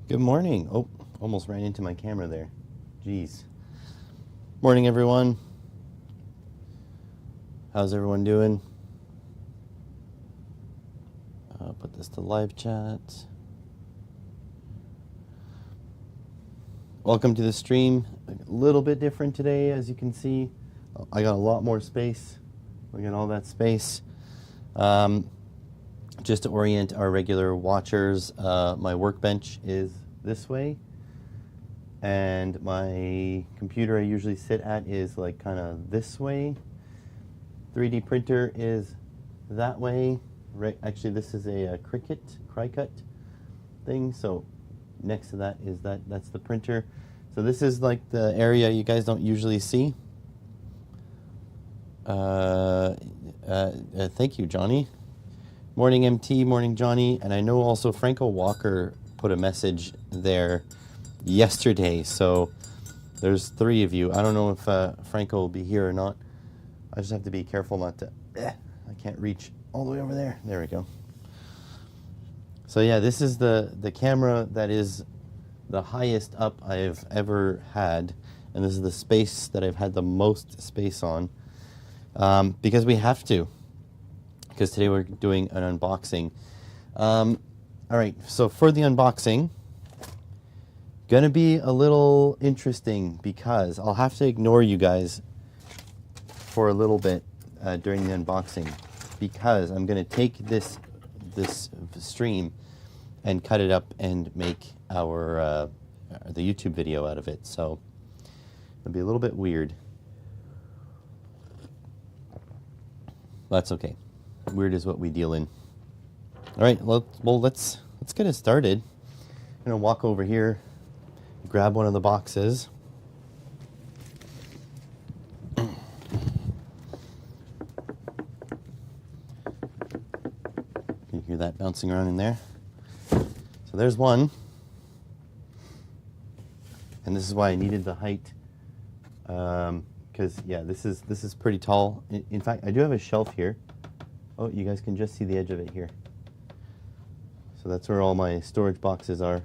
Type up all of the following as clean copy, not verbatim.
Good morning. Oh, almost ran into my camera there. Jeez. Morning, everyone. How's everyone doing? I'll put this to live chat. Welcome to the stream. A little bit different today, as you can see. I got a lot more space. We got all that space. Just to orient our regular watchers, my workbench is this way, and my computer I usually sit at is like kind of this way. 3D printer is that way. Right, actually, this is a Cricut thing. So next to that is that's the printer. So this is like the area you guys don't usually see. Thank you, Johnny. Morning, MT. Morning, Johnny. And I know also Franco Walker put a message there yesterday. So there's 3 of you. I don't know if Franco will be here or not. I just have to be careful not to... I can't reach all the way over there. There we go. So yeah, this is the camera that is the highest up I've ever had. And this is the space that I've had the most space on. Because we have to. Because today we're doing an unboxing. All right, so for the unboxing, gonna be a little interesting because I'll have to ignore you guys for a little bit during the unboxing because I'm gonna take this stream and cut it up and make our the YouTube video out of it. So it'll be a little bit weird. That's okay. Weird is what we deal in. All right, well, let's get it started. I'm gonna walk over here, grab one of the boxes. You hear that bouncing around in there? So there's one, and this is why I needed the height, because yeah, this is pretty tall. In fact, I do have a shelf here. Oh, you guys can just see the edge of it here. So that's where all my storage boxes are.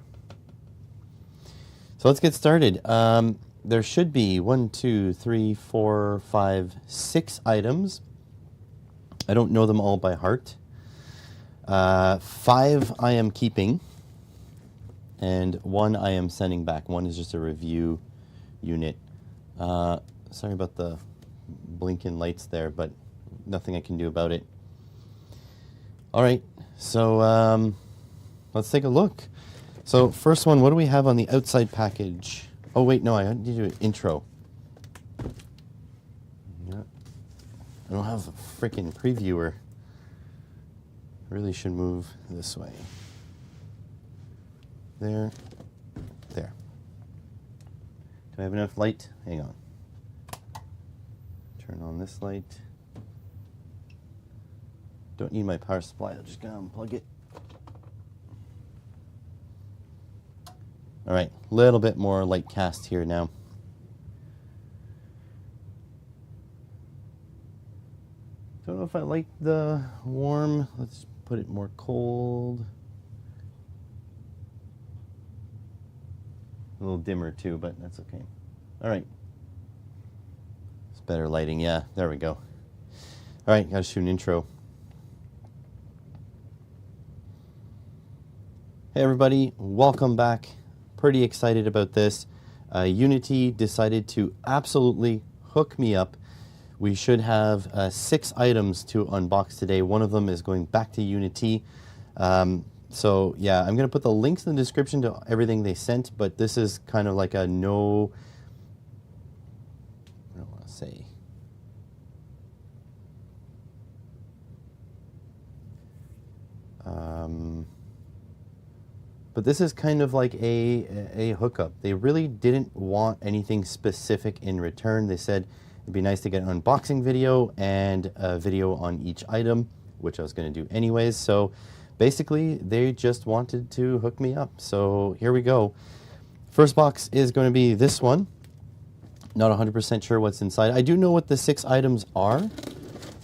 So let's get started. There should be 1, 2, 3, 4, 5, 6 items. I don't know them all by heart. 5 I am keeping, and 1 I am sending back. 1 is just a review unit. Sorry about the blinking lights there, but nothing I can do about it. All right, so let's take a look. So first one, what do we have on the outside package? Oh wait, no, I need to do an intro. Yeah. I don't have a freaking previewer. I really should move this way. There. There. Do I have enough light? Hang on. Turn on this light. Don't need my power supply, I'll just go unplug it. All right, a little bit more light cast here now. Don't know if I like the warm. Let's put it more cold. A little dimmer too, but that's okay. All right. It's better lighting, yeah, there we go. All right, gotta shoot an intro. Hey everybody, welcome back. Pretty excited about this. Unity decided to absolutely hook me up. We should have 6 items to unbox today. One of them is going back to Unity. So yeah, I'm gonna put the links in the description to everything they sent, but this is kind of like a no, I don't wanna say. But this is kind of like a hookup. They really didn't want anything specific in return. They said it'd be nice to get an unboxing video and a video on each item, which I was going to do anyways. So basically, they just wanted to hook me up. So here we go. First box is going to be this one. Not 100% sure what's inside. I do know what the 6 items are,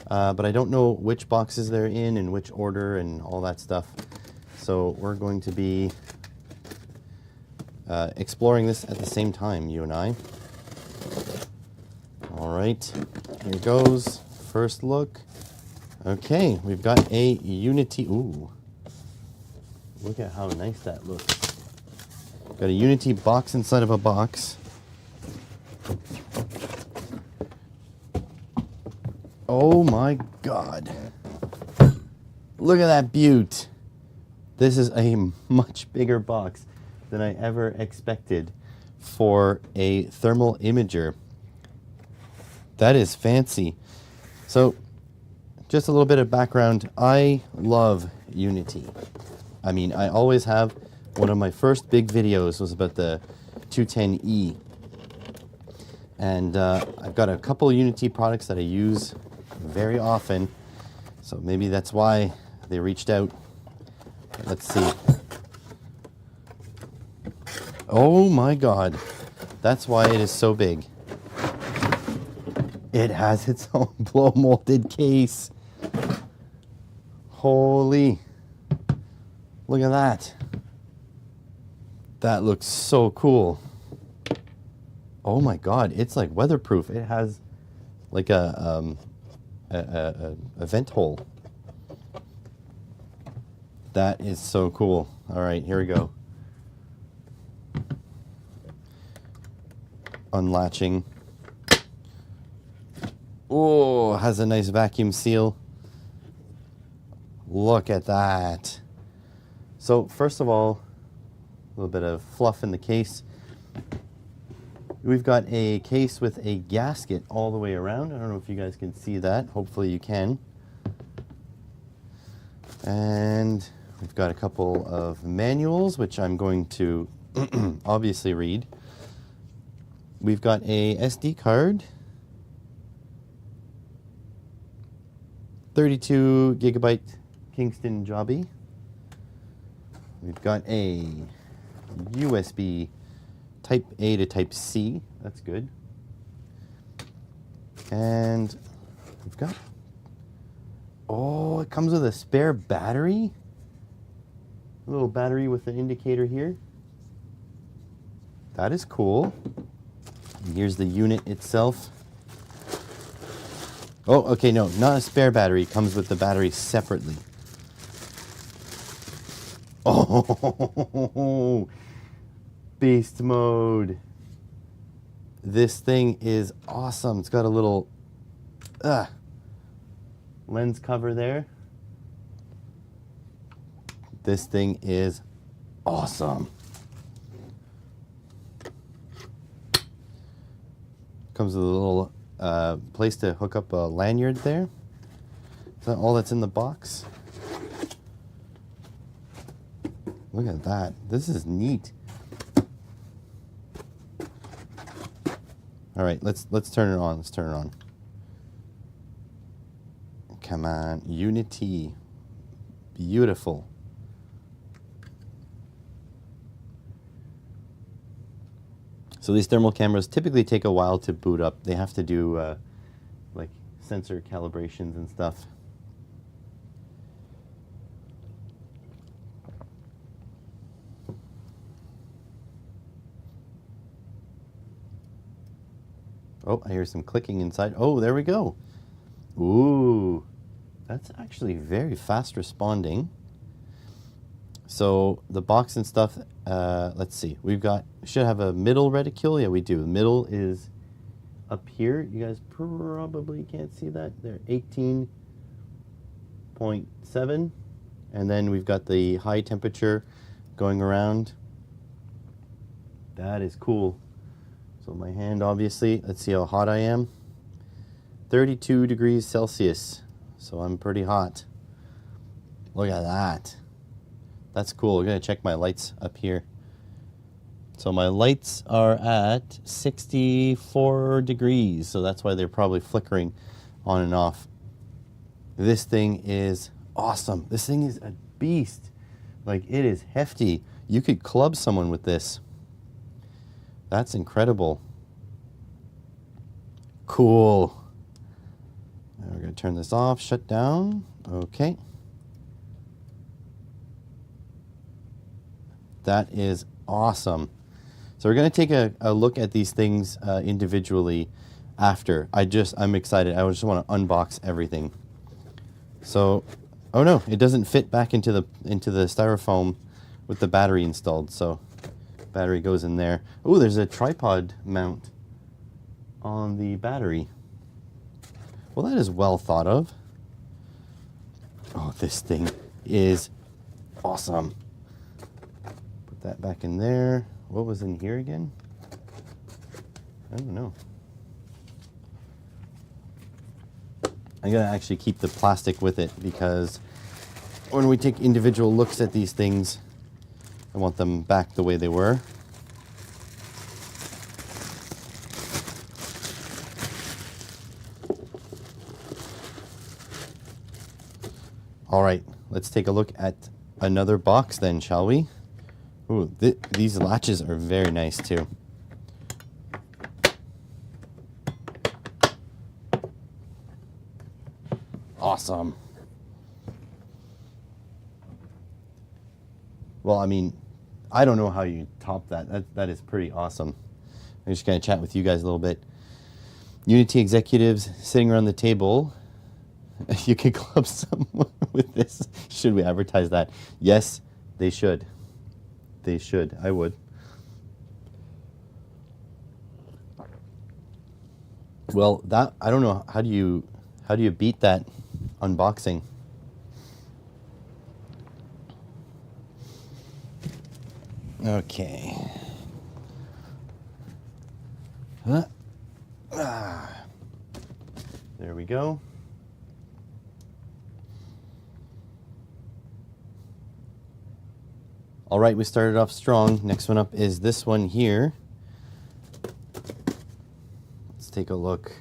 but I don't know which boxes they're in and which order and all that stuff. So we're going to be exploring this at the same time, you and I. All right, here goes. First look. Okay, we've got a Unity. Ooh, look at how nice that looks. Got a Unity box inside of a box. Oh my God. Look at that beaut. This is a much bigger box than I ever expected for a thermal imager. That is fancy. So, just a little bit of background. I love Unity. I mean, I always have. One of my first big videos was about the 210E. And I've got a couple Unity products that I use very often. So maybe that's why they reached out. Let's see. Oh my God. That's why it is so big. It has its own blow molded case. Holy. Look at that. That looks so cool. Oh my God, it's like weatherproof. It has like a vent hole. That is so cool. All right, here we go. Unlatching. Oh, has a nice vacuum seal. Look at that. So first of all, a little bit of fluff in the case. We've got a case with a gasket all the way around. I don't know if you guys can see that. Hopefully you can. And we've got a couple of manuals, which I'm going to obviously read. We've got a SD card. 32 gigabyte Kingston Jobby. We've got a USB Type A to Type C. That's good. And we've got... Oh, it comes with a spare battery. A little battery with an indicator here. That is cool. And here's the unit itself. Oh, okay, no, not a spare battery. It comes with the battery separately. Oh, beast mode. This thing is awesome. It's got a little lens cover there. This thing is awesome. Comes with a little place to hook up a lanyard there. Is that all that's in the box? Look at that. This is neat. All right, let's turn it on. Let's turn it on. Come on, Unity. Beautiful. So these thermal cameras typically take a while to boot up. They have to do like sensor calibrations and stuff. Oh, I hear some clicking inside. Oh, there we go. Ooh, that's actually very fast responding. So the box and stuff, let's see. Should have a middle reticule. Yeah, we do. The middle is up here. You guys probably can't see that. They're 18.7. And then we've got the high temperature going around. That is cool. So my hand, obviously, let's see how hot I am. 32 degrees Celsius. So I'm pretty hot. Look at that. That's cool. I'm going to check my lights up here. So my lights are at 64 degrees. So that's why they're probably flickering on and off. This thing is awesome. This thing is a beast. Like, it is hefty. You could club someone with this. That's incredible. Cool. Now we're going to turn this off, shut down. Okay. That is awesome. So we're going to take a look at these things individually after. I'm excited. I just want to unbox everything. So, oh no, it doesn't fit back into the styrofoam with the battery installed. So battery goes in there. Oh, there's a tripod mount on the battery. Well, that is well thought of. Oh, this thing is awesome. Put that back in there. What was in here again? I don't know. I'm gonna actually keep the plastic with it because when we take individual looks at these things, I want them back the way they were. All right, let's take a look at another box then, shall we? Ooh, these latches are very nice too. Awesome. Well, I mean, I don't know how you top that. That is pretty awesome. I'm just going to chat with you guys a little bit. Unity executives sitting around the table. You could club someone with this. Should we advertise that? Yes, they should. They should. I would. Well, that I don't know. How do you beat that unboxing? Okay. There we go. All right, we started off strong. Next one up is this one here. Let's take a look.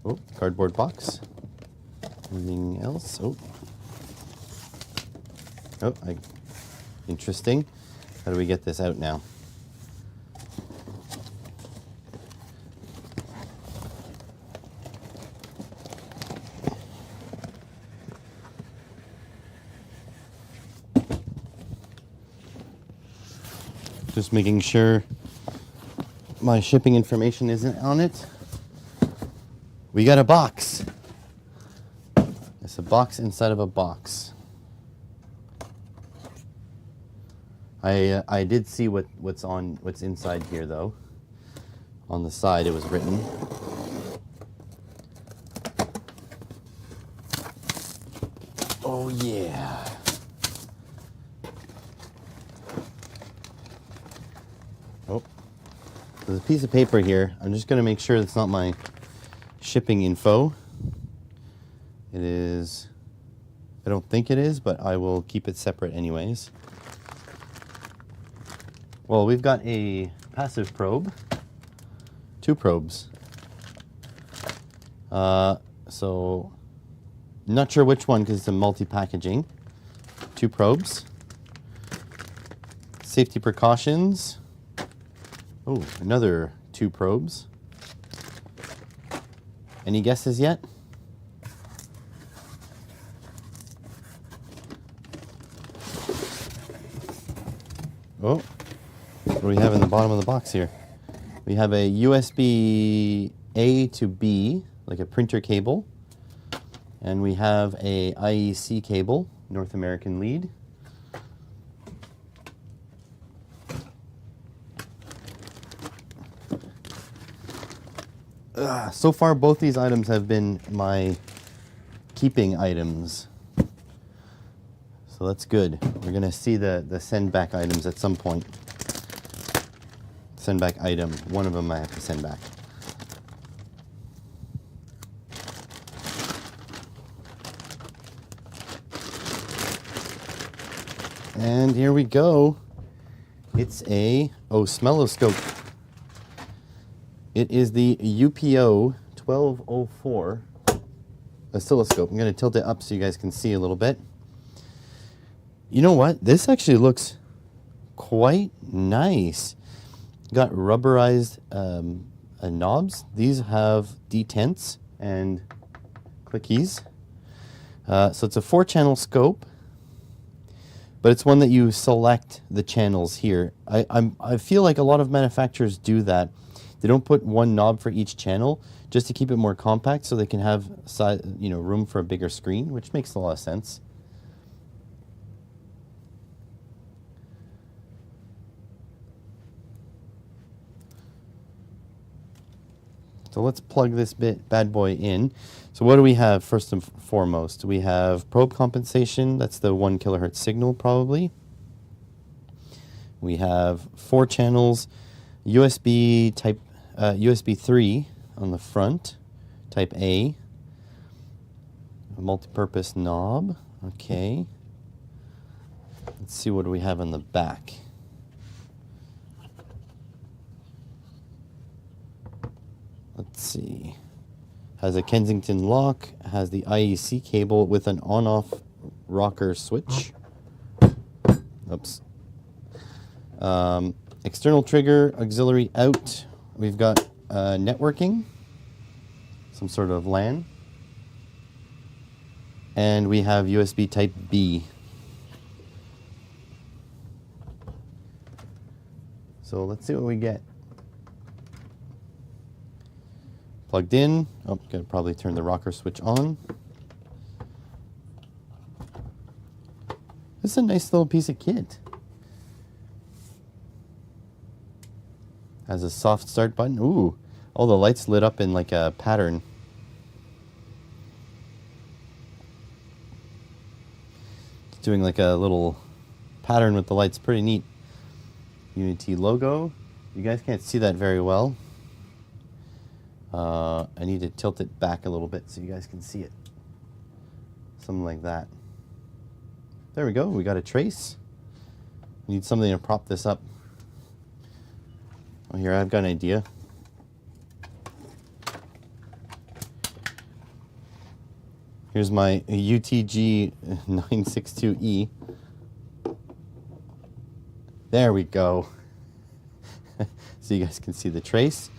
Oh, cardboard box. Anything else? Interesting. How do we get this out now? Just making sure my shipping information isn't on it. We got a box. It's a box inside of a box. I did see what's inside here though. On the side it was written. Oh yeah. Oh, there's a piece of paper here. I'm just gonna make sure it's not my shipping info. It is, I don't think it is, but I will keep it separate anyways. Well, we've got a passive probe, 2 probes. So not sure which one because it's a multi-packaging. 2 probes. Safety precautions. Oh, another 2 probes. Any guesses yet? Oh, what do we have in the bottom of the box here? We have a USB A to B, like a printer cable. And we have a IEC cable, North American lead. So far, both these items have been my keeping items. So that's good. We're going to see the send back items at some point. Send back item. One of them I have to send back. And here we go. It's a Smelloscope. It is the UPO 1204 oscilloscope. I'm going to tilt it up so you guys can see a little bit. You know what? This actually looks quite nice. Got rubberized knobs. These have detents and clickies. So it's a 4-channel scope, but it's one that you select the channels here. I feel like a lot of manufacturers do that. They don't put one knob for each channel just to keep it more compact so they can have room for a bigger screen, which makes a lot of sense. So let's plug this bad boy in. So what do we have first and foremost? We have probe compensation. That's the 1 kilohertz signal probably. We have 4 channels, USB type USB 3 on the front, type A. A multi-purpose knob. Okay. Let's see what do we have on the back. Let's see. Has a Kensington lock, has the IEC cable with an on-off rocker switch. Oops. External trigger, auxiliary out. We've got networking, some sort of LAN. And we have USB type B. So let's see what we get. Plugged in. Oh, gotta probably turn the rocker switch on. This is a nice little piece of kit. Has a soft start button. Ooh, all the lights lit up in like a pattern. It's doing like a little pattern with the lights. Pretty neat. Unity logo. You guys can't see that very well. I need to tilt it back a little bit so you guys can see it. Something like that. There we go. We got a trace. Need something to prop this up. Oh, here, I've got an idea. Here's my UTG 962E. There we go. So you guys can see the trace.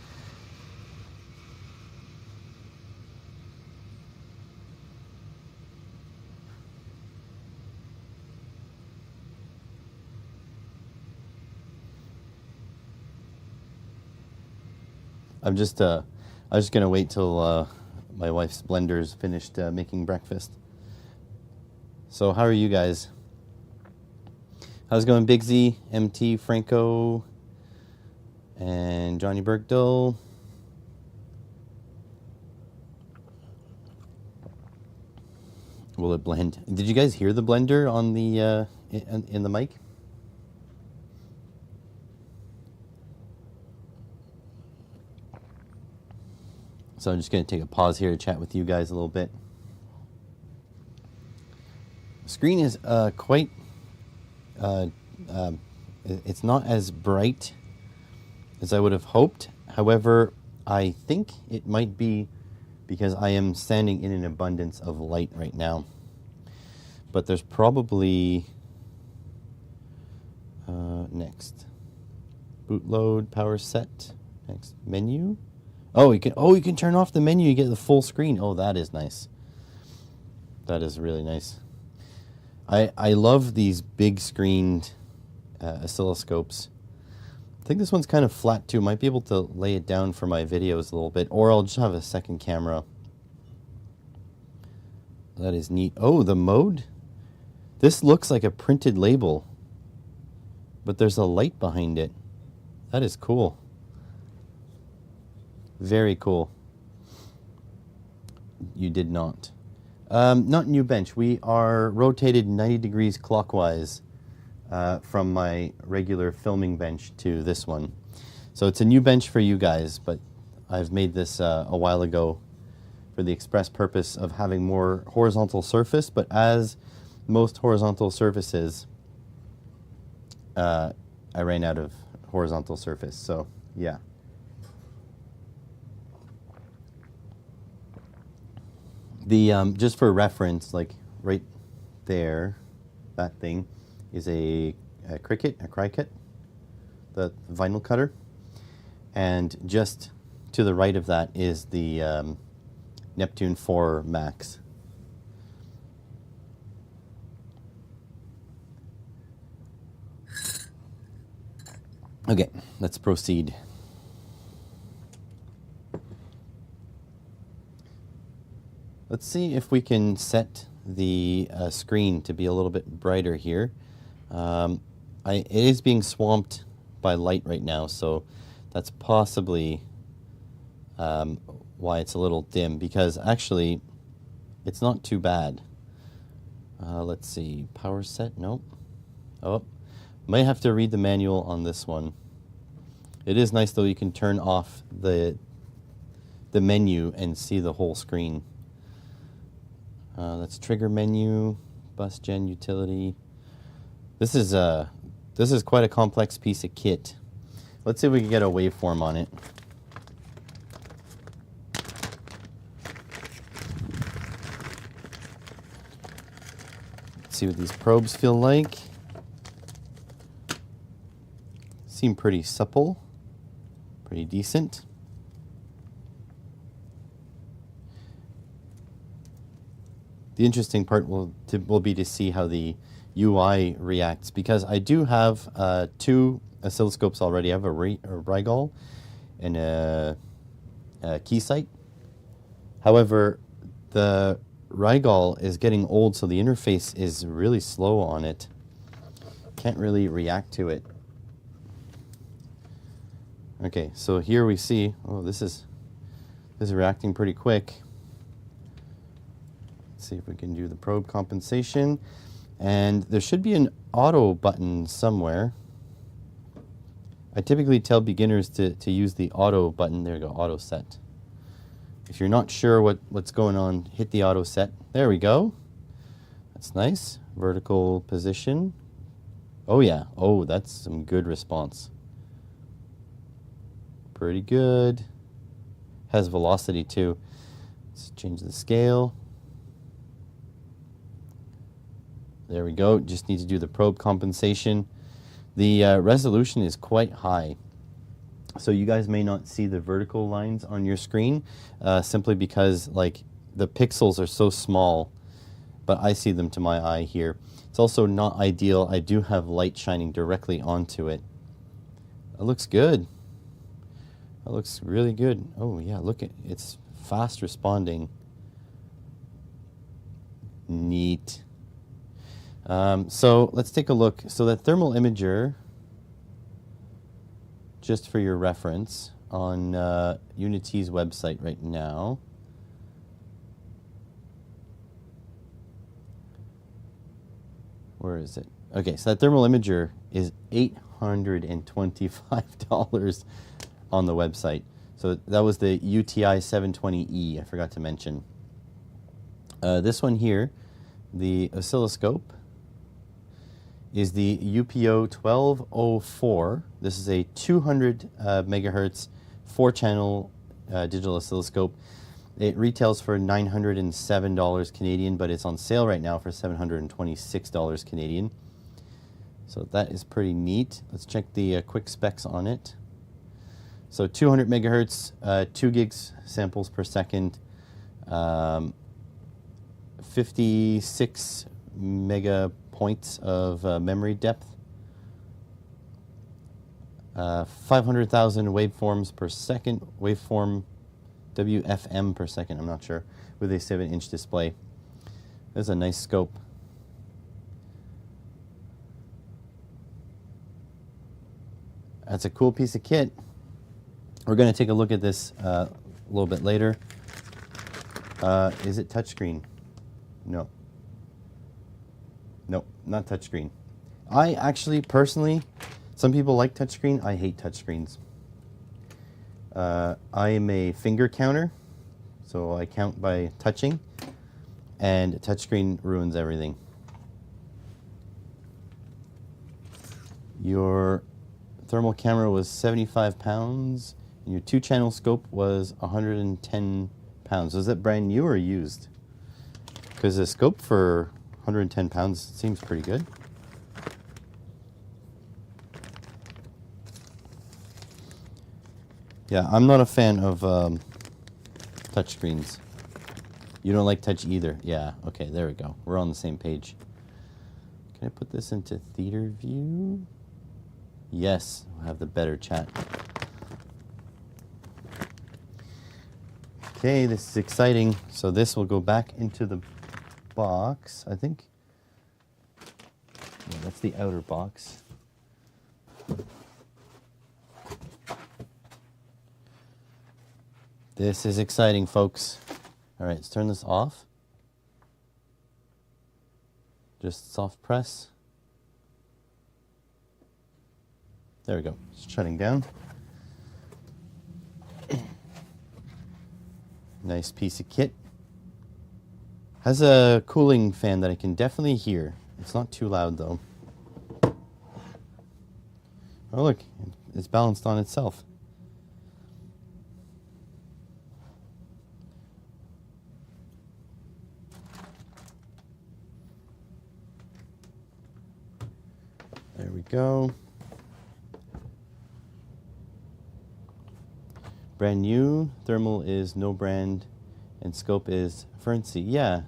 I'm just gonna wait till my wife's blender's finished making breakfast. So how are you guys? How's it going, Big Z, MT, Franco, and Johnny Bergdahl? Will it blend? Did you guys hear the blender on the in the mic? So I'm just going to take a pause here to chat with you guys a little bit. The screen is quite... it's not as bright as I would have hoped. However, I think it might be because I am standing in an abundance of light right now. But there's probably... next. Bootload, power set. Next, menu. Oh, you can turn off the menu. You get the full screen. Oh, that is nice. That is really nice. I love these big screened oscilloscopes. I think this one's kind of flat too. Might be able to lay it down for my videos a little bit, or I'll just have a second camera. That is neat. Oh, the mode. This looks like a printed label, but there's a light behind it. That is cool. Very cool. You did not. Not new bench. We are rotated 90 degrees clockwise from my regular filming bench to this one. So it's a new bench for you guys, but I've made this a while ago for the express purpose of having more horizontal surface, but as most horizontal surfaces, I ran out of horizontal surface, so yeah. The just for reference, like right there, that thing is a Cricut, the vinyl cutter, and just to the right of that is the Neptune 4 Max. Okay, let's proceed. Let's see if we can set the screen to be a little bit brighter here. It is being swamped by light right now, so that's possibly why it's a little dim, because actually it's not too bad. Let's see, power set, nope. Oh, might have to read the manual on this one. It is nice though, you can turn off the menu and see the whole screen. That's trigger menu, bus gen utility. This is quite a complex piece of kit. Let's see if we can get a waveform on it. Let's see what these probes feel like. Seem pretty supple, pretty decent. The interesting part will be to see how the UI reacts, because I do have two oscilloscopes already. I have a Rigol and a Keysight. However, the Rigol is getting old, so the interface is really slow on it. Can't really react to it. Okay, so here we see, oh, this is reacting pretty quick. Let's see if we can do the probe compensation. And there should be an auto button somewhere. I typically tell beginners to use the auto button. There we go, auto set. If you're not sure what's going on, hit the auto set. There we go. That's nice. Vertical position. Oh yeah, oh, that's some good response. Pretty good. Has velocity too. Let's change the scale. There we go. Just need to do the probe compensation. The resolution is quite high, so you guys may not see the vertical lines on your screen simply because like the pixels are so small, but I see them to my eye here. It's also not ideal. I do have light shining directly onto it. It looks good. It looks really good. Oh yeah, look at it's fast responding. Neat. So let's take a look. So that thermal imager, just for your reference, on Unity's website right now. Where is it? Okay, so that thermal imager is $825 on the website. So that was the UTI 720E, I forgot to mention. This one here, the oscilloscope, is the UPO 1204. This is a 200 megahertz 4-channel digital oscilloscope. It retails for $907 Canadian, but it's on sale right now for $726 Canadian. So that is pretty neat. Let's check the quick specs on it. So 200 megahertz, 2 gigs samples per second, 56 mega points of memory depth, 500,000 waveforms per second, waveform WFM per second, I'm not sure, with a 7-inch display. That's a nice scope. That's a cool piece of kit. We're going to take a look at this a little bit later. Is it touchscreen? No. Nope, not touchscreen. I actually, personally, some people like touchscreen. I hate touchscreens. I am a finger counter, so I count by touching, and touchscreen ruins everything. Your thermal camera was 75 pounds, and your 2-channel scope was 110 pounds. Was that brand new or used? Because the scope for 110 pounds seems pretty good. Yeah, I'm not a fan of touch screens. You don't like touch either. Yeah, okay, there we go. We're on the same page. Can I put this into theater view? Yes, we'll have the better chat. Okay, this is exciting. So this will go back into the box, I think. Yeah, that's the outer box. This is exciting, folks. All right, let's turn this off. Just soft press. There we go. It's shutting down. Nice piece of kit. Has a cooling fan that I can definitely hear. It's not too loud though. Oh look, it's balanced on itself. There we go. Brand new. Thermal is no brand, and scope is Fernsee's. Yeah,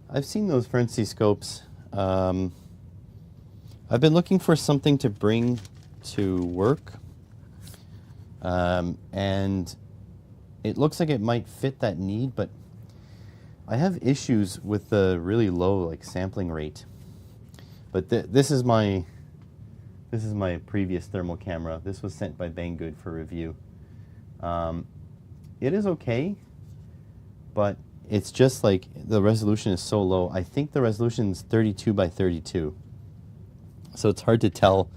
I've seen those Fernsee's scopes. I've been looking for something to bring to work, and it looks like it might fit that need, but I have issues with the really low sampling rate. But this is my previous thermal camera. This was sent by Banggood for review. It is okay, but it's just like the resolution is so low. I think the resolution is 32 by 32. So it's hard to tell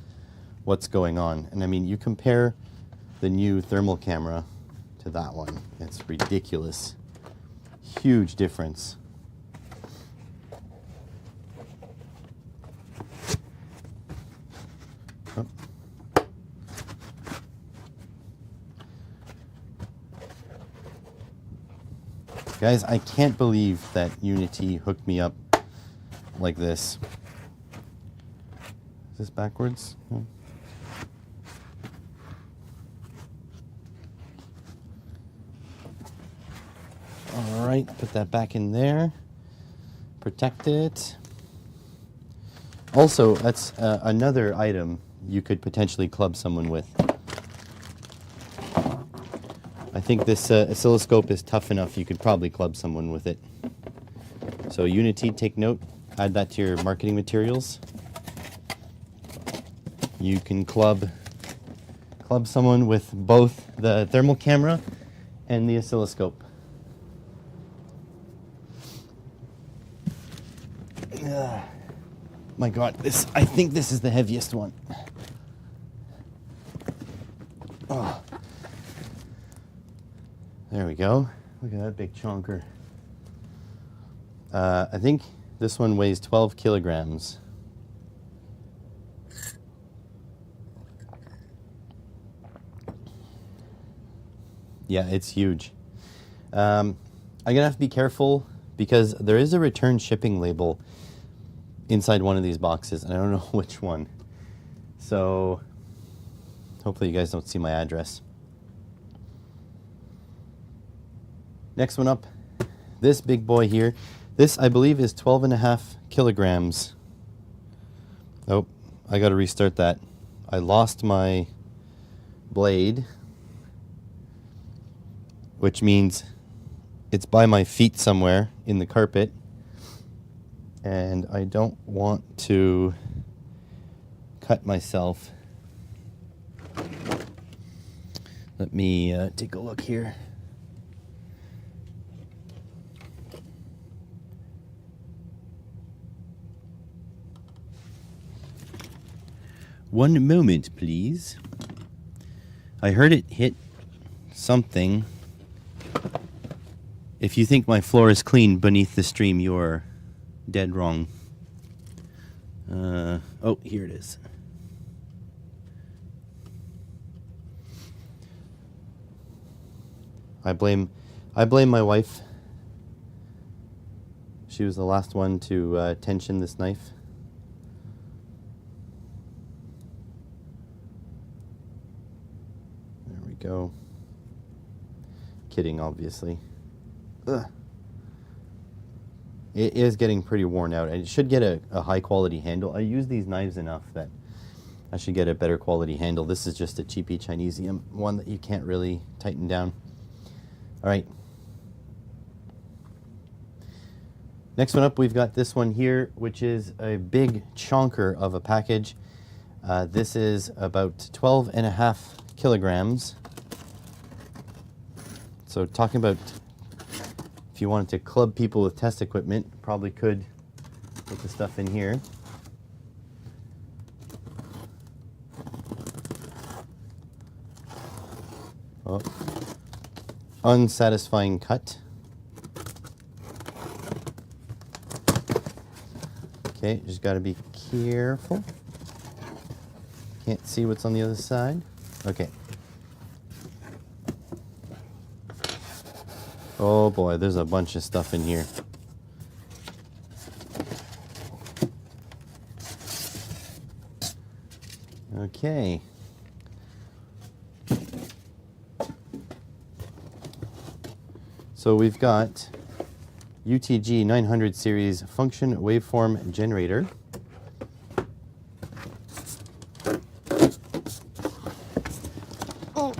what's going on. And I mean, you compare the new thermal camera to that one. It's ridiculous. Huge difference. Oh. Guys, I can't believe that Unity hooked me up like this. Is this backwards? No. All right, put that back in there. Protect it. Also, that's another item you could potentially club someone with. I think this oscilloscope is tough enough, you could probably club someone with it. So Unity, take note, add that to your marketing materials. You can club someone with both the thermal camera and the oscilloscope. My God, I think this is the heaviest one. Oh. There we go. Look at that big chonker. I think this one weighs 12 kilograms. Yeah, it's huge. I'm going to have to be careful because there is a return shipping label inside one of these boxes, and I don't know which one. So hopefully you guys don't see my address. Next one up, this big boy here. This, I believe, is 12.5 kilograms. Oh, I got to restart that. I lost my blade, which means it's by my feet somewhere in the carpet, and I don't want to cut myself. Let me take a look here. One moment, please. I heard it hit something. If you think my floor is clean beneath the stream, you're dead wrong. Oh, here it is. I blame my wife. She was the last one to tension this knife. There we go. kidding, obviously. Ugh. It is getting pretty worn out, and it should get a high quality handle. I use these knives enough that I should get a better quality handle. This is just a cheapy Chinesium one that you can't really tighten down. All right. Next one up, we've got this one here, which is a big chonker of a package. This is about 12.5 kilograms. So talking about if you wanted to club people with test equipment, probably could put the stuff in here. Oh. Unsatisfying cut. Okay, just got to be careful. Can't see what's on the other side. Okay. Oh boy, there's a bunch of stuff in here. Okay. So we've got UTG 900 series function waveform generator. Oh.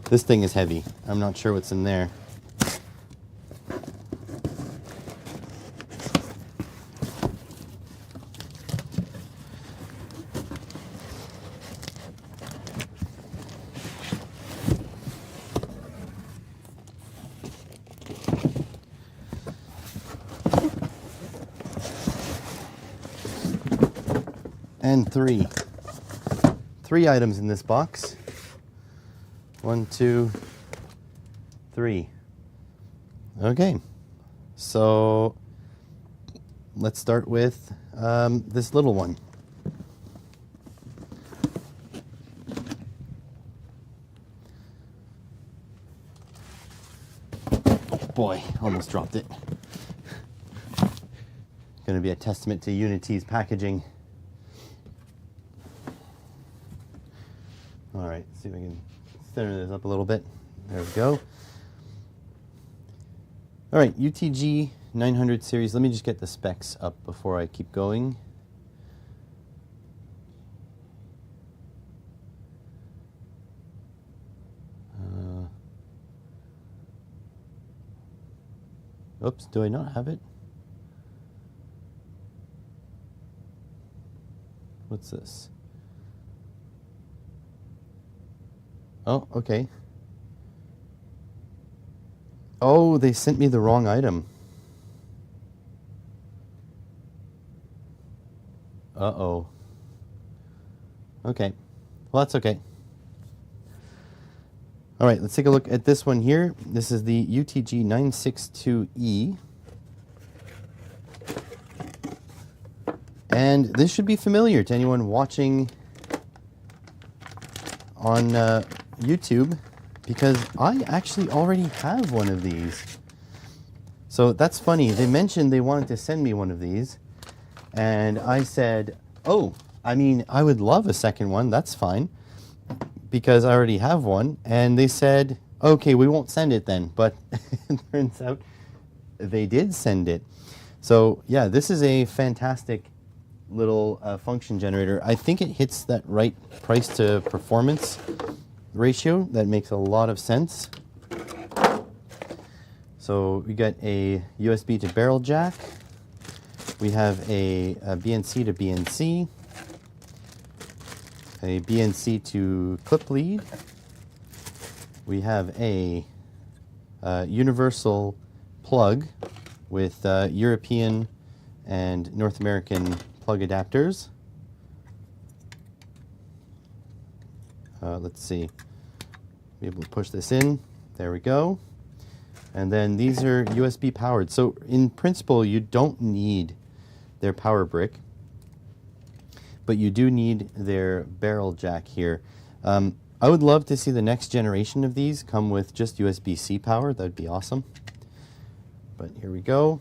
This thing is heavy. I'm not sure what's in there. And three items in this box. 1, 2, 3. Okay, so let's start with this little one. Oh boy, almost dropped it. Going to be a testament to Unity's packaging. All right, see if we can center this up a little bit. There we go. All right, UTG 900 series. Let me just get the specs up before I keep going. Oops, do I not have it? What's this? Oh, okay. Oh, they sent me the wrong item. Uh-oh. Okay. Well, that's okay. All right, let's take a look at this one here. This is the UTG 962E. And this should be familiar to anyone watching on YouTube, because I actually already have one of these. So that's funny. They mentioned they wanted to send me one of these, and I said, oh, I mean, I would love a second one. That's fine, because I already have one. And they said, okay, we won't send it then. But it turns out they did send it. So yeah, this is a fantastic little function generator. I think it hits that right price to performance ratio. That makes a lot of sense. So we got a USB to barrel jack. We have a BNC to BNC, a BNC to clip lead. We have a universal plug with European and North American plug adapters. Let's see. Be able to push this in. There we go. And then these are USB powered. So in principle, you don't need their power brick, but you do need their barrel jack here. I would love to see the next generation of these come with just USB-C power. That'd be awesome. But here we go.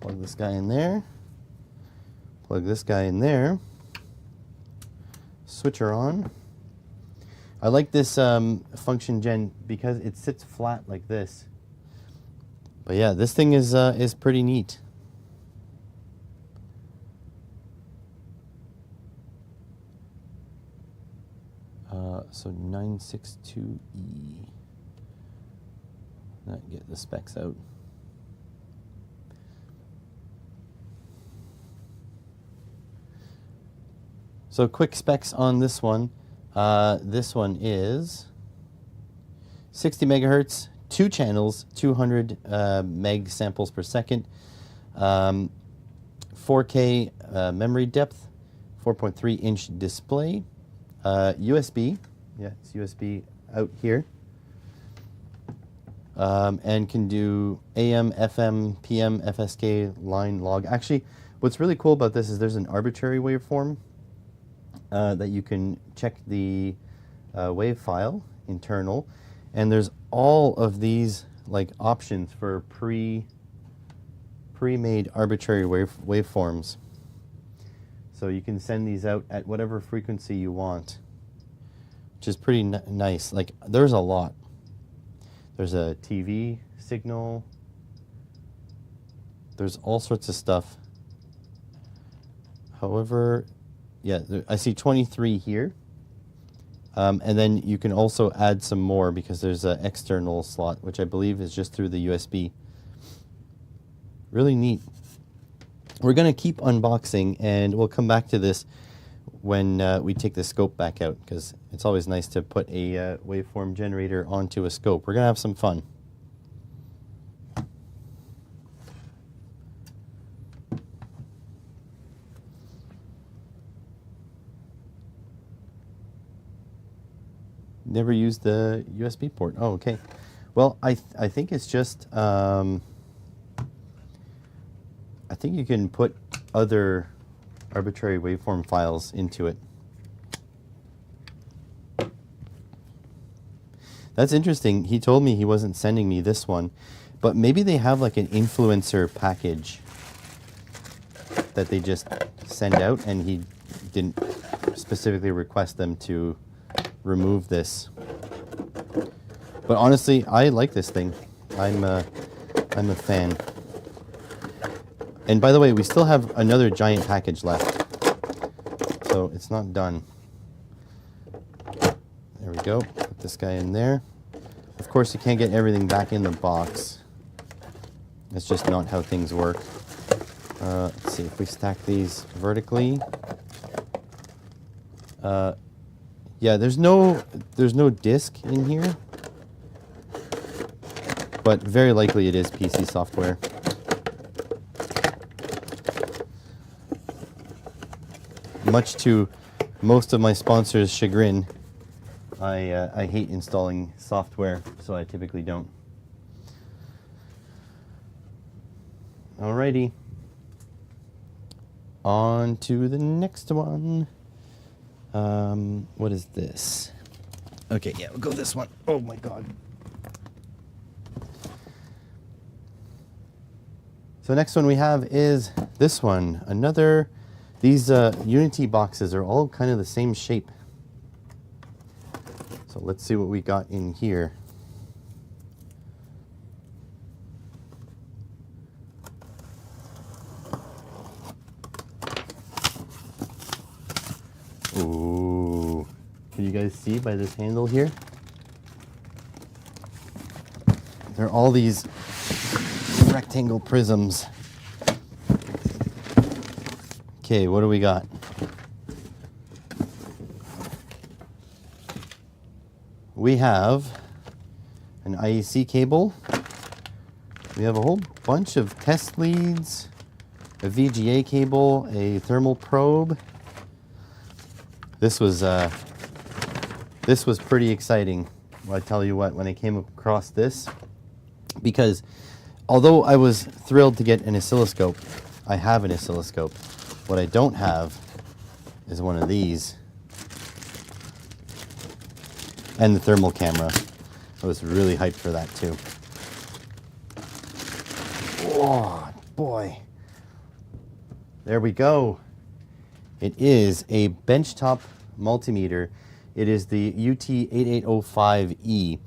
Plug this guy in there. Plug this guy in there. Switcher on. I like this function gen because it sits flat like this. But yeah, this thing is pretty neat. So 962E. Get the specs out. So quick specs on this one. This one is 60 megahertz, 2 channels, 200 meg samples per second, 4K memory depth, 4.3 inch display, USB, yeah, it's USB out here, and can do AM, FM, PM, FSK, line, log. Actually, what's really cool about this is there's an arbitrary waveform that you can check the wave file internal, and there's all of these like options for pre-made arbitrary waveforms. So you can send these out at whatever frequency you want, which is pretty nice. Like, there's a lot. There's a TV signal. There's all sorts of stuff. However, yeah, I see 23 here. And then you can also add some more because there's an external slot, which I believe is just through the USB. Really neat. We're going to keep unboxing, and we'll come back to this when we take the scope back out, because it's always nice to put a waveform generator onto a scope. We're going to have some fun. Never used the USB port. Oh, okay. Well, I think it's just... I think you can put other arbitrary waveform files into it. That's interesting. He told me he wasn't sending me this one, but maybe they have like an influencer package that they just send out, and he didn't specifically request them to remove this. But honestly, I like this thing. I'm a fan. And by the way, we still have another giant package left, so it's not done. There we go. Put this guy in there. Of course, you can't get everything back in the box. That's just not how things work. Let's see if we stack these vertically. Yeah, there's no disk in here, but very likely it is PC software. Much to most of my sponsors' chagrin, I hate installing software, so I typically don't. Alrighty. On to the next one. What is this? Okay, yeah, we'll go this one. Oh my god. So next one we have is this one. Another... These Unity boxes are all kind of the same shape. So let's see what we got in here. Ooh. Can you guys see by this handle here? There are all these rectangle prisms. Okay, what do we got? We have an IEC cable. We have a whole bunch of test leads, a VGA cable, a thermal probe. This was pretty exciting. I tell you what, when I came across this, because although I was thrilled to get an oscilloscope, I have an oscilloscope. What I don't have is one of these. And the thermal camera. I was really hyped for that too. Oh, boy. There we go. It is a benchtop multimeter. It is the UT8805E.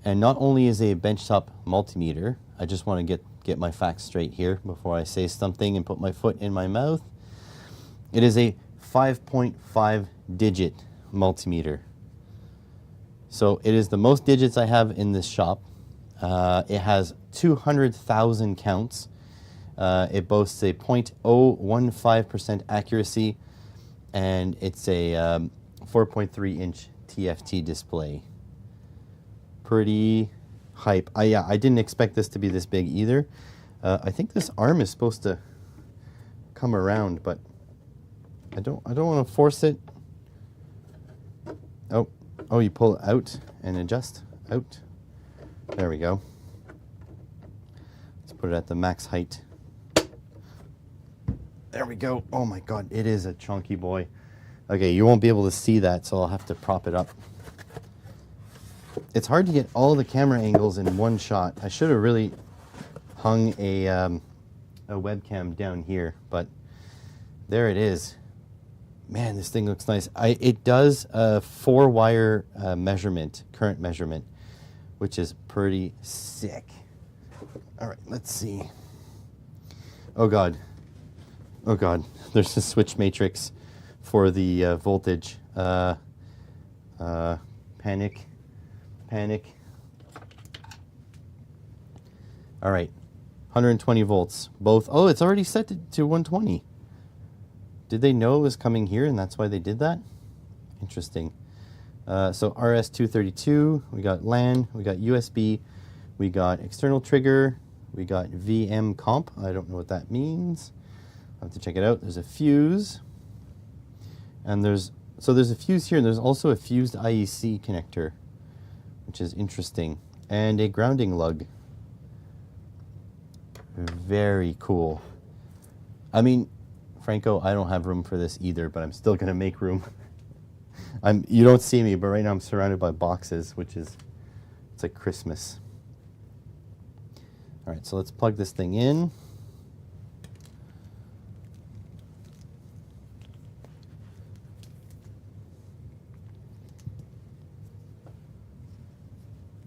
And not only is a benchtop multimeter, I just want to get my facts straight here before I say something and put my foot in my mouth. It is a 5.5 digit multimeter. So it is the most digits I have in this shop. It has 200,000 counts. It boasts a 0.015% accuracy, and it's a 4.3 inch TFT display. Pretty hype. Yeah, I didn't expect this to be this big either. I think this arm is supposed to come around, but I don't want to force it. Oh, you pull it out and adjust out. There we go. Let's put it at the max height. There we go. Oh my God, it is a chunky boy. Okay, you won't be able to see that, so I'll have to prop it up. It's hard to get all the camera angles in one shot. I should have really hung a webcam down here, but there it is. Man, this thing looks nice. It does a 4-wire measurement, current measurement, which is pretty sick. All right, let's see. Oh God. Oh God, there's a switch matrix for the voltage. Panic. All right, 120 volts, both. Oh, it's already set to 120. Did they know it was coming here and that's why they did that? Interesting. So RS-232, we got LAN, we got USB, we got external trigger, we got VM comp. I don't know what that means. I'll have to check it out. There's a fuse. And there's a fuse here, and there's also a fused IEC connector, which is interesting. And a grounding lug. Very cool. I mean, Franco, I don't have room for this either, but I'm still gonna make room. You don't see me, but right now I'm surrounded by boxes, it's like Christmas. All right, so let's plug this thing in.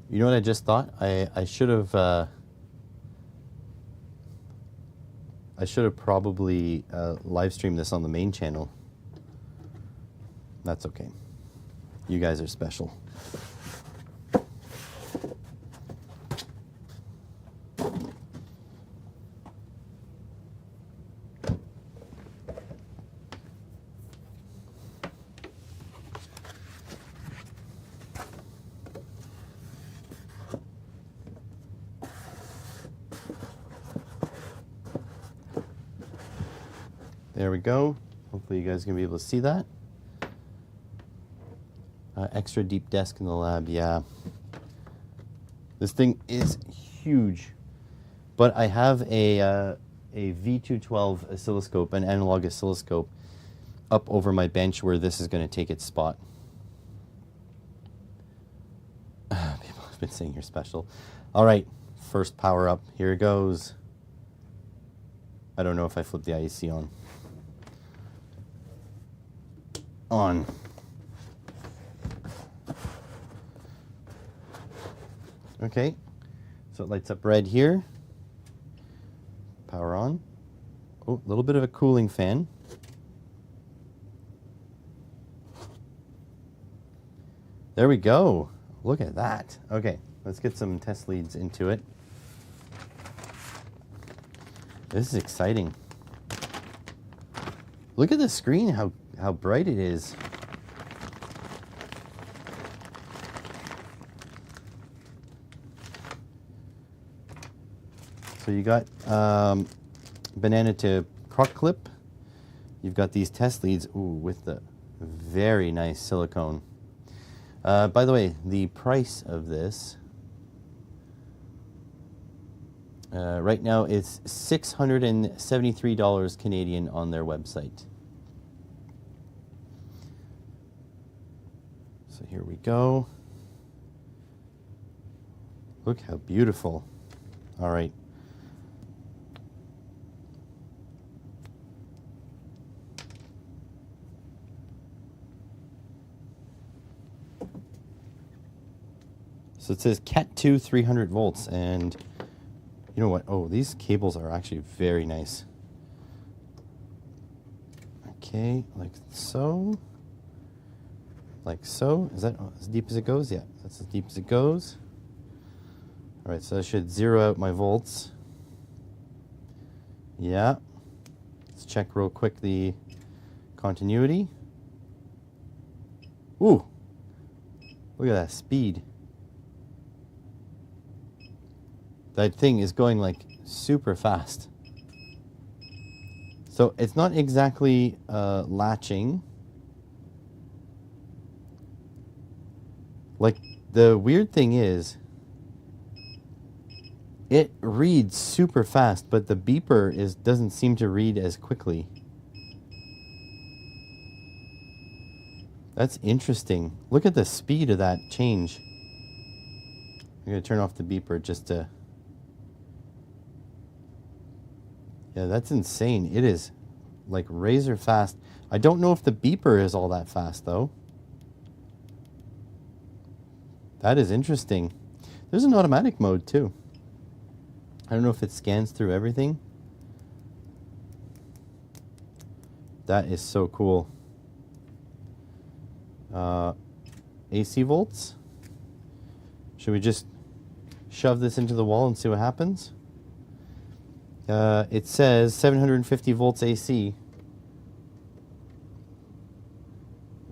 You know what I just thought? I should have probably live streamed this on the main channel. That's okay. You guys are special. There we go. Hopefully you guys are going to be able to see that. Extra deep desk in the lab, yeah. This thing is huge. But I have a V212 oscilloscope, an analog oscilloscope, up over my bench where this is going to take its spot. People have been saying you're special. All right, first power up. Here it goes. I don't know if I flipped the IEC on. On. Okay, so it lights up red here. Power on. Oh, a little bit of a cooling fan. There we go. Look at that. Okay, let's get some test leads into it. This is exciting. Look at the screen, how bright it is. So you got banana to crock clip. You've got these test leads, ooh, with the very nice silicone. By the way, the price of this right now is $673 Canadian on their website. So here we go. Look how beautiful. All right. So it says Cat 2 300 volts, and you know what? Oh, these cables are actually very nice. Okay, like so. Like so. Is that as deep as it goes? Yeah, that's as deep as it goes. All right, so I should zero out my volts. Yeah. Let's check real quick the continuity. Ooh. Look at that speed. That thing is going like super fast. So it's not exactly latching. Like, the weird thing is, it reads super fast, but the beeper doesn't seem to read as quickly. That's interesting. Look at the speed of that change. I'm going to turn off the beeper just to... Yeah, that's insane. It is like razor fast. I don't know if the beeper is all that fast, though. That is interesting. There's an automatic mode, too. I don't know if it scans through everything. That is so cool. AC volts. Should we just shove this into the wall and see what happens? It says 750 volts AC.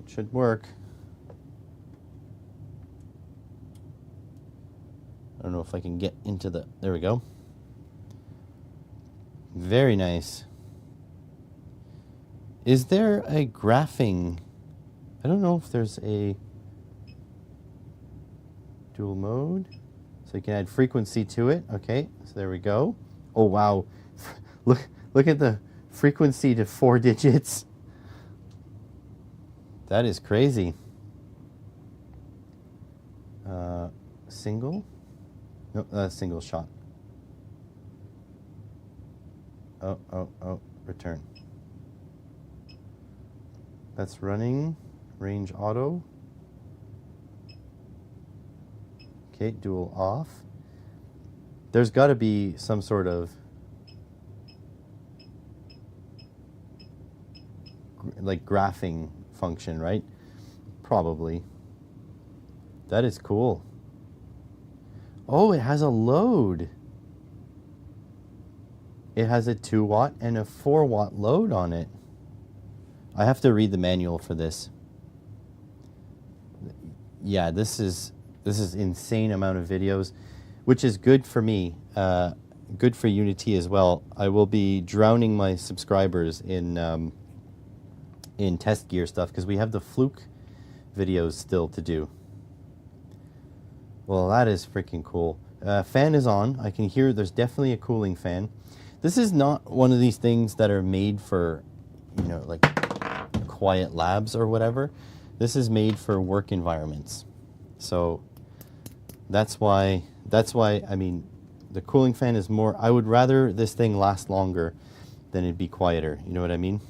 It should work. I don't know if I can get into the... There we go. Very nice. Is there a graphing? I don't know if there's a dual mode. So you can add frequency to it. Okay, so there we go. Oh, wow. Look at the frequency to 4 digits. That is crazy. Single? No, single shot. Oh, return. That's running. Range auto. Okay, dual off. There's got to be some sort of like graphing function, right? Probably. That is cool. Oh, it has a load. It has a 2-watt and a 4-watt load on it. I have to read the manual for this. Yeah, this is insane amount of videos, which is good for me. Good for Unity as well. I will be drowning my subscribers in test gear stuff because we have the Fluke videos still to do. Well, that is freaking cool. Fan is on. I can hear there's definitely a cooling fan. This is not one of these things that are made for, you know, like quiet labs or whatever. This is made for work environments. So that's why, I mean, the cooling fan is more, I would rather this thing last longer than it'd be quieter. You know what I mean?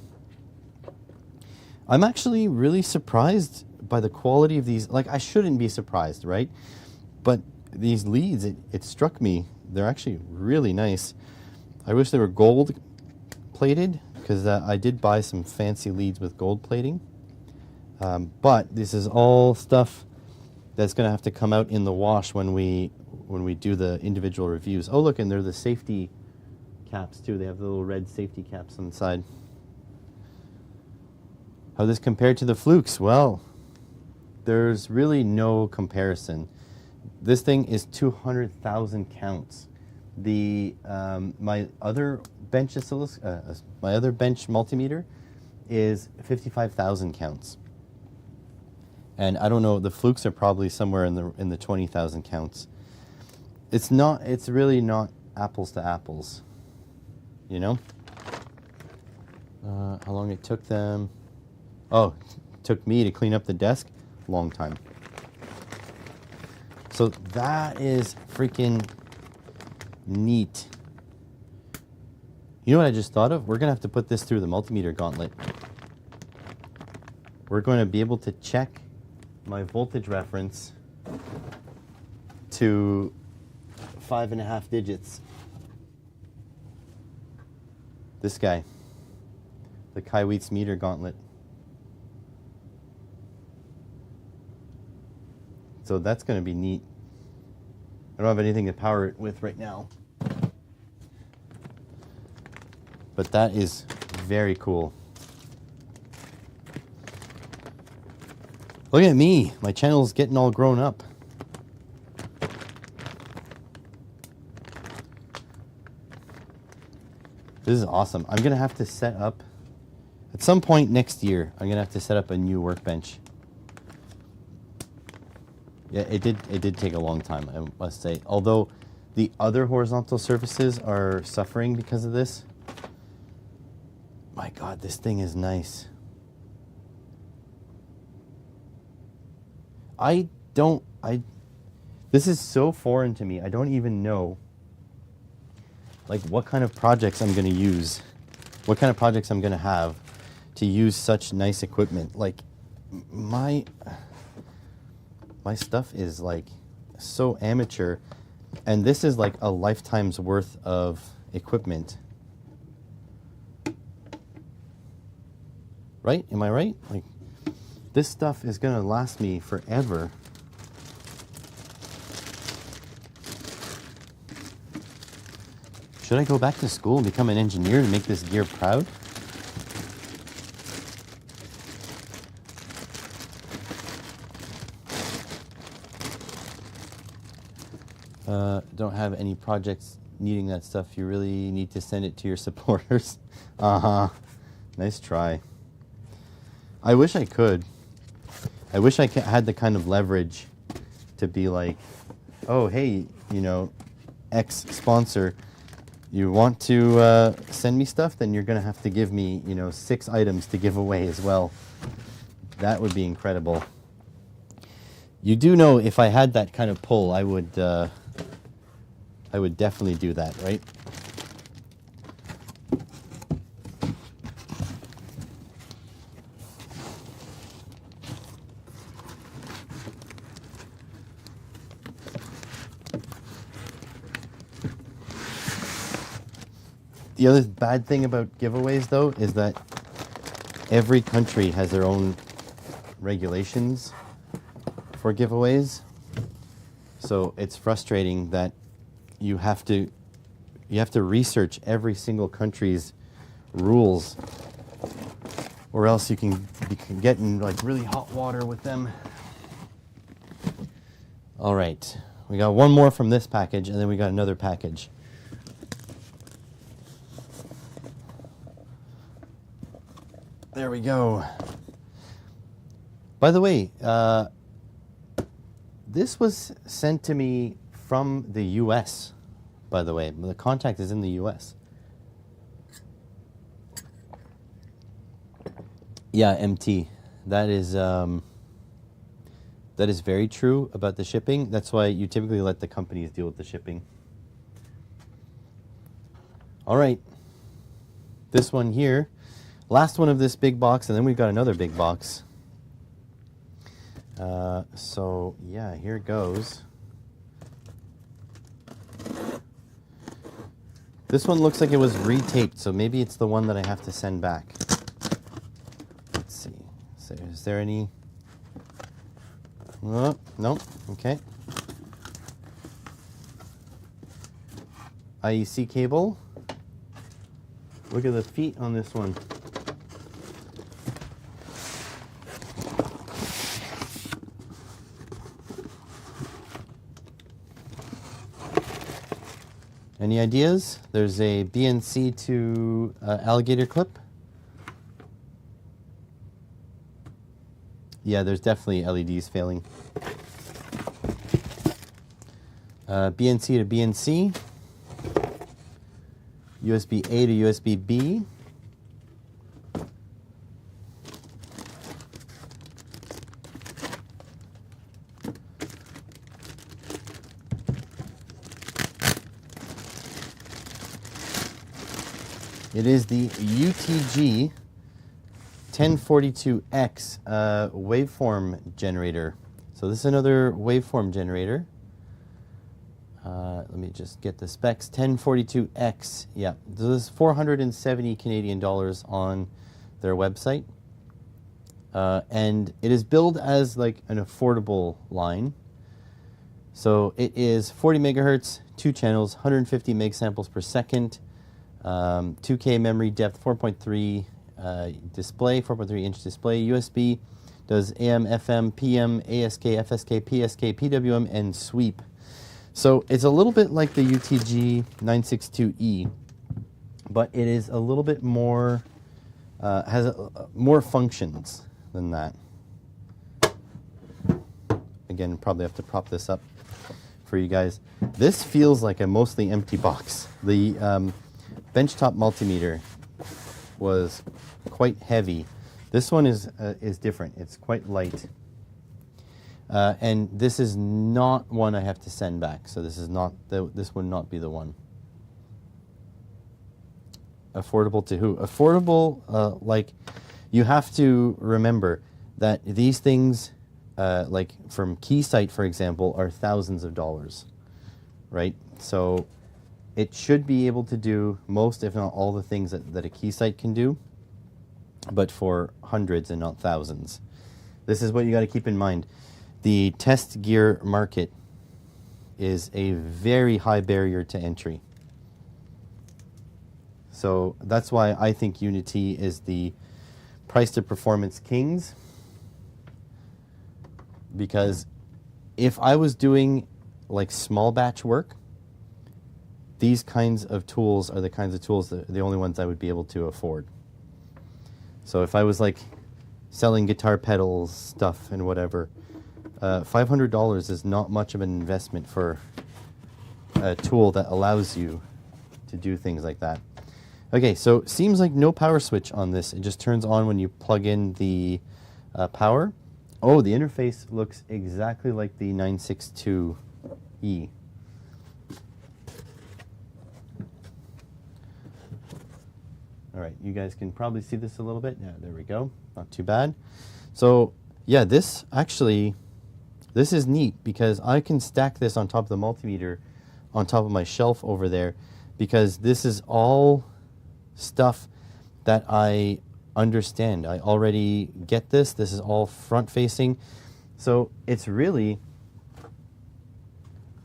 I'm actually really surprised by the quality of these. Like, I shouldn't be surprised, right? But these leads, it struck me, they're actually really nice. I wish they were gold plated, because I did buy some fancy leads with gold plating. But this is all stuff that's going to have to come out in the wash when we do the individual reviews. Oh, look, and they're the safety caps too. They have the little red safety caps on the side. How this compared to the Flukes? Well, there's really no comparison. This thing is 200,000 counts. The my other bench multimeter is 55,000 counts. And I don't know, the Flukes are probably somewhere in the 20,000 counts. It's really not apples to apples, you know? How long it took them? Oh, it took me to clean up the desk? Long time. So that is freaking neat. You know what I just thought of? We're going to have to put this through the multimeter gauntlet. We're going to be able to check my voltage reference to 5.5 digits. This guy, the Kaiweets meter gauntlet. So that's going to be neat. I don't have anything to power it with right now. But that is very cool. Look at me. My channel's getting all grown up. This is awesome. I'm going to have to set up, at some point next year, I'm going to have to set up a new workbench. Yeah, it did take a long time, I must say. Although the other horizontal surfaces are suffering because of this. My God, this thing is nice. This is so foreign to me. I don't even know, like, what kind of projects I'm going to use, what kind of projects I'm going to have to use such nice equipment. Like, my stuff is, like, so amateur, and this is, like, a lifetime's worth of equipment. Right? Am I right? Like, this stuff is going to last me forever. Should I go back to school and become an engineer and make this gear proud? Don't have any projects needing that stuff. You really need to send it to your supporters. Uh-huh. Nice try. I wish I could. I wish I had the kind of leverage to be like, oh, hey, you know, X sponsor, you want to send me stuff? Then you're going to have to give me, you know, 6 items to give away as well. That would be incredible. You do know if I had that kind of pull, I would definitely do that, right? The other bad thing about giveaways, though, is that every country has their own regulations for giveaways. So it's frustrating that you have to research every single country's rules, or else you can get in like really hot water with them. All right, we got one more from this package, and then we got another package. There we go. By the way, this was sent to me from the US, by the way. The contact is in the US. Yeah, MT. That is very true about the shipping. That's why you typically let the companies deal with the shipping. All right. This one here. Last one of this big box, and then we've got another big box. So, yeah, here goes. This one looks like it was retaped, so maybe it's the one that I have to send back. Let's see. So, is there any... Oh, no. Okay. IEC cable. Look at the feet on this one. Any ideas? There's a BNC to alligator clip. Yeah, there's definitely LEDs failing. BNC to BNC. USB-A to USB-B. It is the UTG 1042X waveform generator. So this is another waveform generator. Let me just get the specs. 1042X. Yeah, so this is 470 Canadian dollars on their website. And it is billed as like an affordable line. So it is 40 megahertz, 2 channels, 150 meg samples per second, 2K memory depth, 4.3 display, 4.3 inch display, USB, does AM, FM, PM, ASK, FSK, PSK, PWM, and sweep. So it's a little bit like the UTG 962E, but it is a little bit more, has more functions than that. Again, probably have to prop this up for you guys. This feels like a mostly empty box. The benchtop multimeter was quite heavy. This one is different. It's quite light. And this is not one I have to send back. So this is not this would not be the one. Affordable to who? Affordable, like you have to remember that these things, like from Keysight, for example, are thousands of dollars, right? So it should be able to do most, if not all, the things that a Keysight can do, but for hundreds and not thousands. This is what you got to keep in mind. The test gear market is a very high barrier to entry. So that's why I think Unity is the price to performance kings. Because if I was doing like small batch work, these kinds of tools are the kinds of tools that the only ones I would be able to afford. So if I was like selling guitar pedals, stuff, and whatever, $500 is not much of an investment for a tool that allows you to do things like that. Okay, so seems like no power switch on this. It just turns on when you plug in the power. Oh, the interface looks exactly like the 962E. All right, you guys can probably see this a little bit. Yeah, there we go. Not too bad. So, yeah, this is neat because I can stack this on top of the multimeter on top of my shelf over there because this is all stuff that I understand. I already get this. This is all front facing. So it's really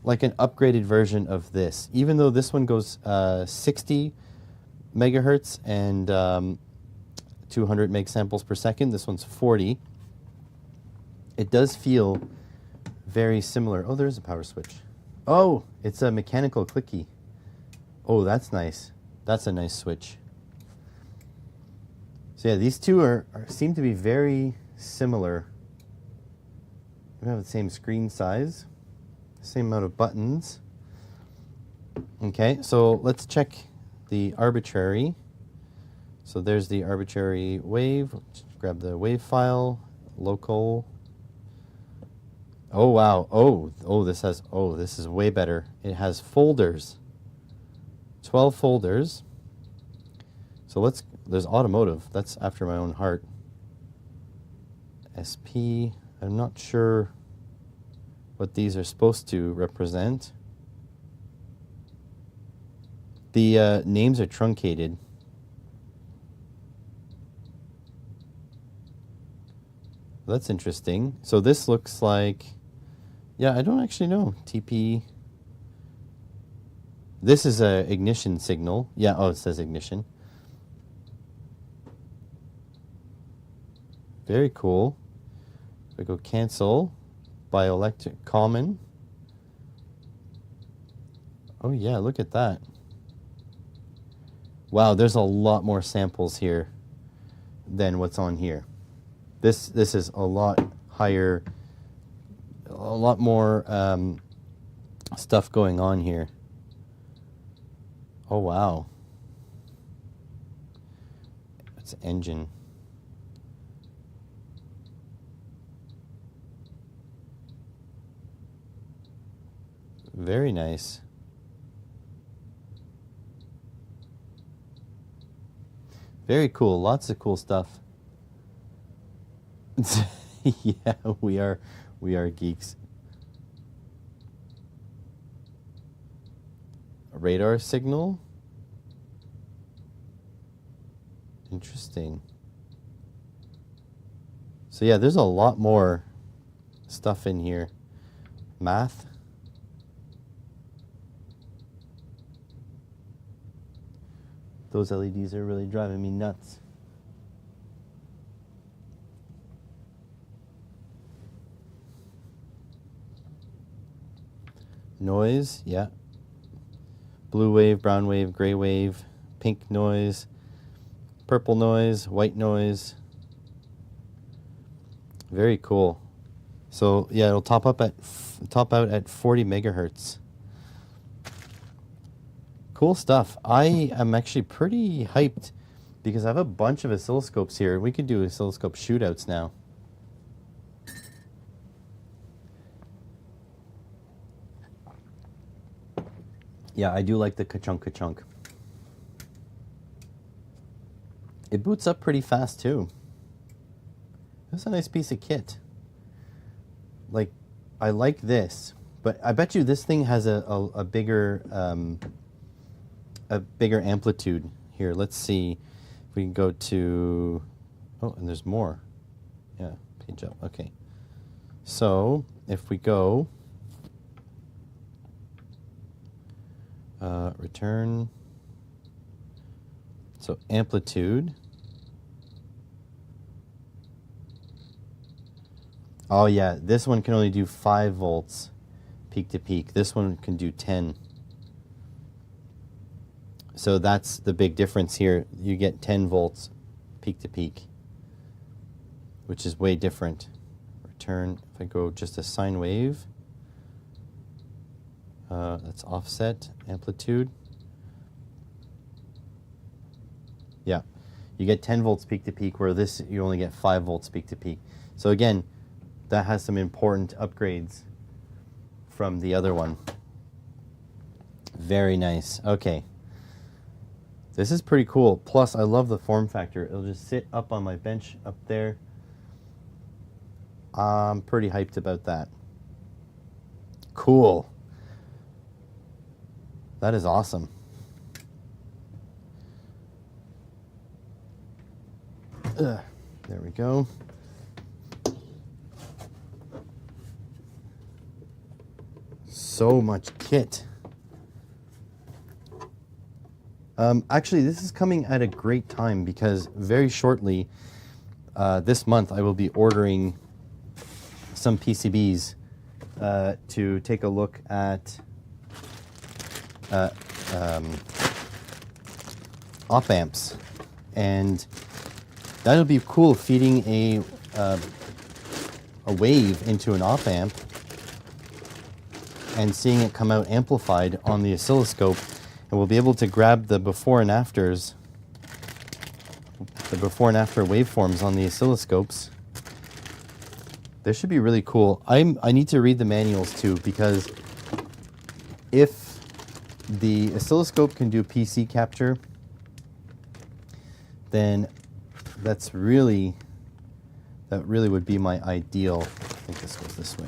like an upgraded version of this. Even though this one goes 60 megahertz and 200 meg samples per second, this one's 40. It does feel very similar. Oh, there's a power switch. Oh, it's a mechanical clicky. Oh, that's nice. That's a nice switch. So yeah, these two seem to be very similar. We have the same screen size, same amount of buttons. Okay, so let's check the arbitrary. So there's the arbitrary wave. Let's grab the wave file, local. Oh wow, this is way better. It has folders, 12 folders. So there's automotive, that's after my own heart. SP, I'm not sure what these are supposed to represent. The names are truncated. That's interesting. So this looks like, yeah, I don't actually know. TP. This is a ignition signal. Yeah, oh, it says ignition. Very cool. We go cancel, bioelectric common. Oh yeah, look at that. Wow, there's a lot more samples here than what's on here. This is a lot higher, a lot more stuff going on here. Oh wow. It's engine. Very nice. Very cool. Lots of cool stuff. Yeah, we are geeks. radar signal. Interesting. So yeah, there's a lot more stuff in here. Math. Those LEDs are really driving me nuts. Noise, yeah. Blue wave, brown wave, gray wave, pink noise, purple noise, white noise. Very cool. So yeah, it'll top out at 40 megahertz. Cool stuff. I am actually pretty hyped because I have a bunch of oscilloscopes here. We could do oscilloscope shootouts now. Yeah, I do like the ka-chunk ka-chunk. It boots up pretty fast too. That's a nice piece of kit. Like, I like this, but I bet you this thing has a bigger amplitude. Here, let's see if we can go to, oh, and there's more. Yeah, page up, okay. So, if we go, return, so amplitude. Oh yeah, this one can only do 5 volts peak to peak. This one can do 10. So that's the big difference here. You get 10 volts peak to peak, which is way different. Return, if I go just a sine wave, that's offset, amplitude. Yeah, you get 10 volts peak to peak, where this you only get 5 volts peak to peak. So again, that has some important upgrades from the other one. Very nice. Okay. This is pretty cool. Plus, I love the form factor. It'll just sit up on my bench up there. I'm pretty hyped about that. Cool. That is awesome. There we go. So much kit. Actually, this is coming at a great time because very shortly, this month, I will be ordering some PCBs to take a look at op amps, and that'll be cool, feeding a wave into an op amp and seeing it come out amplified on the oscilloscope, and we'll be able to grab the before and afters, the before and after waveforms on the oscilloscopes. This should be really cool. I need to read the manuals too, because if the oscilloscope can do PC capture, then that really would be my ideal. I think this goes this way.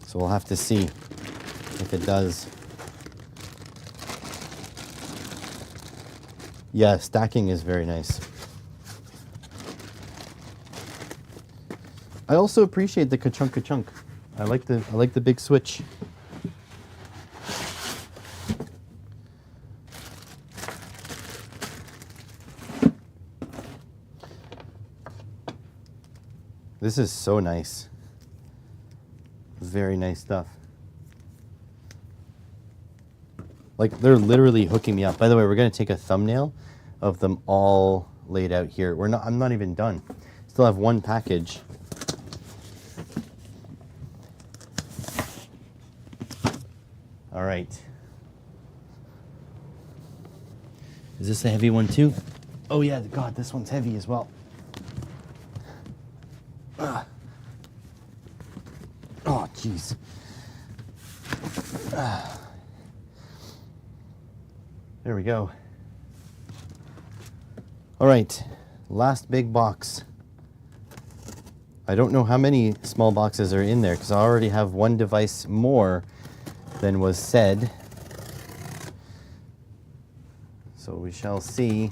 So we'll have to see if it does. Yeah, stacking is very nice. I also appreciate the ka-chunk ka-chunk. I like the big switch. This is so nice. Very nice stuff. Like, they're literally hooking me up. By the way, we're going to take a thumbnail of them all laid out here. I'm not even done. Still have one package. All right. Is this a heavy one too? Oh yeah, God, this one's heavy as well. Oh, jeez. There we go. All right, last big box. I don't know how many small boxes are in there because I already have one device more than was said. So we shall see.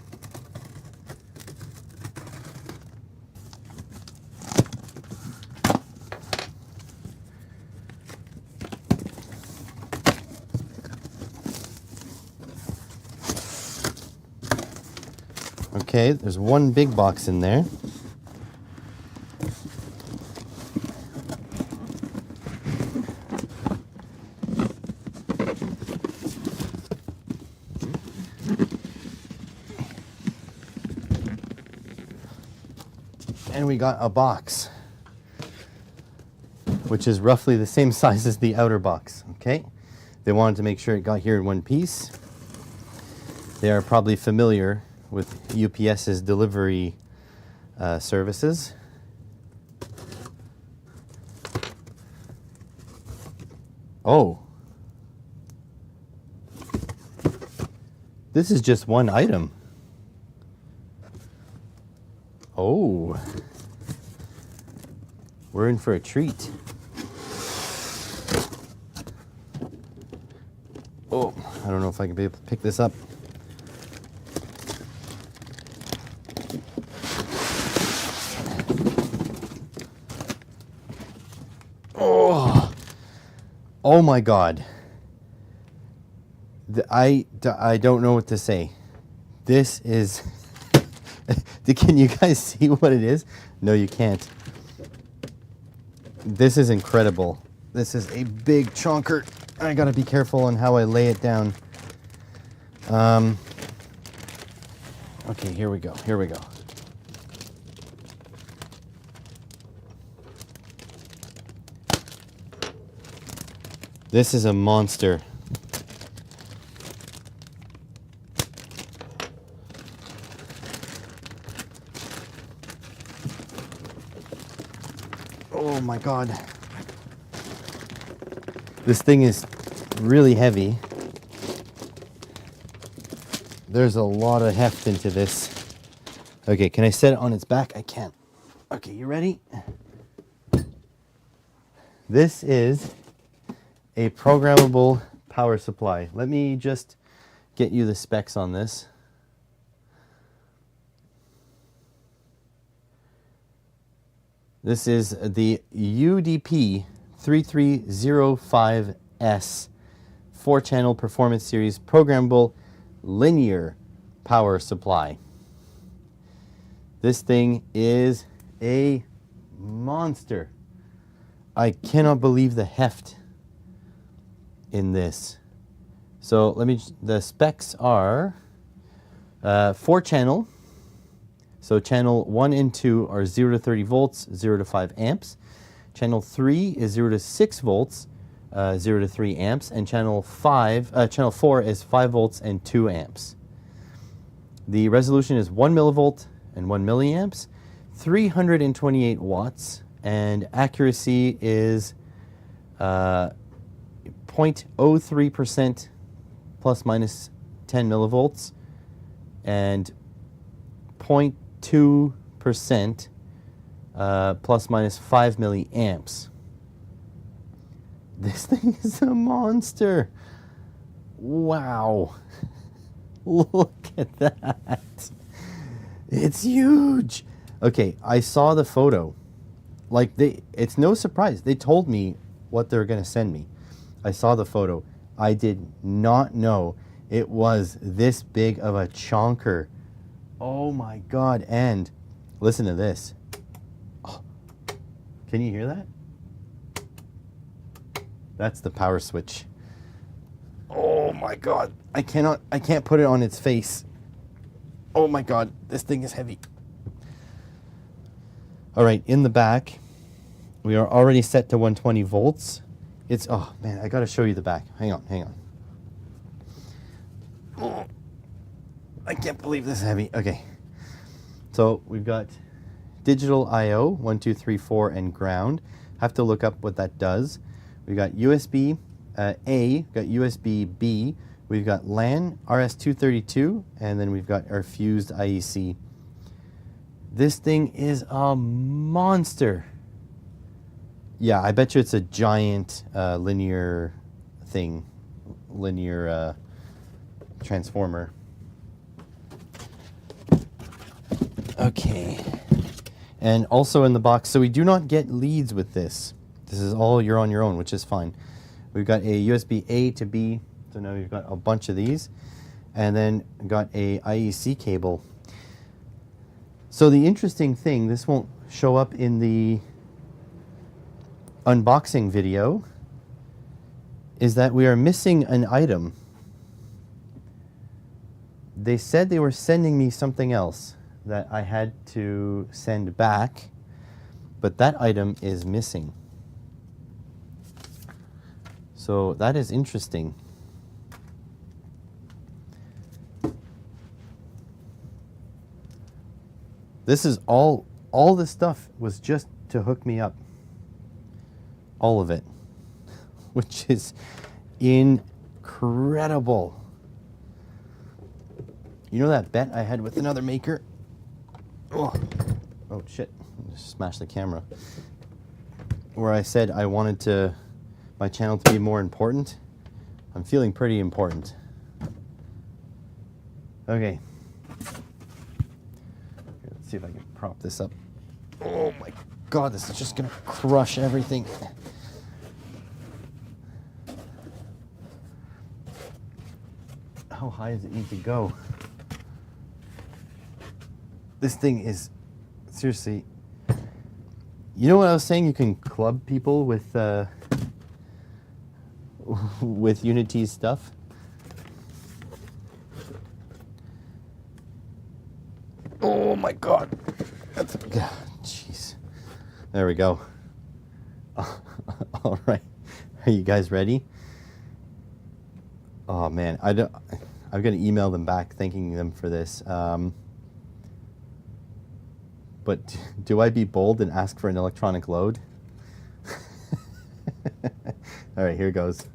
Okay, there's one big box in there. And we got a box, which is roughly the same size as the outer box, okay? They wanted to make sure it got here in one piece. They are probably familiar with UPS's delivery services. Oh. This is just one item. Oh. We're in for a treat. Oh, I don't know if I can be able to pick this up. Oh, oh my God. I don't know what to say. This is... Can you guys see what it is? No, you can't. This is incredible. This is a big chonker. I gotta be careful on how I lay it down. Okay, here we go. Here we go. This is a monster. Oh my God. This thing is really heavy. There's a lot of heft into this. Okay, can I set it on its back? I can't. Okay, you ready? This is a programmable power supply. Let me just get you the specs on this. This is the UDP 3305S 4-channel performance series programmable linear power supply. This thing is a monster. I cannot believe the heft in this. So the specs are 4-channel. So channel 1 and 2 are 0 to 30 volts, 0 to 5 amps. Channel 3 is 0 to 6 volts, 0 to 3 amps. And channel 4 is 5 volts and 2 amps. The resolution is 1 millivolt and 1 milliamps, 328 watts, and accuracy is 0.03% plus minus 10 millivolts, and 0.2% plus minus 5 milliamps. This thing is a monster. Wow. Look at that. It's huge. Okay, I saw the photo. Like, it's no surprise. They told me what they're going to send me. I saw the photo. I did not know it was this big of a chonker. Oh my God. And listen to this. Oh, can you hear that? That's the power switch. Oh my God. I can't put it on its face. Oh my God. This thing is heavy. All right, in the back, we are already set to 120 volts. It's, oh man, I got to show you the back. Hang on. Oh, I can't believe this is heavy. Okay. So we've got digital I/O, 1, 2, 3, 4, and ground. Have to look up what that does. We've got USB A, got USB B. We've got LAN, RS-232, and then we've got our fused IEC. This thing is a monster. Yeah, I bet you it's a giant linear thing, linear transformer. Okay. And also in the box, so we do not get leads with this. This is all you're on your own, which is fine. We've got a USB A to B, so now we've got a bunch of these. And then got a IEC cable. So the interesting thing, this won't show up in the unboxing video, is that we are missing an item. They said they were sending me something else that I had to send back, but that item is missing. So that is interesting. This is all this stuff was just to hook me up. All of it, which is incredible. You know that bet I had with another maker? Oh shit, I just smashed the camera. Where I said I wanted my channel to be more important. I'm feeling pretty important. Okay. Let's see if I can prop this up. Oh my God, this is just gonna crush everything. How high does it need to go? This thing is, seriously, you know what I was saying? You can club people with Unity's stuff. Oh my God. Jeez. There we go. All right. Are you guys ready? Oh man, I'm gonna email them back thanking them for this. But do I be bold and ask for an electronic load? All right, here goes.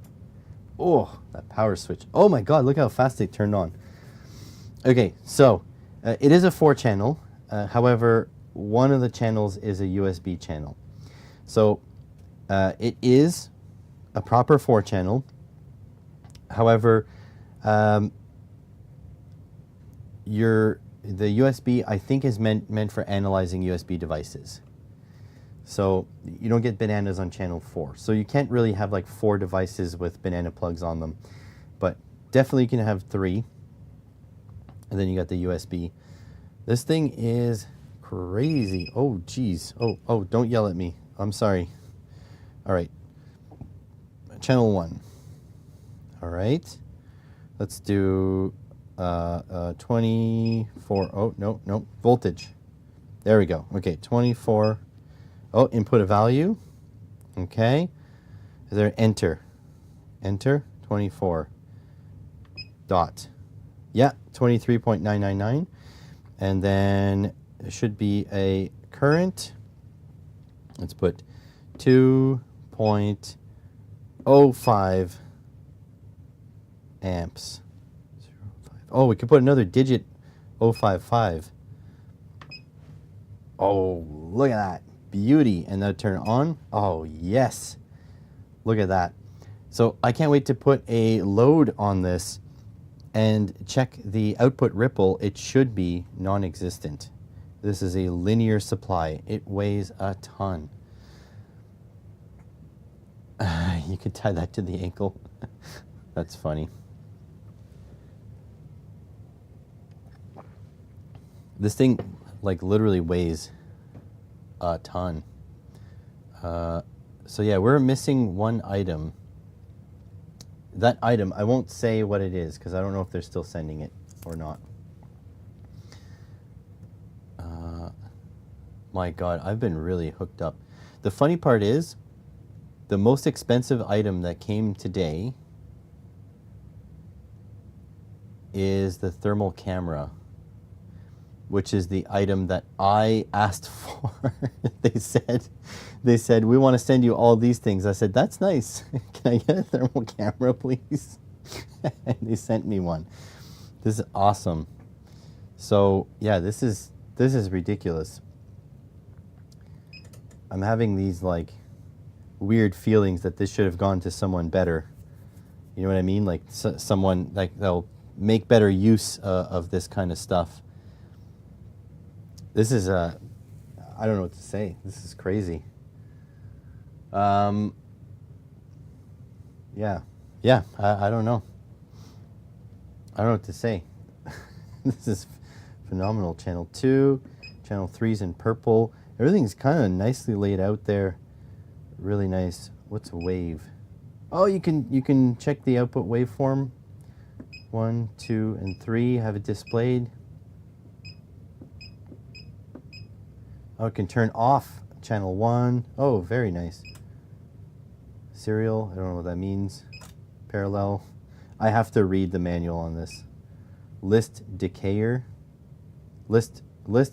Oh, that power switch. Oh my God, look how fast it turned on. Okay, so it is a 4-channel. However, one of the channels is a USB channel. So it is a proper 4-channel. However, the USB, I think, is meant for analyzing USB devices. So you don't get bananas on channel 4. So you can't really have like 4 devices with banana plugs on them. But definitely you can have 3. And then you got the USB. This thing is crazy. Oh, geez. Oh, don't yell at me. I'm sorry. All right. Channel 1. All right. Let's do 24. Oh, no. Voltage. There we go. Okay, 24. Oh, input a value. Okay. Is there enter? Enter. 24. Dot. Yeah, 23.999. And then there should be a current. Let's put 2.05 amps. Oh, we could put another digit, 055. Oh, look at that. Beauty. And then turn on. Oh, yes. Look at that. So I can't wait to put a load on this and check the output ripple. It should be non-existent. This is a linear supply. It weighs a ton. You could tie that to the ankle. That's funny. This thing like literally weighs a ton. So yeah, we're missing one item. That item, I won't say what it is because I don't know if they're still sending it or not. My God, I've been really hooked up. The funny part is, the most expensive item that came today is the thermal camera, which is the item that I asked for. They said, we want to send you all these things. I said, that's nice. Can I get a thermal camera, please? And they sent me one. This is awesome. So yeah, this is ridiculous. I'm having these like weird feelings that this should have gone to someone better. You know what I mean? Like someone like they'll make better use of this kind of stuff. This is I don't know what to say. This is crazy. Yeah, yeah. I don't know. I don't know what to say. This is phenomenal. Channel 2, channel 3's in purple. Everything's kind of nicely laid out there. Really nice. What's a wave? Oh, you can check the output waveform. 1, 2, and 3 have it displayed. Oh, it can turn off channel 1. Oh, very nice. Serial, I don't know what that means. Parallel. I have to read the manual on this. List decayer. List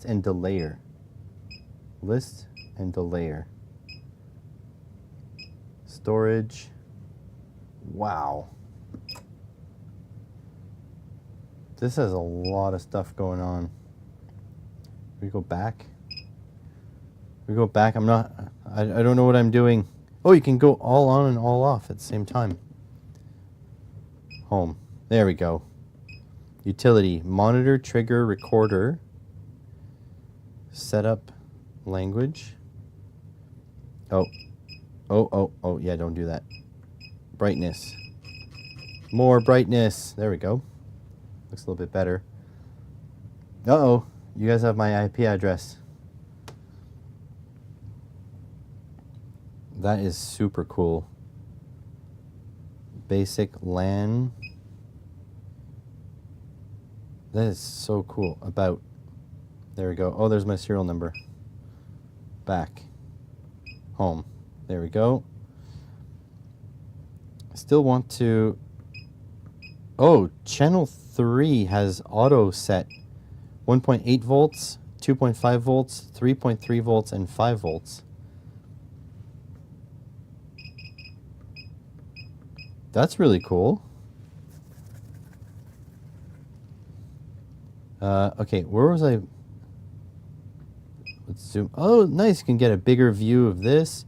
and delayer. List and delayer. Storage. Wow. This has a lot of stuff going on. We go back. We go back. I don't know what I'm doing. Oh, you can go all on and all off at the same time. Home. There we go. Utility. Monitor, trigger, recorder. Setup, language. Oh, yeah, don't do that. Brightness. More brightness. There we go. Looks a little bit better. Uh-oh, you guys have my IP address. That is super cool. Basic LAN. That is so cool. About. There we go. Oh, there's my serial number. Back. Home. There we go. I still want to... Oh, channel 3 has auto set 1.8 volts, 2.5 volts, 3.3 volts, and 5 volts. That's really cool. Okay, where was I? Let's zoom. Oh, nice. You can get a bigger view of this.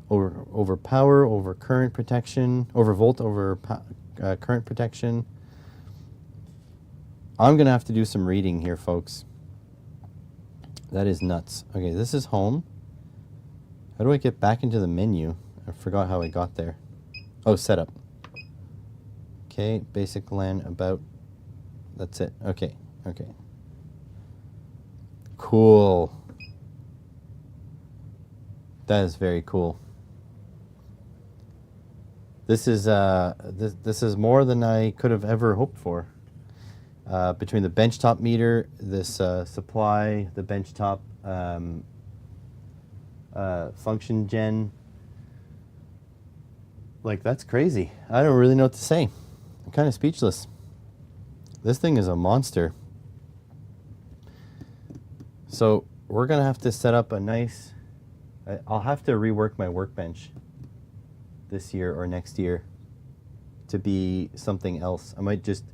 Over power, over current protection, over volt, over current protection. I'm going to have to do some reading here, folks. That is nuts. Okay, this is home. How do I get back into the menu? I forgot how I got there. Oh, setup. Okay, basic LAN about. That's it. Okay, okay. Cool. That is very cool. This is this is more than I could have ever hoped for. Between the benchtop meter, this supply, the benchtop function gen. Like, that's crazy. I don't really know what to say. I'm kind of speechless. This thing is a monster. So we're going to have to set up a nice... I'll have to rework my workbench this year or next year to be something else. I might just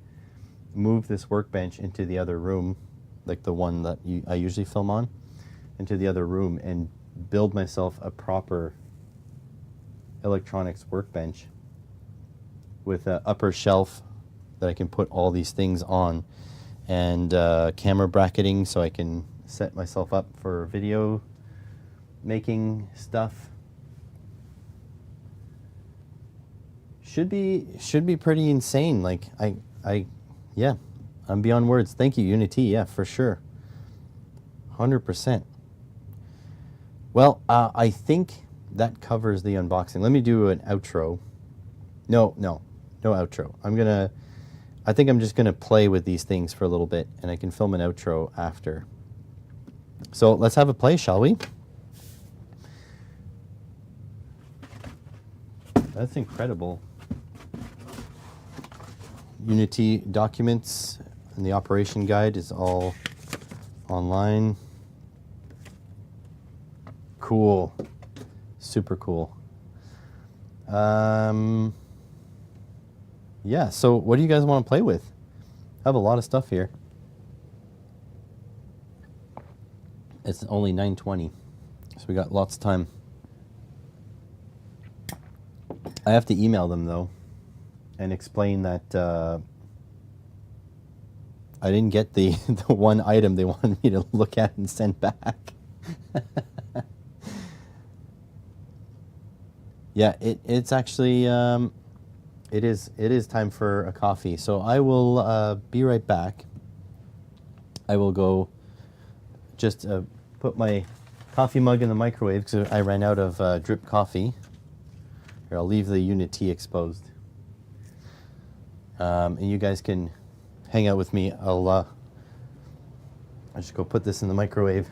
move this workbench into the other room, like the one that I usually film on, into the other room and build myself a proper electronics workbench with an upper shelf that I can put all these things on, and camera bracketing so I can set myself up for video making stuff. Should be pretty insane. Like yeah, I'm beyond words. Thank you, Unity. Yeah, for sure. 100%. Well, I think that covers the unboxing. Let me do an outro. No outro. I think I'm just gonna play with these things for a little bit, and I can film an outro after. So let's have a play, shall we? That's incredible. Unity documents and the operation guide is all online. Cool. Super cool. Yeah, so what do you guys want to play with? I have a lot of stuff here. It's only 9:20, so we got lots of time. I have to email them, though. and explain that I didn't get the, the one item they wanted me to look at and send back. Yeah, it's actually, it is time for a coffee. So I will be right back. I will go just put my coffee mug in the microwave because I ran out of drip coffee. Here, I'll leave the unit tea exposed. And you guys can hang out with me. I'll just go put this in the microwave.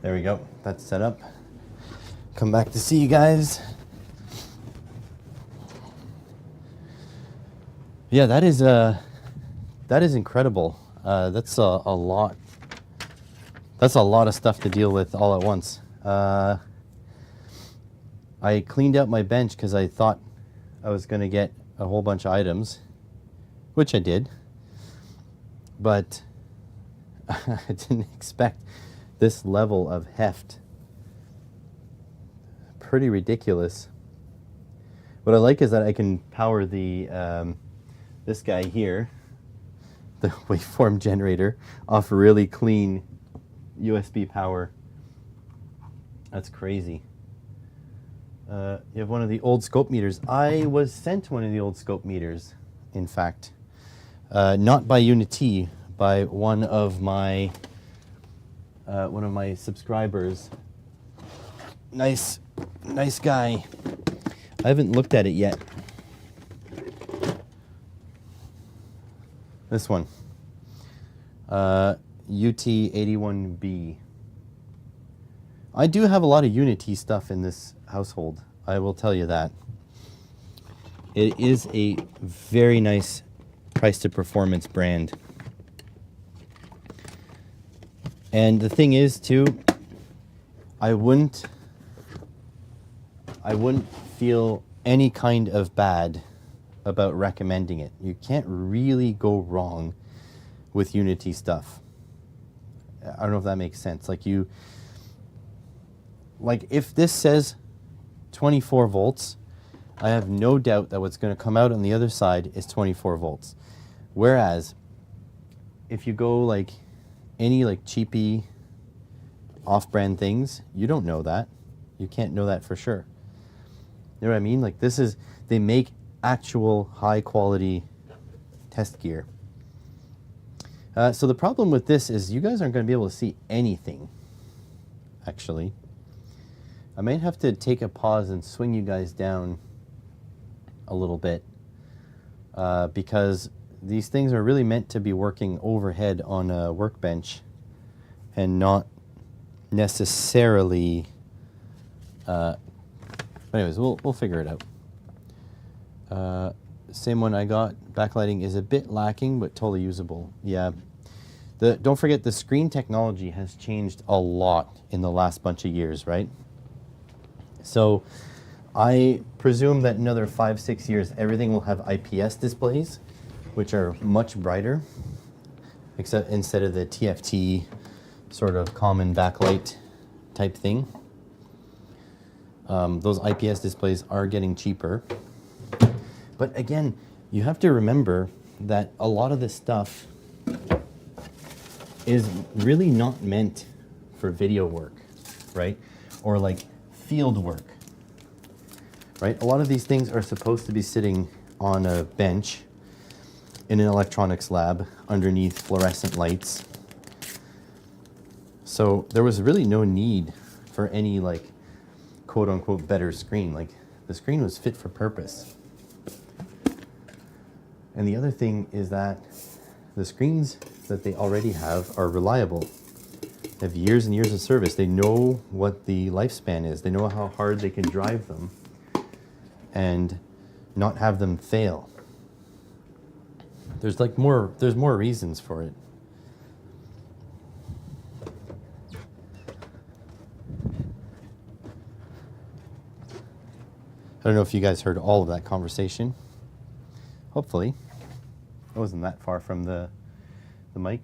There we go. That's set up. Come back to see you guys. Yeah, that is incredible. That's a lot. That's a lot of stuff to deal with all at once. I cleaned out my bench because I thought I was going to get a whole bunch of items, which I did, but I didn't expect this level of heft. Pretty ridiculous. What I like is that I can power the this guy here, the waveform generator, off really clean USB power. That's crazy. You have one of the old scope meters. I was sent one of the old scope meters, in fact. Not by Unity, by one of my subscribers. Nice guy. I haven't looked at it yet. This one. UT81B. I do have a lot of Unity stuff in this household. I will tell you that. It is a very nice price to performance brand. And the thing is too, I wouldn't feel any kind of bad about recommending it. You can't really go wrong with Unity stuff. I don't know if that makes sense. Like if this says 24 volts, I have no doubt that what's going to come out on the other side is 24 volts. Whereas if you go like any like cheapy off-brand things, you don't know that. You can't know that for sure. You know what I mean? Like they make actual high quality test gear. So the problem with this is you guys aren't going to be able to see anything, actually. I might have to take a pause and swing you guys down a little bit because these things are really meant to be working overhead on a workbench and not necessarily... anyways, we'll figure it out. Same one I got. Backlighting is a bit lacking, but totally usable. Yeah. Don't forget, the screen technology has changed a lot in the last bunch of years, right? So I presume that in another 5-6 years, everything will have IPS displays, which are much brighter, except instead of the TFT sort of common backlight type thing. Those IPS displays are getting cheaper. But again, you have to remember that a lot of this stuff is really not meant for video work, right? Or like field work, right? A lot of these things are supposed to be sitting on a bench in an electronics lab underneath fluorescent lights. So there was really no need for any like quote unquote better screen. Like the screen was fit for purpose. And the other thing is that the screens that they already have are reliable. They have years and years of service. They know what the lifespan is. They know how hard they can drive them and not have them fail. There's like more reasons for it. I don't know if you guys heard all of that conversation. Hopefully. I wasn't that far from the mic.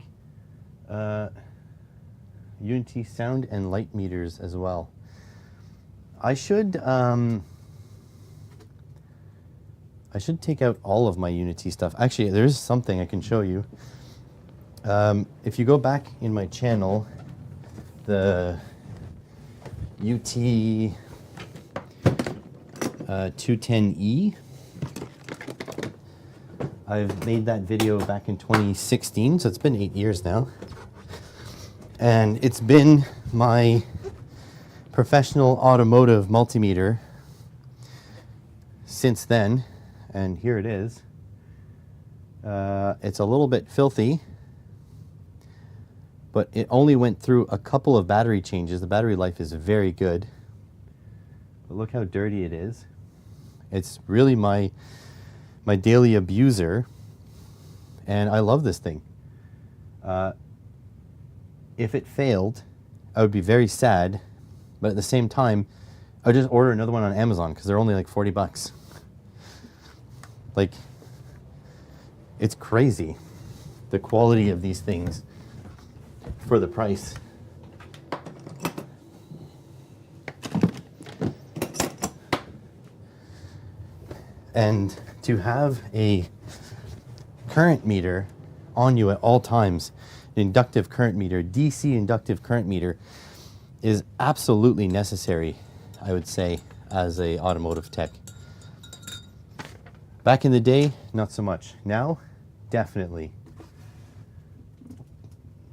Unity sound and light meters as well. I should take out all of my Unity stuff. Actually, there's something I can show you. If you go back in my channel, the UT 210E, I've made that video back in 2016, so it's been 8 years now. And it's been my professional automotive multimeter since then. And here it is. It's a little bit filthy, but it only went through a couple of battery changes. The battery life is very good. But look how dirty it is. It's really my daily abuser, and I love this thing. If it failed, I would be very sad, but at the same time, I would just order another one on Amazon because they're only like 40 bucks. Like, it's crazy, the quality of these things for the price. And to have a current meter on you at all times, an inductive current meter, DC inductive current meter, is absolutely necessary, I would say, as a automotive tech. Back in the day, not so much. Now, definitely.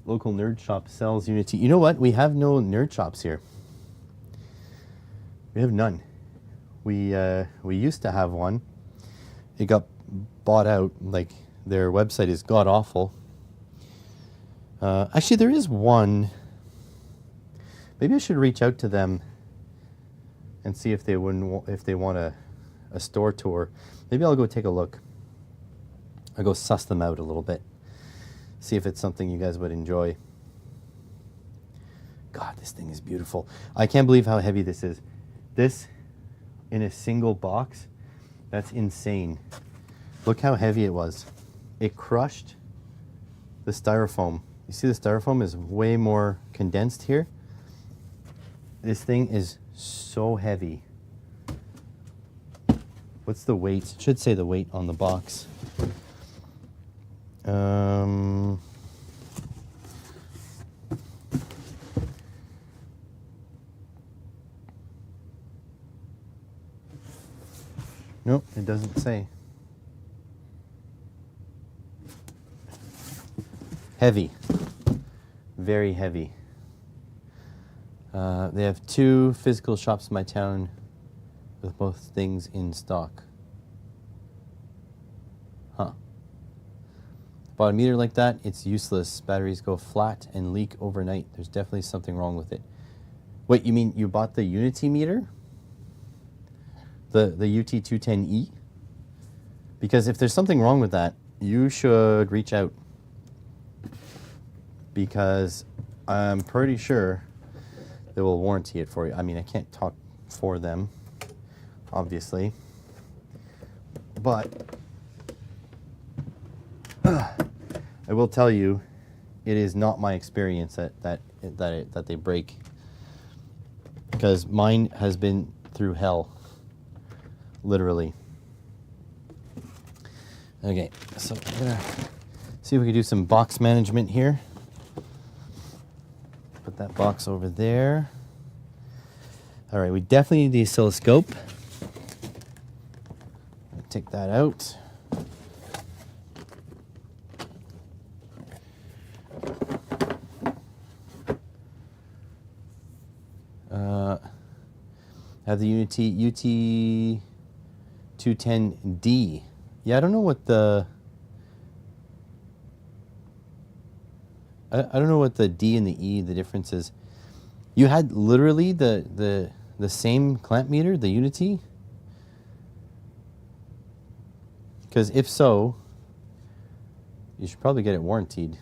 Local nerd shop sells Unity. You know what? We have no nerd shops here. We have none. We used to have one. It got bought out. Like, their website is god awful. Actually, there is one. Maybe I should reach out to them and see if they want a store tour. Maybe I'll go take a look. I'll go suss them out a little bit. See if it's something you guys would enjoy. God, this thing is beautiful. I can't believe how heavy this is. This in a single box, that's insane. Look how heavy it was. It crushed the styrofoam. You see the styrofoam is way more condensed here? This thing is so heavy. What's the weight? It should say the weight on the box. Nope, it doesn't say. Heavy. Very heavy. They have 2 physical shops in my town with both things in stock. Huh. Bought a meter like that, it's useless. Batteries go flat and leak overnight. There's definitely something wrong with it. Wait, you mean you bought the Unity meter? The UT210E? Because if there's something wrong with that, you should reach out. Because I'm pretty sure they will warranty it for you. I mean, I can't talk for them, obviously. But I will tell you, it is not my experience that they break. Because mine has been through hell. Literally. Okay, so I'm gonna see if we can do some box management here. Put that box over there. All right, we definitely need the oscilloscope. Take that out. Have the Unity UT210D. Yeah, I don't know what the I don't know what the D and the E, the difference is. You had literally the same clamp meter, the Unity? Because if so, You should probably get it warrantied.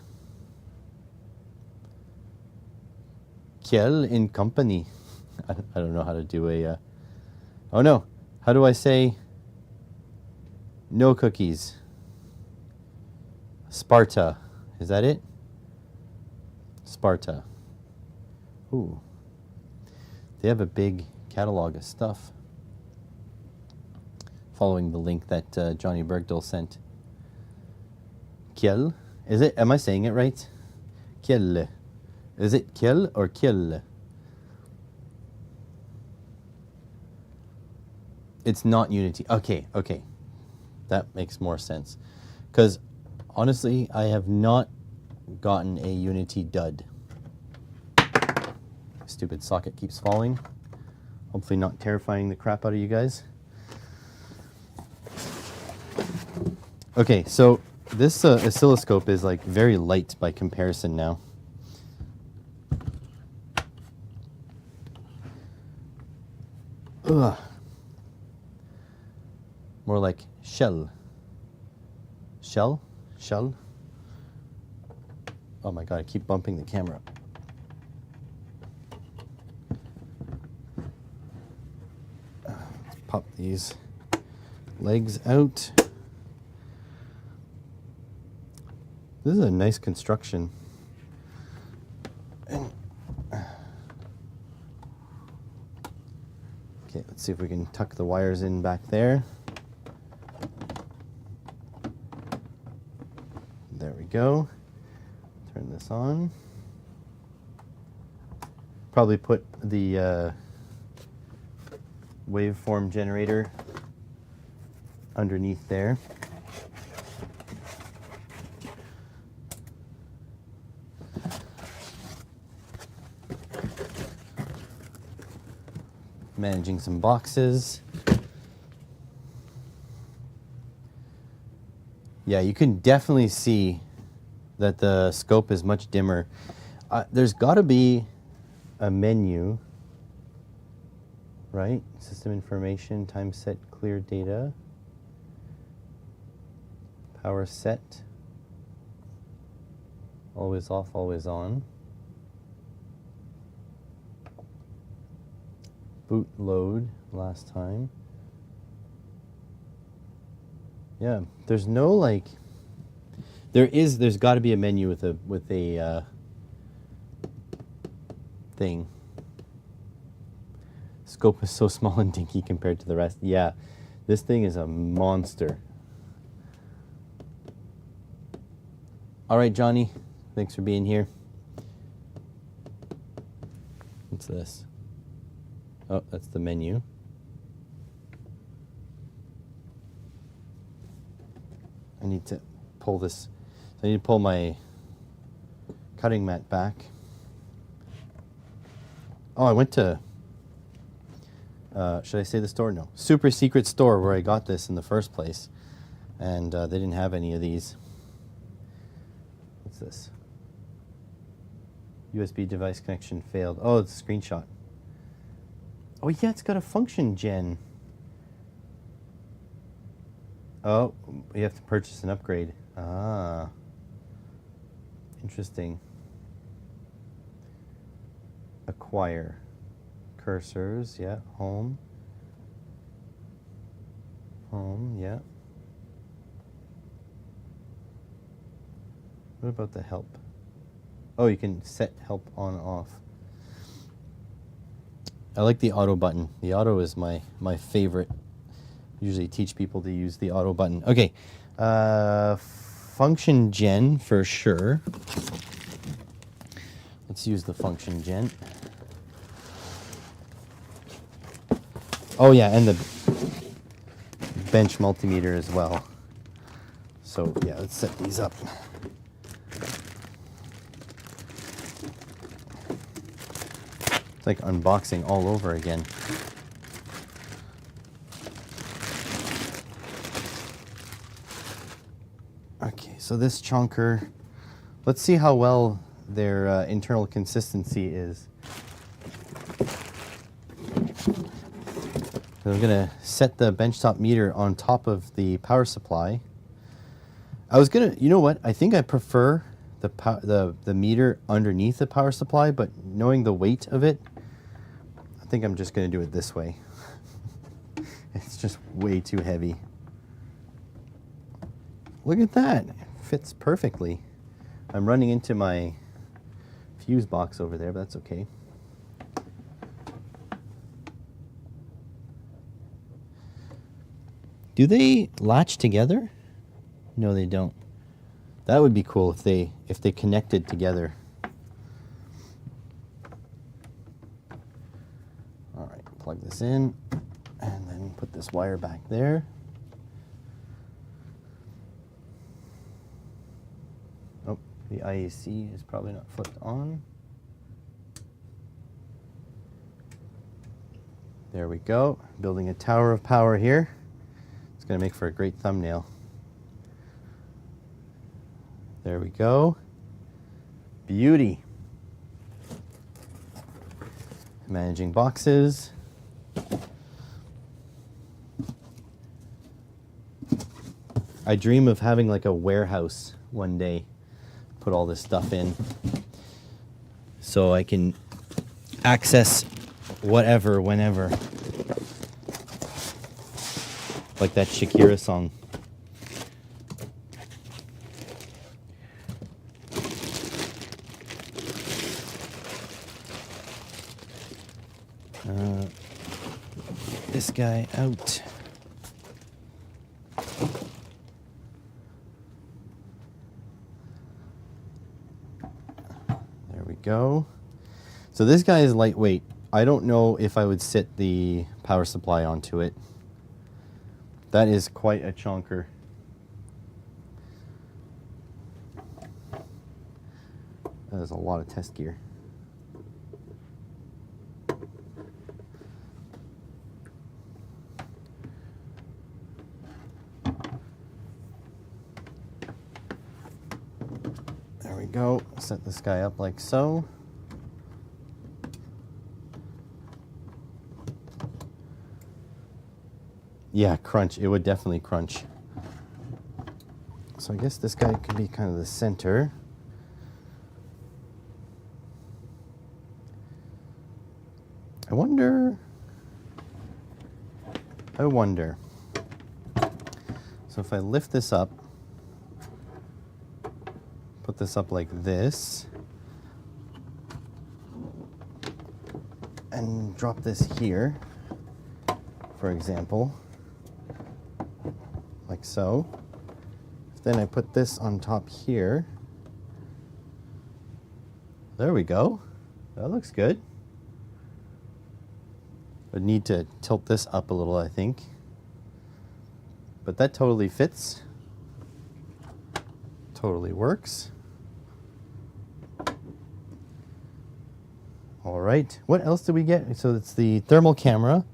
Kiel in company. I don't know how to do a... oh no, how do I say no cookies? Sparta. Is that it? Sparta. Ooh. They have a big catalog of stuff. Following the link that Johnny Bergdahl sent. Kiel? Is it? Am I saying it right? Kiel. Is it Kiel or Kiel? It's not Unity. Okay, okay. That makes more sense. Because honestly, I have not gotten a Unity dud. Stupid socket keeps falling. Hopefully not terrifying the crap out of you guys. Okay, so this oscilloscope is like very light by comparison now. Ugh. More like shell. Shell? Shell? Oh my god, I keep bumping the camera. Let's pop these legs out. This is a nice construction. Okay, let's see if we can tuck the wires in back there. There we go. Turn this on. Probably put the waveform generator underneath there. Managing some boxes. Yeah, you can definitely see that the scope is much dimmer. There's got to be a menu, right? System information, time set, clear data, power set, always off, always on. Boot load last time. Yeah, there's no like. There's got to be a menu with a thing. Scope is so small and dinky compared to the rest. Yeah, this thing is a monster. All right, Johnny, thanks for being here. What's this? Oh, that's the menu. I need to pull this. I need to pull my cutting mat back. Oh, I went to, should I say the store? No. Super secret store where I got this in the first place. And they didn't have any of these. What's this? USB device connection failed. Oh, it's a screenshot. Oh, yeah, it's got a function gen. Oh, you have to purchase an upgrade. Ah. Interesting. Acquire. Cursors, yeah. Home. Home, yeah. What about the help? Oh, you can set help on off. I like the auto button. The auto is my favorite. Usually teach people to use the auto button. Okay, function gen for sure. Let's use the function gen. Oh yeah, and the bench multimeter as well. So yeah, let's set these up. It's like unboxing all over again. Okay, so this chunker, let's see how well their internal consistency is. I'm gonna set the benchtop meter on top of the power supply. I was gonna, you know what? I think I prefer the meter underneath the power supply, but knowing the weight of it, I think I'm just gonna do it this way. It's just way too heavy. Look at that. It fits perfectly. I'm running into my fuse box over there, but that's okay. Do they latch together? No, they don't. That would be cool if they connected together. All right, plug this in and then put this wire back there. Oh, the IAC is probably not flipped on. There we go. Building a tower of power here. It's going to make for a great thumbnail. There we go. Beauty. Managing boxes. I dream of having like a warehouse one day. Put all this stuff in. So I can access whatever, whenever. Like that Shakira song. This guy out. There we go. So this guy is lightweight. I don't know if I would sit the power supply onto it. That is quite a chonker. That is a lot of test gear. There we go. Set this guy up like so. Yeah, crunch. It would definitely crunch. So I guess this guy could be kind of the center. I wonder. So if I lift this up, put this up like this, and drop this here, for example, like so. Then I put this on top here. There we go. That looks good. I'd need to tilt this up a little, I think. But that totally fits. Totally works. All right. What else did we get? So it's the thermal camera.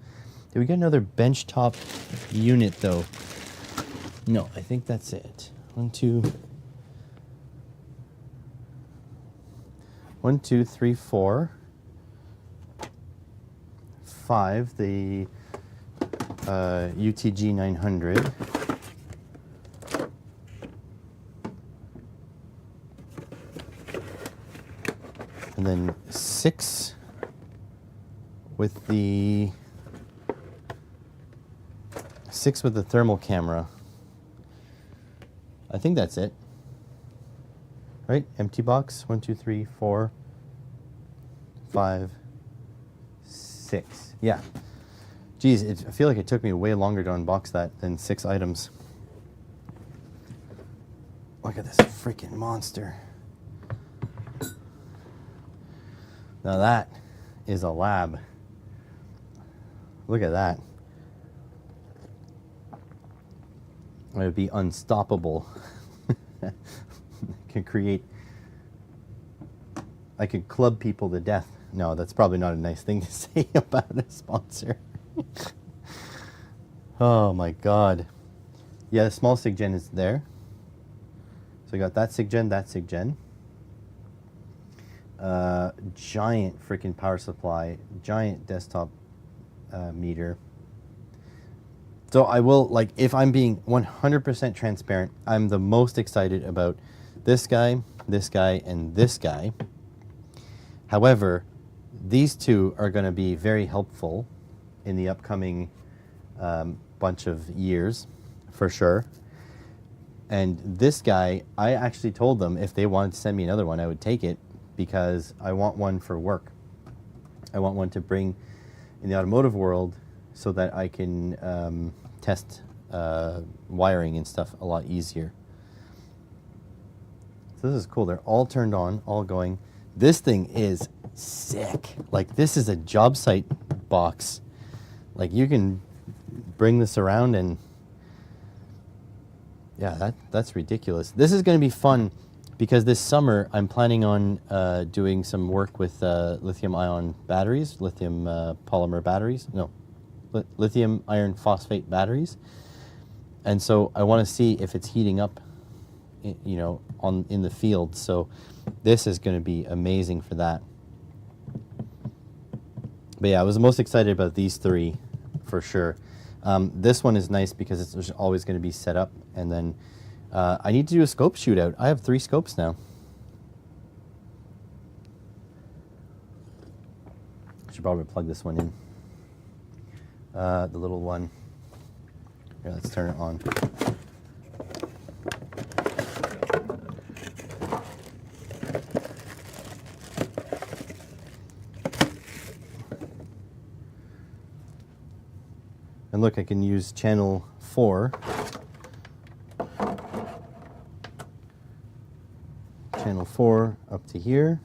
Did we get another benchtop unit though? No, I think that's it. 1, 2, 3, 4, 5. The UTG 900. And then 6 with the thermal camera. I think that's it. Right? Empty box. 1, 2, 3, 4, 5, 6. Yeah. Geez, I feel like it took me way longer to unbox that than 6 items. Look at this freaking monster. Now that is a lab. Look at that. It would be unstoppable. I could club people to death. No, that's probably not a nice thing to say about a sponsor. Oh my God. Yeah, the small SIGGEN is there. So I got that SIGGEN, that SIGGEN. Giant freaking power supply, giant desktop meter. So I will, like, if I'm being 100% transparent, I'm the most excited about this guy, and this guy. However, these two are going to be very helpful in the upcoming bunch of years, for sure. And this guy, I actually told them if they wanted to send me another one, I would take it because I want one for work. I want one to bring in the automotive world so that I can test wiring and stuff a lot easier. So this is cool. They're all turned on, all going. This thing is sick. Like, this is a job site box. Like, you can bring this around and yeah, that's ridiculous. This is going to be fun because this summer I'm planning on doing some work with lithium-ion batteries, lithium polymer batteries. No, lithium iron phosphate batteries. And so I want to see if it's heating up, you know, in the field. So this is going to be amazing for that. But yeah, I was most excited about these three for sure. This one is nice because it's always going to be set up. And then I need to do a scope shootout. I have 3 scopes now. Should probably plug this one in. The little one. Here, let's turn it on. And look, I can use channel 4. Channel 4 up to here.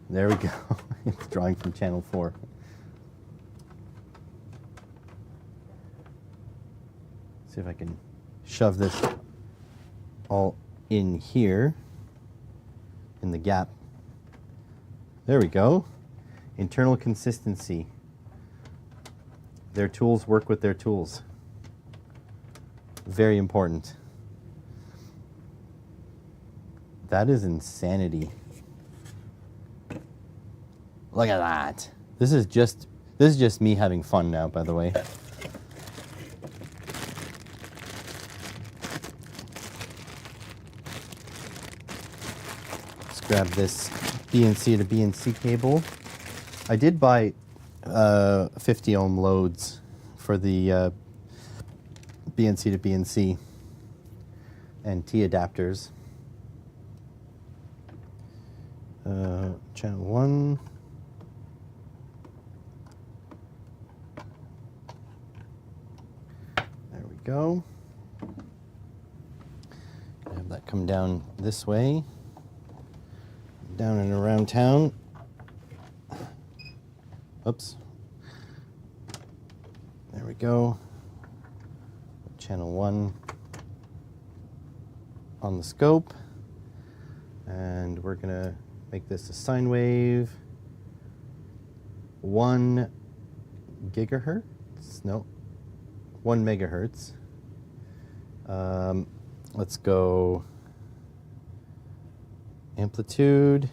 There we go. It's drawing from channel 4. See if I can shove this all in here, in the gap. There we go. Internal consistency. Their tools work with their tools. Very important. That is insanity. Look at that. This is just me having fun now, by the way. Let's grab this BNC to BNC cable. I did buy 50 ohm loads for the BNC to BNC and T adapters. Channel 1. There we go. Have that come down this way, down and around town. Oops. There we go. Channel 1 on the scope. And we're going to make this a sine wave. 1 gigahertz? No. 1 megahertz. Let's go amplitude.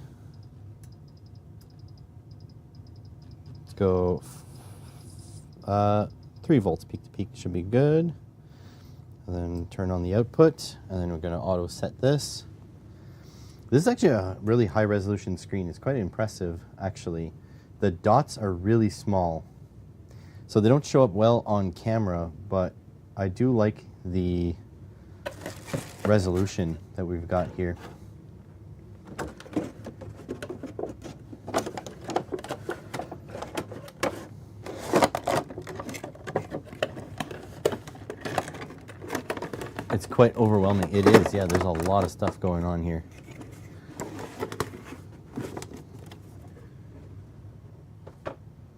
Go 3 volts peak to peak should be good. And then turn on the output, and then we're going to auto set this. This is actually a really high resolution screen. It's quite impressive, actually. The dots are really small, so they don't show up well on camera, but I do like the resolution that we've got here. It's quite overwhelming. It is, yeah, there's a lot of stuff going on here.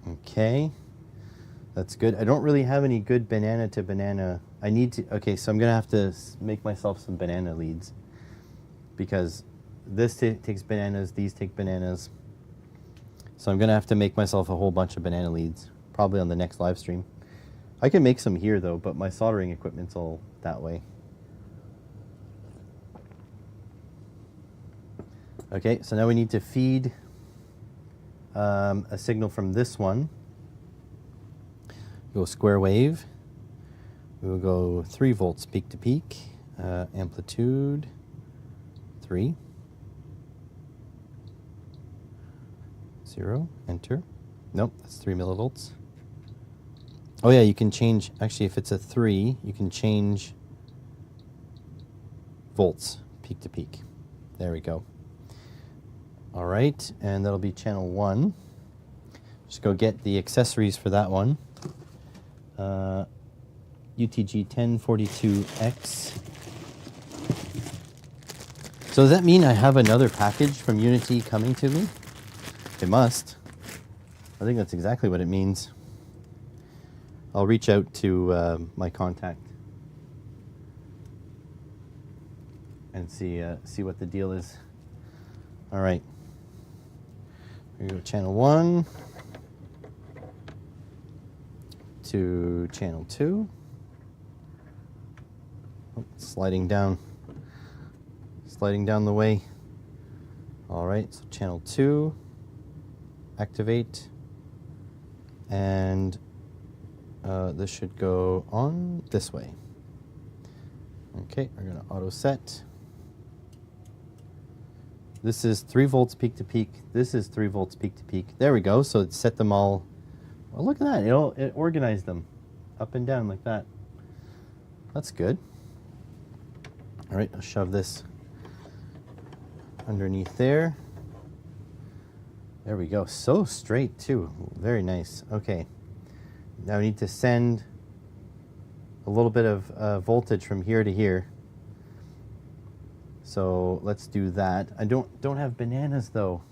Okay, that's good. I don't really have any good banana to banana. I need to, okay, so I'm gonna have to make myself some banana leads because this takes bananas, these take bananas. So I'm gonna have to make myself a whole bunch of banana leads, probably on the next live stream. I can make some here though, but my soldering equipment's all that way. Okay, so now we need to feed a signal from this one Go square wave. We will go 3 volts peak to peak. Amplitude 3. 0. Enter. Nope, that's 3 millivolts. Oh yeah, you can change, actually if it's a 3, you can change volts, peak to peak. There we go. All right, and that'll be channel 1. Just go get the accessories for that one. UTG 1042X. So does that mean I have another package from Unity coming to me? It must. I think that's exactly what it means. I'll reach out to my contact and see what the deal is. All right. Here we go, channel 1 to channel 2. Oh, sliding down the way. All right, so channel 2, activate, and this should go on this way. Okay, we're gonna auto set. This is 3 volts peak to peak. This is 3 volts peak to peak. There we go. So it set them all. Well, look at that. It organized them up and down like that. That's good. All right, I'll shove this underneath there. There we go. So straight too. Very nice. Okay. Now we need to send a little bit of voltage from here to here. So let's do that. I don't have bananas though.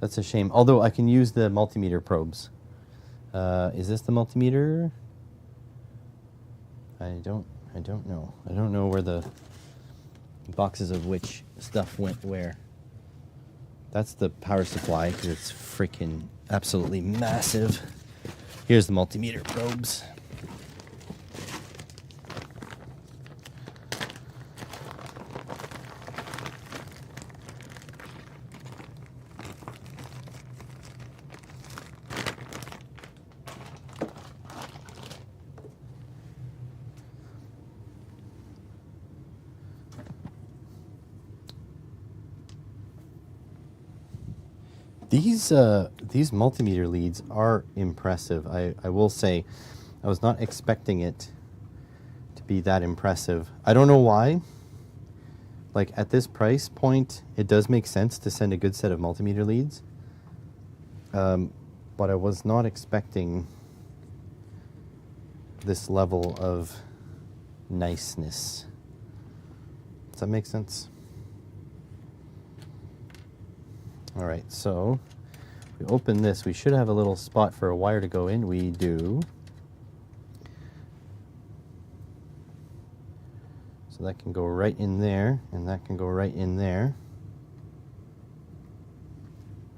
That's a shame. Although I can use the multimeter probes. Is this the multimeter? I don't know. I don't know where the boxes of which stuff went where. That's the power supply because it's freaking absolutely massive. Here's the multimeter probes. These multimeter leads are impressive. I will say, I was not expecting it to be that impressive. I don't know why. Like at this price point, it does make sense to send a good set of multimeter leads. But I was not expecting this level of niceness. Does that make sense? All right, so we open this. We should have a little spot for a wire to go in. We do. So that can go right in there, and that can go right in there.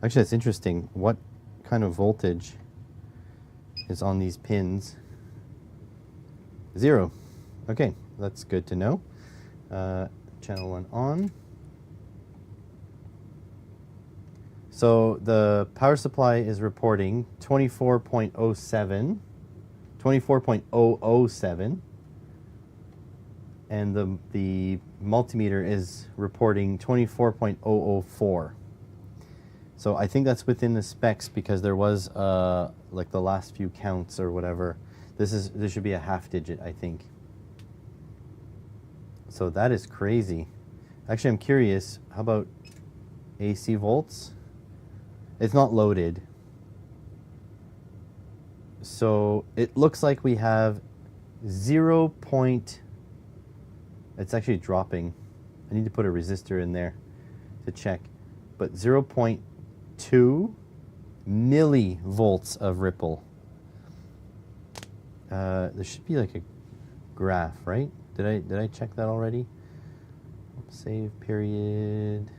Actually, that's interesting. What kind of voltage is on these pins? 0. Okay, that's good to know. Channel 1 on. So the power supply is reporting 24.07, 24.007, and the multimeter is reporting 24.004. So I think that's within the specs because there was like the last few counts or whatever. This should be a half digit, I think. So that is crazy. Actually, I'm curious. How about AC volts? It's not loaded. So it looks like we have 0. It's actually dropping. I need to put a resistor in there to check. But 0.2 millivolts of ripple. There should be like a graph, right? Did I check that already? Save period.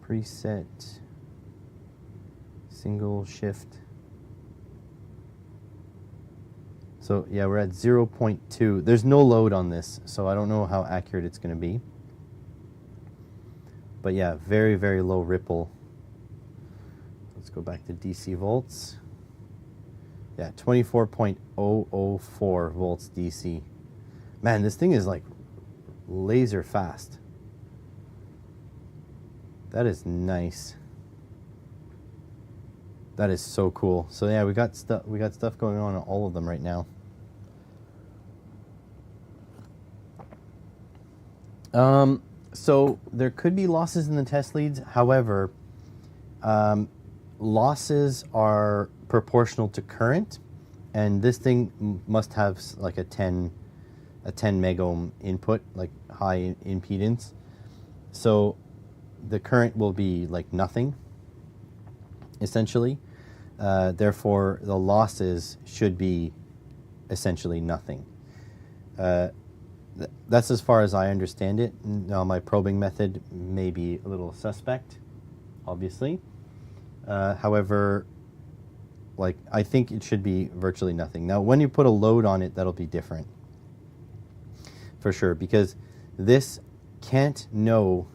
Preset, single shift. So yeah, we're at 0.2. There's no load on this, so I don't know how accurate it's going to be. But yeah, very, very low ripple. Let's go back to DC volts. Yeah, 24.004 volts DC. Man, this thing is like laser fast. That is nice. That is so cool. So yeah, we got stuff going on all of them right now. So there could be losses in the test leads. However, losses are proportional to current, and this thing must have like a 10 megohm input, like high impedance. So the current will be like nothing, essentially. Therefore, the losses should be essentially nothing. That's as far as I understand it. Now, my probing method may be a little suspect, obviously. However, like, I think it should be virtually nothing. Now, when you put a load on it, that'll be different, for sure, because this can't know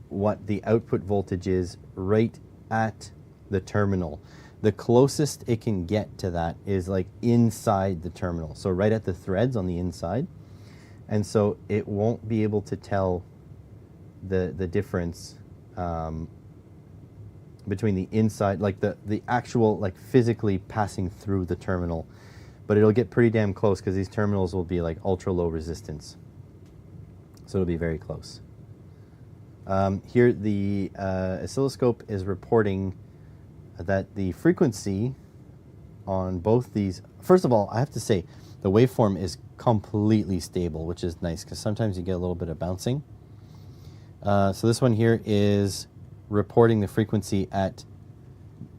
what the output voltage is right at the terminal. The closest it can get to that is like inside the terminal, so right at the threads on the inside. And so it won't be able to tell the difference between the inside, like the actual, like physically passing through the terminal. But it'll get pretty damn close because these terminals will be like ultra low resistance. So it'll be very close. Here the oscilloscope is reporting that the frequency on both these, first of all, I have to say, the waveform is completely stable, which is nice because sometimes you get a little bit of bouncing. So this one here is reporting the frequency at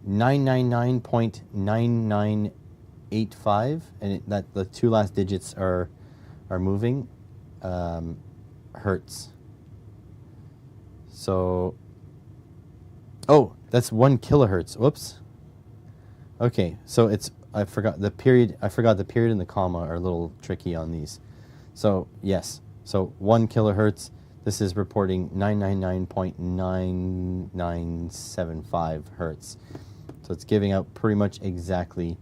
999.9985, and that the two last digits are moving, hertz. So, oh, that's 1 kilohertz. Whoops. Okay, so it's, I forgot the period and the comma are a little tricky on these. So yes, so 1 kilohertz. This is reporting 999.9975 hertz. So it's giving out pretty much exactly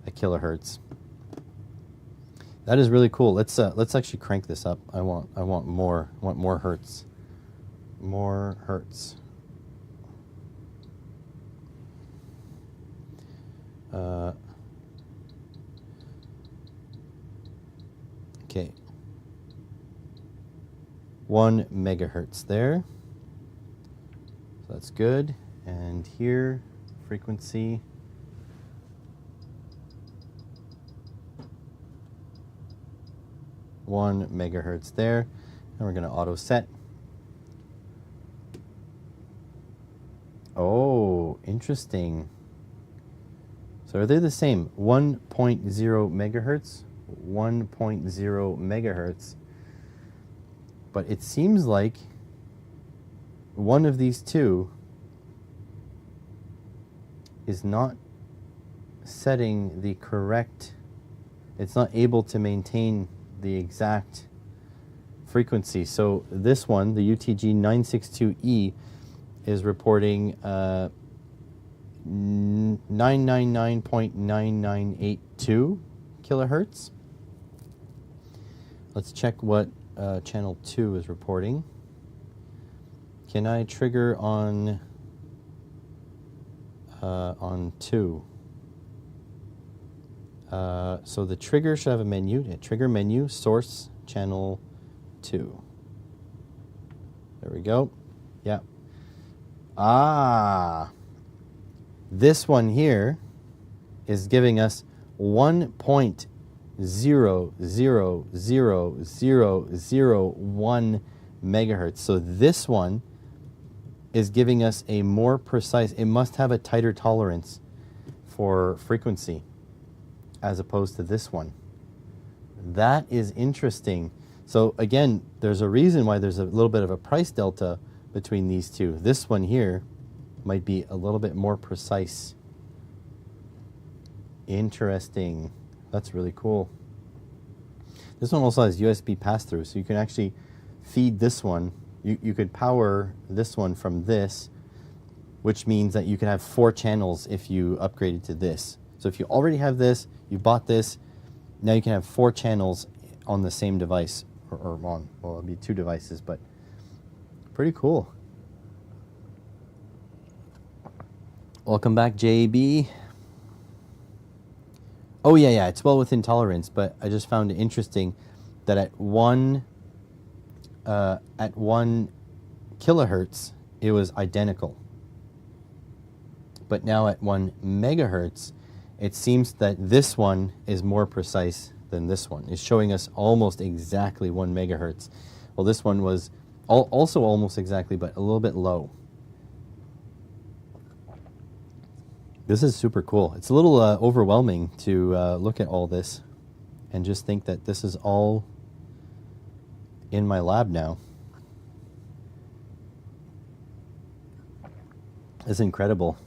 a kilohertz. That is really cool. Let's actually crank this up. I want more hertz. More hertz. Okay. 1 megahertz there. So that's good. And here, frequency. One megahertz there. And we're going to auto set. Oh, interesting. So are they the same? 1.0 megahertz, 1.0 megahertz. But it seems like one of these two is not setting the correct, it's not able to maintain the exact frequency. So this one, the UTG 962E, is reporting 999.9982 kilohertz. Let's check what channel 2 is reporting. Can I trigger on 2? So the trigger should have a menu. Trigger menu, source, channel 2. There we go. Yeah. Ah. This one here is giving us 1.0000001 megahertz. So this one is giving us a more precise, it must have a tighter tolerance for frequency as opposed to this one. That is interesting. So again, there's a reason why there's a little bit of a price delta between these two. This one here might be a little bit more precise. Interesting. That's really cool. This one also has USB pass-through, so you can actually feed this one. You could power this one from this, which means that you can have 4 channels if you upgraded to this. So if you already have this, you bought this, now you can have 4 channels on the same device, or on, well, it'll be 2 devices, but pretty cool. Welcome back, JB. Oh yeah, it's well within tolerance, but I just found it interesting that at 1 kilohertz, it was identical. But now at 1 megahertz, it seems that this one is more precise than this one. It's showing us almost exactly 1 megahertz. Well, this one was also almost exactly, but a little bit low. This is super cool. It's a little overwhelming to look at all this and just think that this is all in my lab now. It's incredible.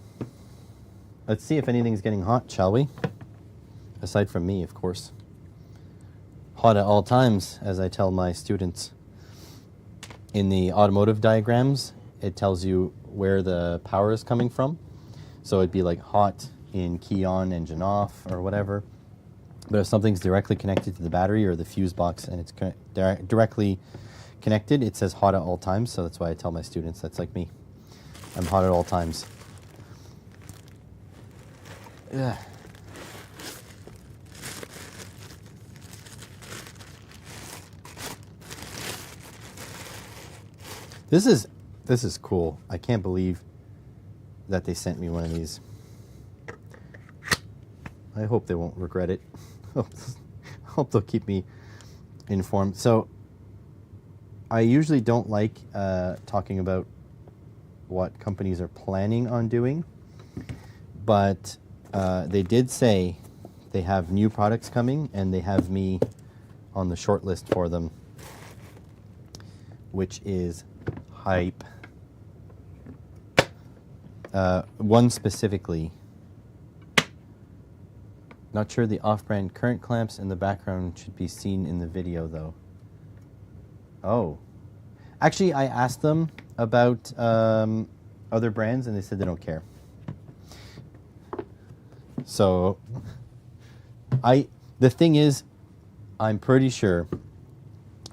Let's see if anything's getting hot, shall we? Aside from me, of course. Hot at all times, as I tell my students. In the automotive diagrams, it tells you where the power is coming from. So it'd be like hot in key on, engine off, or whatever. But if something's directly connected to the battery or the fuse box and it's directly connected, it says hot at all times. So that's why I tell my students, that's like me. I'm hot at all times. Ugh. This is cool. I can't believe that they sent me one of these. I hope they won't regret it. I hope they'll keep me informed. So I usually don't like talking about what companies are planning on doing, but they did say they have new products coming, and they have me on the short list for them, which is hype. One specifically. Not sure the off-brand current clamps in the background should be seen in the video, though. Oh. Actually, I asked them about other brands, and they said they don't care. So, the thing is, I'm pretty sure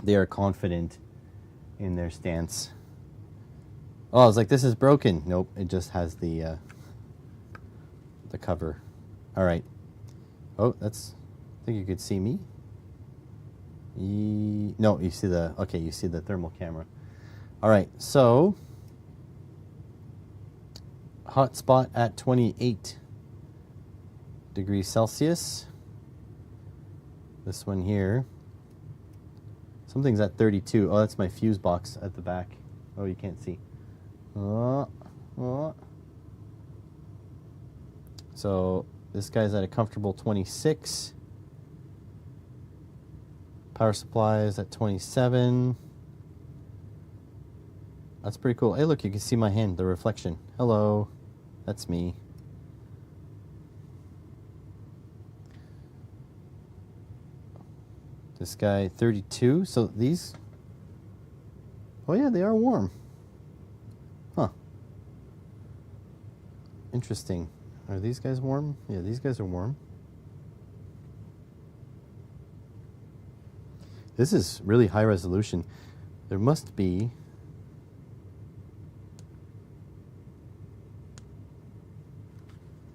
they are confident in their stance. Oh, I was like, this is broken. Nope, it just has the cover. All right. Oh, I think you could see me. No, you see you see the thermal camera. All right, so hot spot at 28 degrees Celsius. This one here. Something's at 32. Oh, that's my fuse box at the back. Oh, you can't see. So this guy's at a comfortable 26. Power supply is at 27. That's pretty cool. Hey, look, you can see my hand, the reflection. Hello, that's me. This guy, 32. So these, oh yeah, they are warm. Huh. Interesting. Are these guys warm? Yeah, these guys are warm. This is really high resolution. There must be...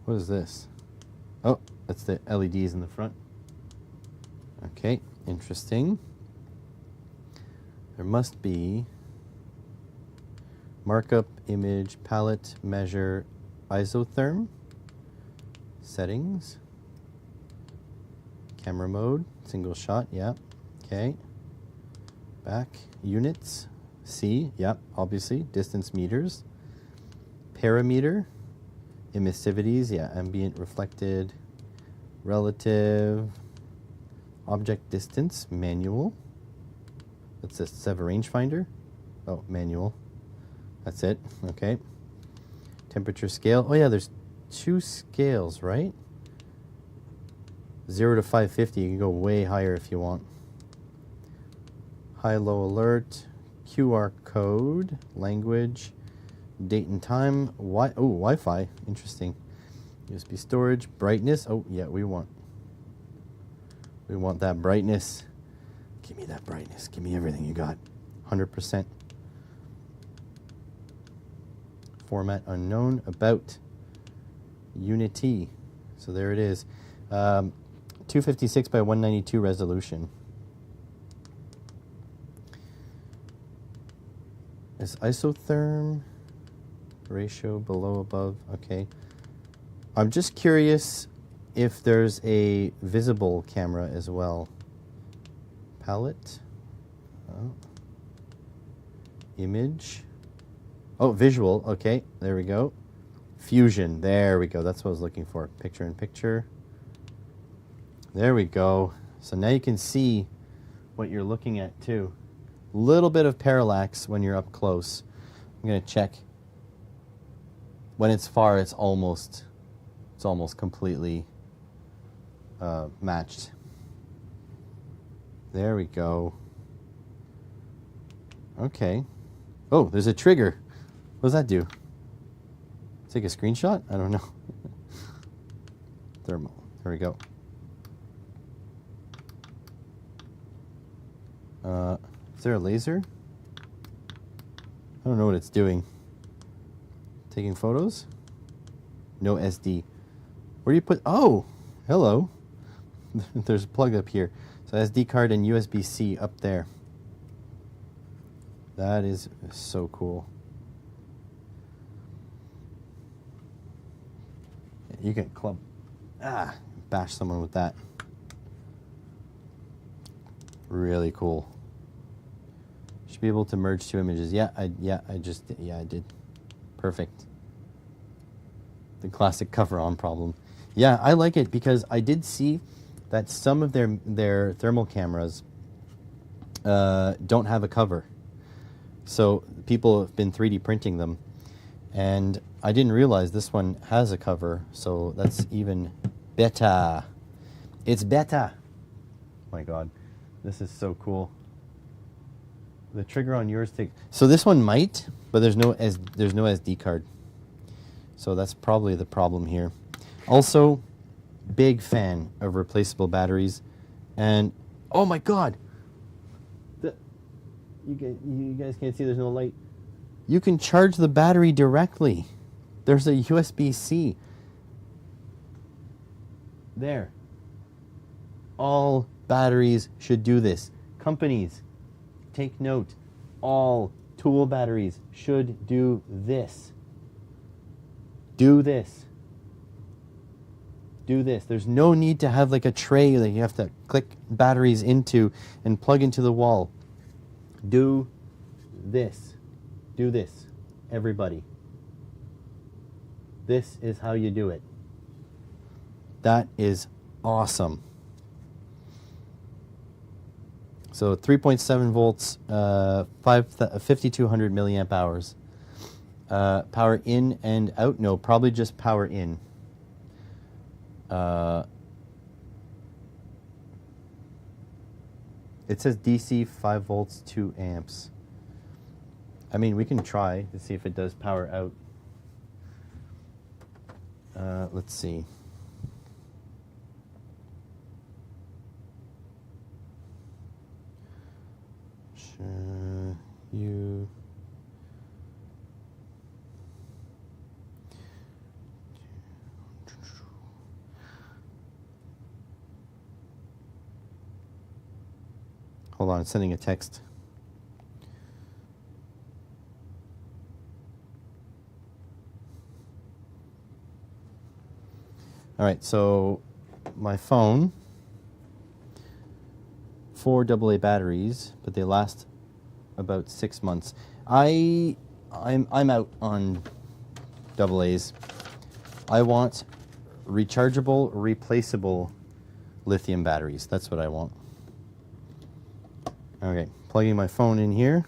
What is this? Oh, that's the LEDs in the front. Okay, interesting. There must be markup, image, palette, measure, isotherm, settings, camera mode, single shot, yeah, okay. Back, units, C, yep, obviously, distance meters, parameter, emissivities, yeah, ambient, reflected, relative, object distance, manual. What's this, Seva rangefinder? Oh, manual. That's it, okay. Temperature scale, oh yeah, there's 2 scales, right? 0 to 550, you can go way higher if you want. High-low alert, QR code, language, date and time, Wi-Fi, interesting. USB storage, brightness. Oh, yeah, we want that brightness. Give me that brightness. Give me everything you got. 100%. Format unknown. About Unity. So there it is. 256 by 192 resolution. Is isotherm ratio below, above? Okay. I'm just curious if there's a visible camera as well. Palette. Oh. Image. Oh, visual. Okay, there we go. Fusion. There we go. That's what I was looking for. Picture in picture. There we go. So now you can see what you're looking at too. Little bit of parallax when you're up close. I'm going to check. When it's far, it's almost completely matched. There we go. Okay. Oh, there's a trigger. What does that do? Take a screenshot? I don't know. Thermal. There we go. Is there a laser? I don't know what it's doing. Taking photos? No SD. Where do you put... Oh! Hello. There's a plug up here. So SD card and USB-C up there. That is so cool. You can bash someone with that. Really cool. Should be able to merge two images. I did. Perfect. The classic cover on problem. Yeah, I like it because I did see that some of their thermal cameras don't have a cover. So people have been 3D printing them, and I didn't realize this one has a cover, so that's even better. It's better. Oh my God, this is so cool. The trigger on yours takes... So this one might, but there's no SD card. So that's probably the problem here. Also, big fan of replaceable batteries, and oh my God, you guys can't see. There's no light. You can charge the battery directly. There's a USB-C. There. All batteries should do this. Companies, take note. All tool batteries should do this. Do this. Do this. There's no need to have like a tray that you have to click batteries into and plug into the wall. Do this. Do this, everybody. This is how you do it. That is awesome. So 3.7 volts, 5,200 milliamp hours. Power in and out? No, probably just power in. It says DC 5 volts, 2 amps. I mean, we can try to see if it does power out. Let's see. You... Hold on, it's sending a text. All right, so my phone, 4 AA batteries, but they last about 6 months. I'm out on AA's. I want rechargeable, replaceable lithium batteries. That's what I want. Okay, plugging my phone in here.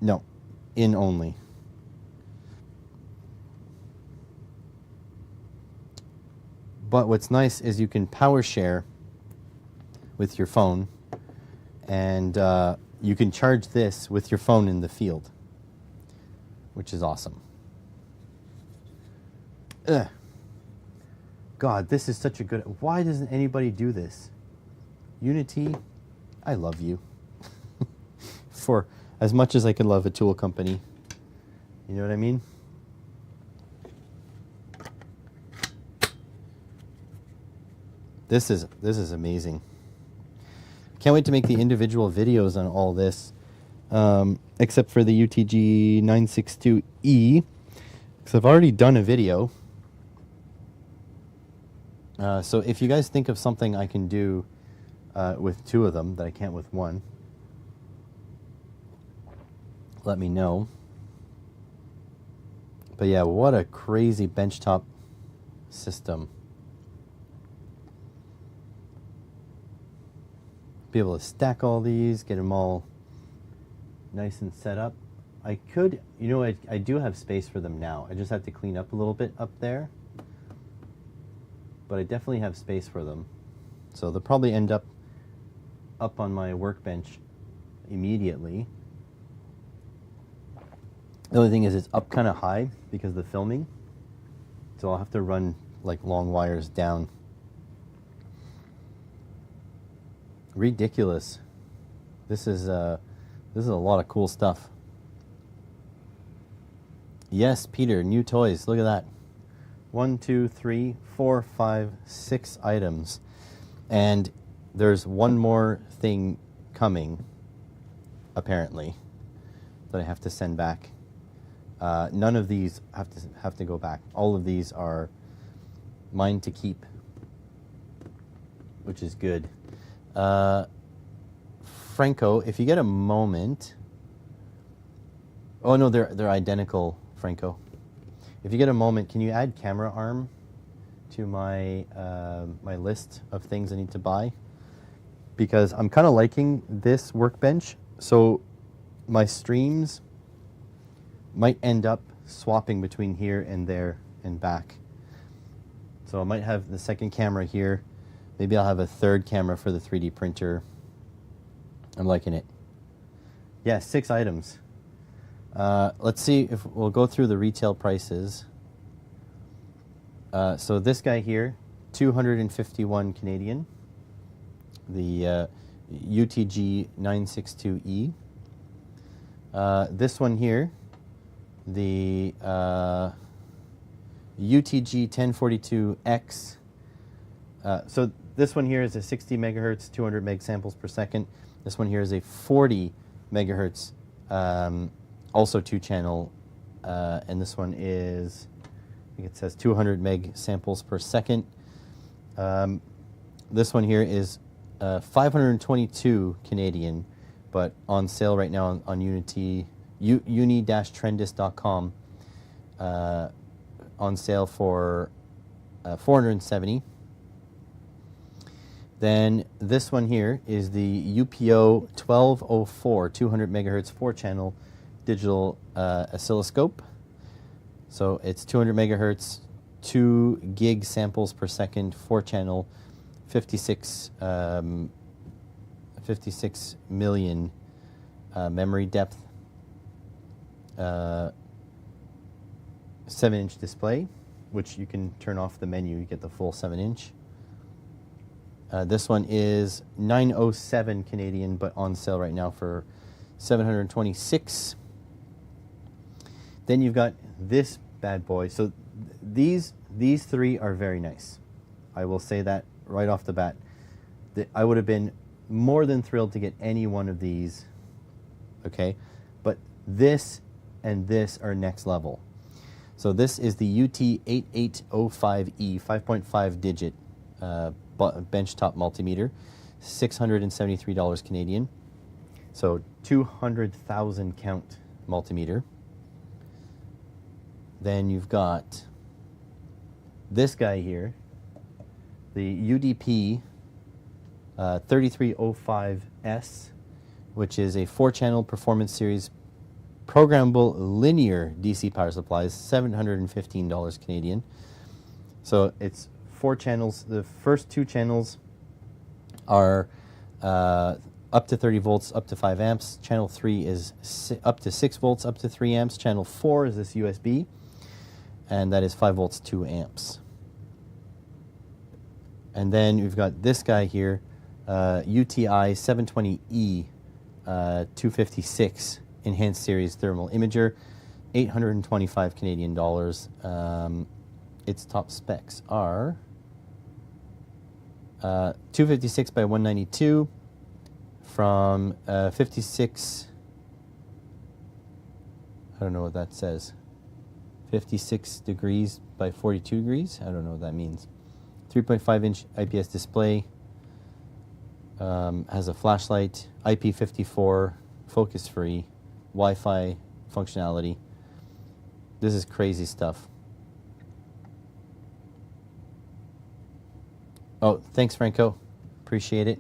No, in only. But what's nice is you can power share with your phone, and you can charge this with your phone in the field. which is awesome. Ugh. God, this is such a good... Why doesn't anybody do this? Unity, I love you. For as much as I could love a tool company. You know what I mean? This is amazing. Can't wait to make the individual videos on all this, except for the UTG 962E, because I've already done a video. So if you guys think of something I can do with two of them that I can't with one, let me know. But yeah, what a crazy benchtop system. Be able to stack all these, get them all nice and set up. I could, you know, I do have space for them now. I just have to clean up a little bit up there. But I definitely have space for them. So they'll probably end up on my workbench immediately. The only thing is it's up kind of high because of the filming. So I'll have to run like long wires down. Ridiculous. This is a lot of cool stuff. Yes, Peter, new toys. Look at that. 1, 2, 3, 4, 5, 6 items. And there's one more thing coming, apparently, that I have to send back. None of these have to go back. All of these are mine to keep, which is good. Franco, if you get a moment... Oh, no, they're identical, Franco. If you get a moment, can you add camera arm to my my list of things I need to buy? Because I'm kind of liking this workbench, so my streams might end up swapping between here and there and back. So I might have the second camera here. Maybe I'll have a third camera for the 3D printer. I'm liking it. Yeah, 6 items. Let's see if we'll go through the retail prices. So this guy here, 251 Canadian. The UTG 962E. This one here, the UTG 1042X. So this one here is a 60 megahertz, 200 meg samples per second. This one here is a 40 megahertz, also 2-channel, and this one is, I think it says 200 meg samples per second. This one here is 522 Canadian, but on sale right now on Unity, uni-trendist.com, on sale for 470. Then this one here is the UPO 1204, 200 megahertz 4-channel digital oscilloscope. So it's 200 megahertz, 2 gig samples per second, 4-channel, 56 million memory depth, 7-inch display, which you can turn off the menu, you get the full 7-inch. This one is 907 Canadian, but on sale right now for 726. Then you've got this bad boy. So these 3 are very nice. I will say that right off the bat. I would have been more than thrilled to get any one of these. Okay, but this and this are next level. So this is the UT8805E 5.5 digit benchtop multimeter, $673 Canadian. So 200,000 count multimeter. Then you've got this guy here, the UDP 3305S, which is a 4-channel performance series programmable linear DC power supplies, $715 Canadian. So it's 4 channels. The first 2 channels are up to 30 volts, up to 5 amps. Channel 3 is up to 6 volts, up to 3 amps. Channel 4 is this USB, and that is 5 volts, 2 amps. And then we've got this guy here, UTI 720E 256 Enhanced Series Thermal Imager, 825 Canadian dollars. Its top specs are 256 by 192 from 56, I don't know what that says, 56 degrees by 42 degrees. I don't know what that means. 3.5-inch IPS display, has a flashlight, IP54, focus free, Wi-Fi functionality. This is crazy stuff. Oh, thanks, Franco. Appreciate it.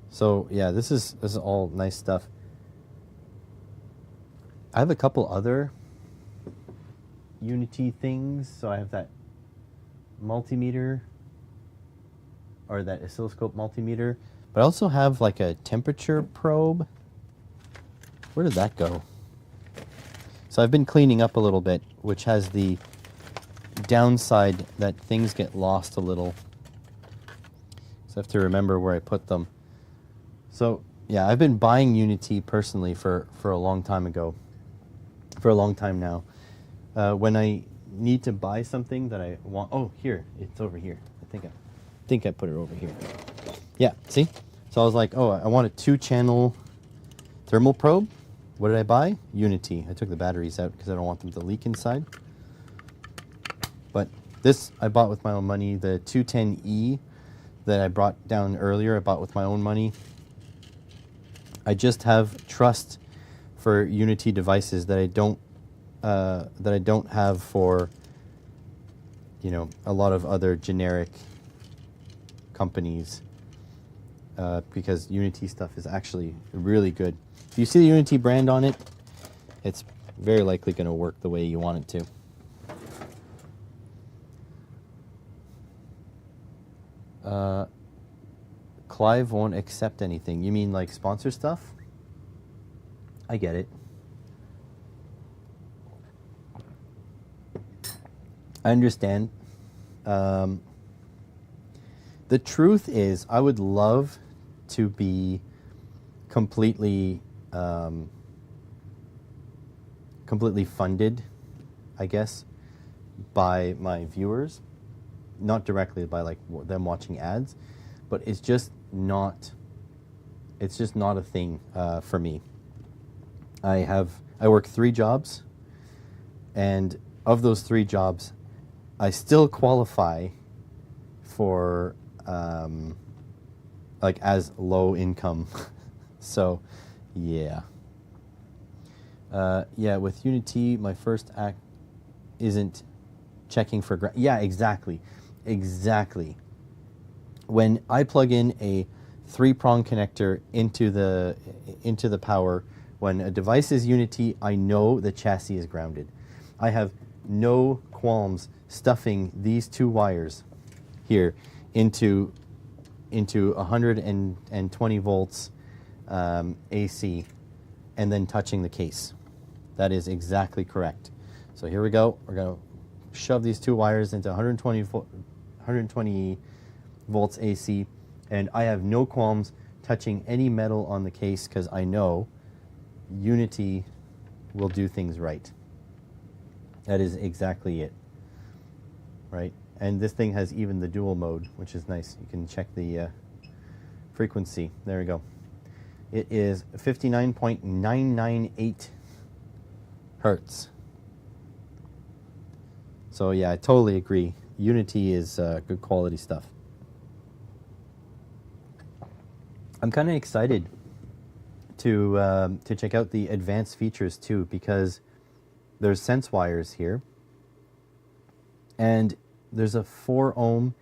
So yeah, this is all nice stuff. I have a couple other Unity things. So I have that multimeter, or that oscilloscope multimeter, but I also have like a temperature probe. Where did that go? So I've been cleaning up a little bit, which has the downside that things get lost a little. So I have to remember where I put them. So yeah, I've been buying Unity personally for a long time ago, for a long time now. When I need to buy something that I want, oh, here, it's over here. I think I put it over here. Yeah, see? So I was like, oh, I want a 2-channel thermal probe. What did I buy? Unity. I took the batteries out because I don't want them to leak inside. But this I bought with my own money. The 210E that I brought down earlier, I bought with my own money. I just have trust for Unity devices that I don't have for, you know, a lot of other generic companies, because Unity stuff is actually really good. If you see the Unity brand on it, it's very likely going to work the way you want it to. Clive won't accept anything. You mean like sponsor stuff? I get it. I understand. The truth is, I would love to be completely funded, I guess, by my viewers. Not directly by like them watching ads, but it's just not a thing for me. I work 3 jobs, and of those 3 jobs, I still qualify for like as low income. So yeah. Yeah, with Unity, my first act isn't checking for yeah, exactly. When I plug in a 3-prong connector into the power, when a device is Unity, I know the chassis is grounded. I have no qualms stuffing these 2 wires here into 120 volts AC and then touching the case. That is exactly correct. So here we go. We're going to shove these 2 wires into 120 volts AC, and I have no qualms touching any metal on the case because I know Unity will do things right. That is exactly it. Right? And this thing has even the dual mode, which is nice. You can check the frequency. There we go. It is 59.998 hertz. So yeah, I totally agree. Unity is good quality stuff. I'm kind of excited to check out the advanced features too, because there's sense wires here, and there's a 4 ohm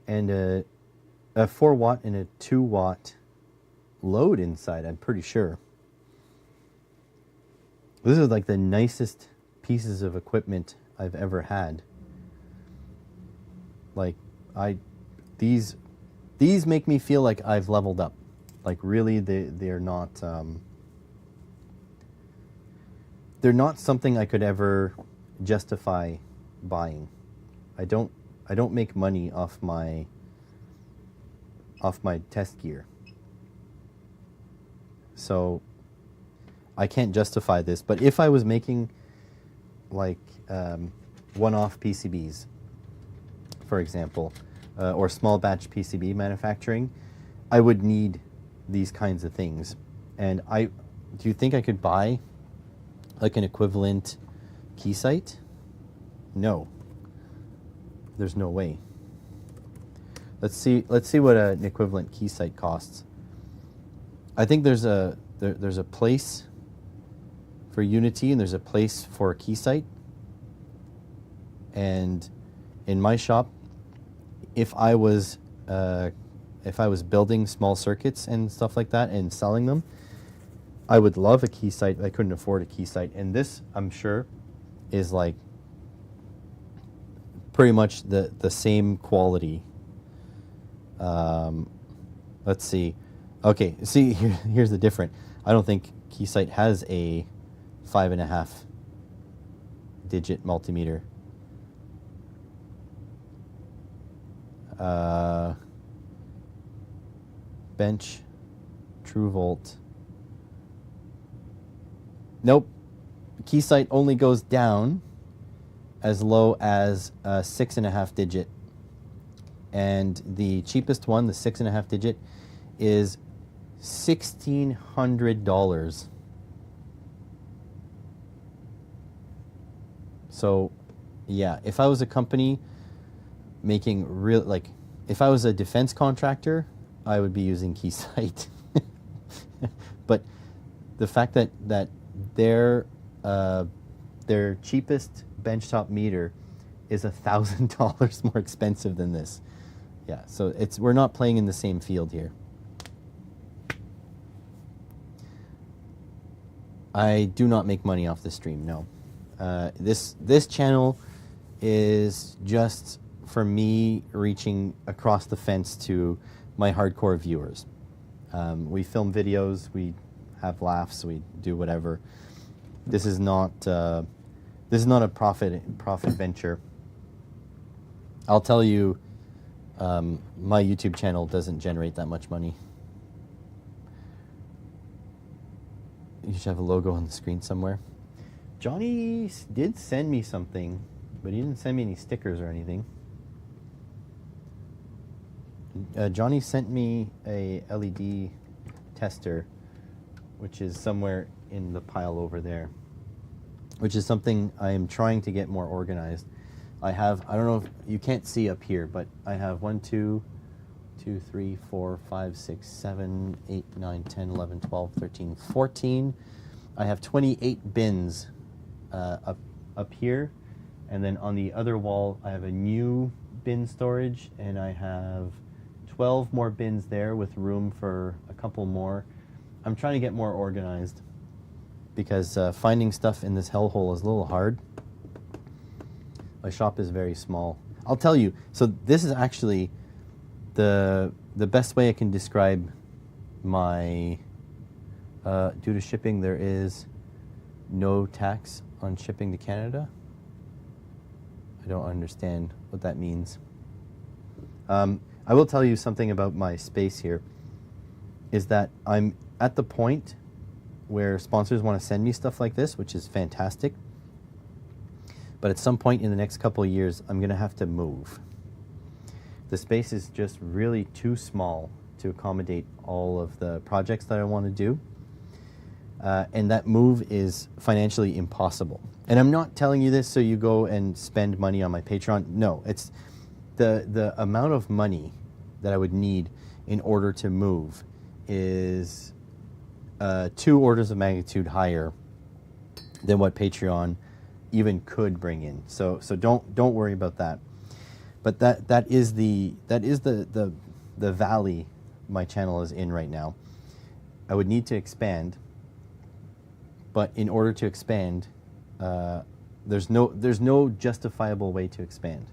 and a 4 watt and a 2 watt load inside, I'm pretty sure. This is like the nicest pieces of equipment I've ever had. Like, these make me feel like I've leveled up. Like really, they're not something I could ever justify buying. I don't make money off my test gear. So I can't justify this. But if I was making like one-off PCBs, for example, or small batch PCB manufacturing, I would need these kinds of things. And do you think I could buy like an equivalent Keysight? No. There's no way. Let's see what an equivalent Keysight costs. I think there's a place for Unity and there's a place for Keysight. And in my shop, if I was building small circuits and stuff like that and selling them, I would love a Keysight. I couldn't afford a Keysight, and this, I'm sure, is like pretty much the same quality. Let's see. Okay, see, here's the difference. I don't think Keysight has a 5.5 digit multimeter. Bench, True Volt. Nope. Keysight only goes down as low as a 6.5 digit. And the cheapest one, the 6.5 digit, is $1,600. So, yeah, if I was a company making real, like, if I was a defense contractor, I would be using Keysight. But the fact that their cheapest benchtop meter is $1,000 more expensive than this. Yeah, so we're not playing in the same field here. I do not make money off the stream, no. This channel is just for me reaching across the fence to my hardcore viewers. We film videos, we have laughs, we do whatever. This is not a profit venture. I'll tell you, my YouTube channel doesn't generate that much money. You should have a logo on the screen somewhere. Johnny did send me something, but he didn't send me any stickers or anything. Johnny sent me a LED tester, which is somewhere in the pile over there, which is something I am trying to get more organized. I don't know if you can't see up here, but I have 1, 2, 3, 4, 5, 6, 7, 8, 9, 10, 11, 12, 13, 14. I have 28 bins up here, and then on the other wall I have a new bin storage, and I have 12 more bins there with room for a couple more. I'm trying to get more organized because finding stuff in this hellhole is a little hard. My shop is very small. I'll tell you, so this is actually the best way I can describe my, due to shipping, there is no tax on shipping to Canada. I don't understand what that means. I will tell you something about my space here, is that I'm at the point where sponsors want to send me stuff like this, which is fantastic. But at some point in the next couple of years, I'm going to have to move. The space is just really too small to accommodate all of the projects that I want to do. And that move is financially impossible. And I'm not telling you this so you go and spend money on my Patreon. No, it's the amount of money that I would need in order to move is 2 orders of magnitude higher than what Patreon even could bring in. So don't worry about that. But that is the valley my channel is in right now. I would need to expand, but in order to expand, there's no justifiable way to expand.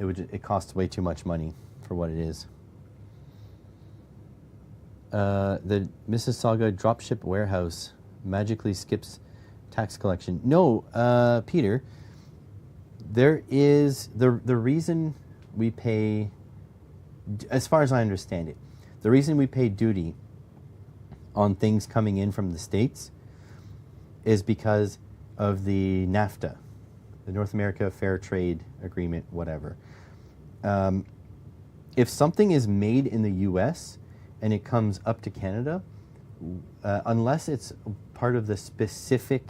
It costs way too much money for what it is. The Mississauga dropship warehouse magically skips tax collection. No, Peter, there is the reason we pay, as far as I understand it, the reason we pay duty on things coming in from the States is because of the NAFTA, the North America Fair Trade Agreement, whatever. If something is made in the US and it comes up to Canada, unless it's part of the specific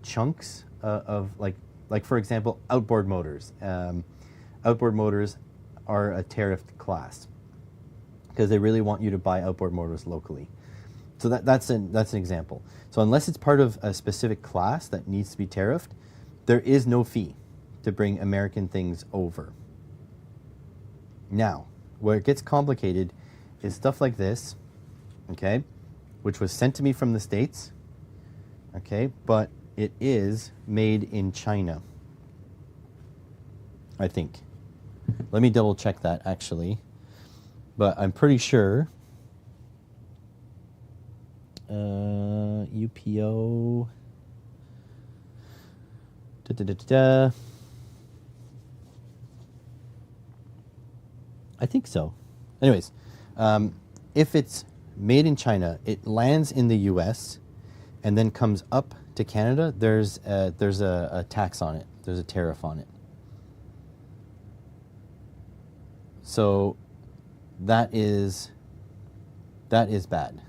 chunks of like for example, outboard motors. Outboard motors are a tariffed class because they really want you to buy outboard motors locally. So that's an example. So unless it's part of a specific class that needs to be tariffed, there is no fee to bring American things over. Now, where it gets complicated is stuff like this, okay, which was sent to me from the States, okay, but it is made in China, I think. Let me double check that actually, but I'm pretty sure. UPO. I think so. Anyways, if it's made in China, it lands in the US and then comes up to Canada, there's a tax on it. There's a tariff on it. So that is bad.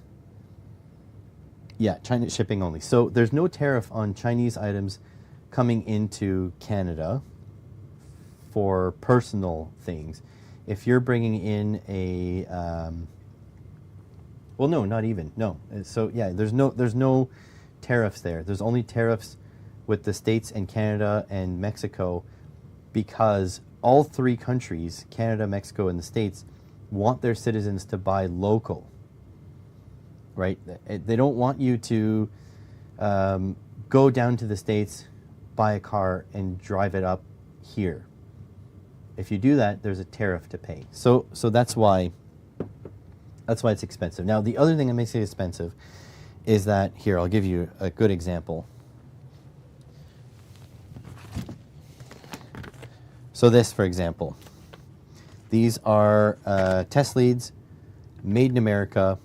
Yeah, China shipping only. So there's no tariff on Chinese items coming into Canada for personal things. If you're bringing in a, well, no, not even, no. So yeah, there's no tariffs there. There's only tariffs with the States and Canada and Mexico because all three countries, Canada, Mexico, and the States, want their citizens to buy local. Right? They don't want you to go down to the States, buy a car, and drive it up here. If you do that, there's a tariff to pay. So that's why it's expensive. Now, the other thing that makes it expensive is that, here, I'll give you a good example. So this, for example, these are test leads made in America.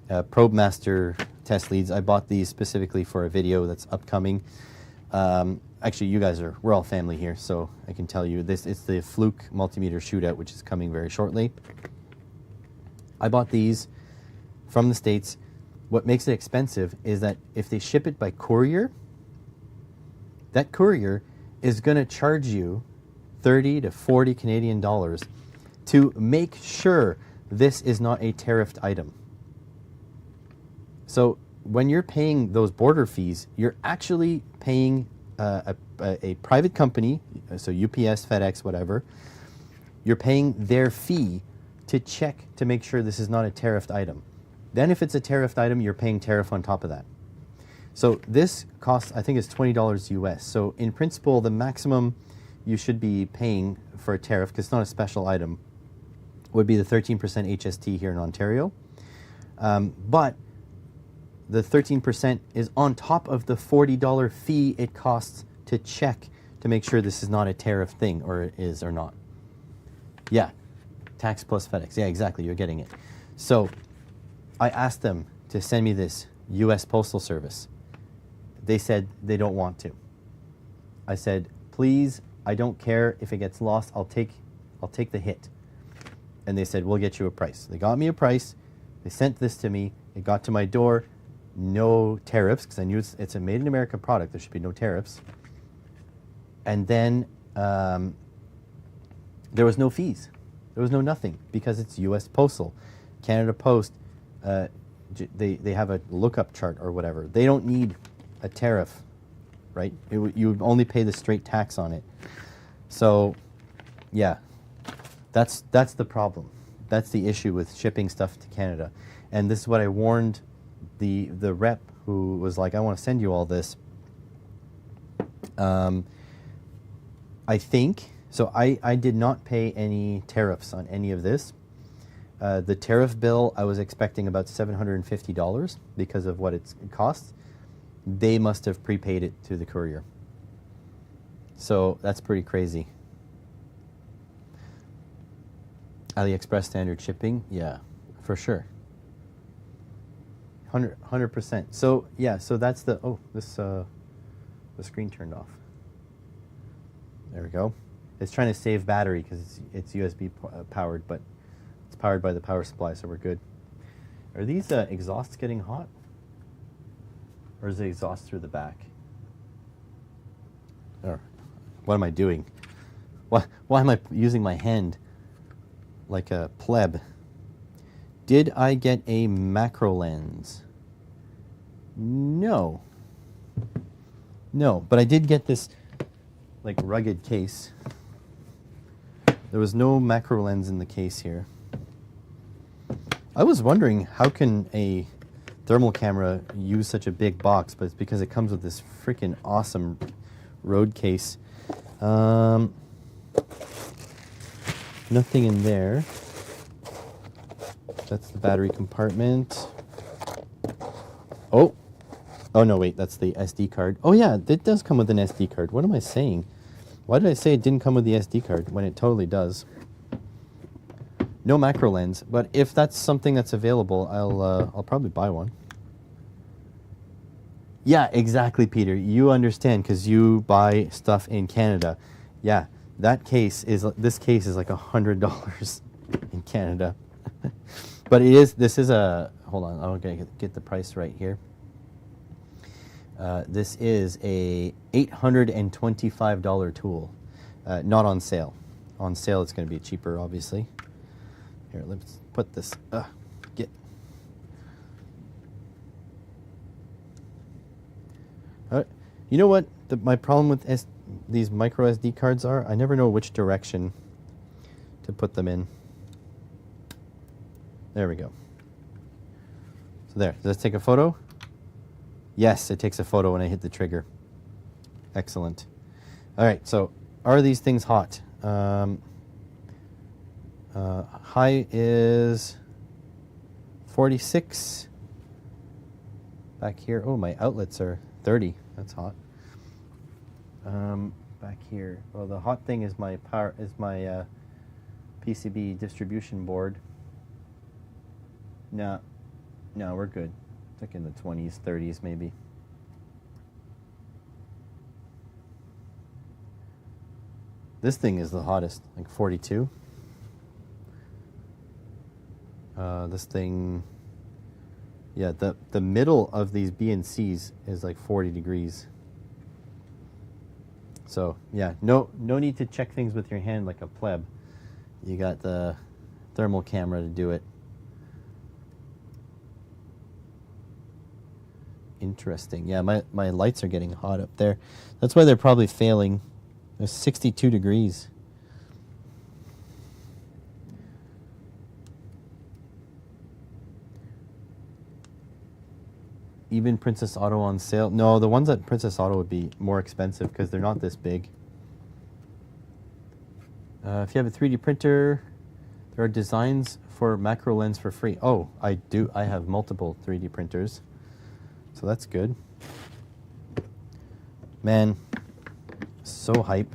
ProbeMaster test leads. I bought these specifically for a video that's upcoming. Actually, we're all family here, so I can tell you this. It's the Fluke multimeter shootout, which is coming very shortly. I bought these from the States. What makes it expensive is that if they ship it by courier, that courier is going to charge you 30 to 40 Canadian dollars to make sure this is not a tariffed item. So when you're paying those border fees, you're actually paying a private company, so UPS, FedEx, whatever, you're paying their fee to check to make sure this is not a tariffed item. Then if it's a tariffed item, you're paying tariff on top of that. So this costs, I think it's $20 US. So in principle, the maximum you should be paying for a tariff, because it's not a special item, would be the 13% HST here in Ontario. But the 13% is on top of the $40 fee it costs to check to make sure this is not a tariff thing, or it is or not. Yeah, tax plus FedEx. Yeah, exactly, you're getting it. So I asked them to send me this US Postal Service. They said they don't want to. I said, please, I don't care if it gets lost, I'll take the hit. And they said, we'll get you a price. They got me a price, they sent this to me, it got to my door, no tariffs, because I knew it's a made in America product, there should be no tariffs. And then there was no fees. There was no nothing, because it's US Postal. Canada Post, they have a lookup chart or whatever. They don't need a tariff, right? You would only pay the straight tax on it. So, yeah, that's the problem. That's the issue with shipping stuff to Canada. And this is what I warned the rep who was like, I want to send you all this. I think, so I did not pay any tariffs on any of this. The tariff bill, I was expecting about $750 because of what it costs. They must have prepaid it to the courier. So that's pretty crazy. AliExpress standard shipping, yeah, for sure. 100%. So yeah, so that's the, oh, the screen turned off. There we go. It's trying to save battery because it's USB powered, but it's powered by the power supply, so we're good. Are these exhausts getting hot? Or is the exhaust through the back? Or what am I doing? Why am I using my hand like a pleb? Did I get a macro lens? No. No, but I did get this like rugged case. There was no macro lens in the case here. I was wondering how can a thermal camera use such a big box, but it's because it comes with this freaking awesome Rode case. Nothing in there. That's the battery compartment. Oh no, wait, that's the SD card. Oh yeah, it does come with an SD card. What am I saying? Why did I say it didn't come with the SD card when it totally does? No macro lens, but if that's something that's available, I'll probably buy one. Yeah, exactly, Peter. You understand because you buy stuff in Canada. Yeah, this case is like $100 in Canada. But this is a, hold on, I'll get the price right here. This is a $825 tool, not on sale. On sale, it's going to be cheaper, obviously. Here, let's put this, you know what my problem with these micro SD cards are? I never know which direction to put them in. There we go. So there, does it take a photo? Yes, it takes a photo when I hit the trigger. Excellent. All right, so are these things hot? High is 46. Back here, oh, my outlets are 30. That's hot. Back here, well, the hot thing is my PCB distribution board. No, we're good. It's like in the 20s, 30s maybe. This thing is the hottest, like 42. This thing, yeah, the middle of these B and C's is like 40 degrees. So yeah, no need to check things with your hand like a pleb. You got the thermal camera to do it. Interesting. Yeah, my lights are getting hot up there. That's why they're probably failing. There's 62 degrees. Even Princess Auto on sale? No, the ones at Princess Auto would be more expensive because they're not this big. If you have a 3D printer, there are designs for macro lens for free. Oh, I do. I have multiple 3D printers. So that's good. Man, so hype.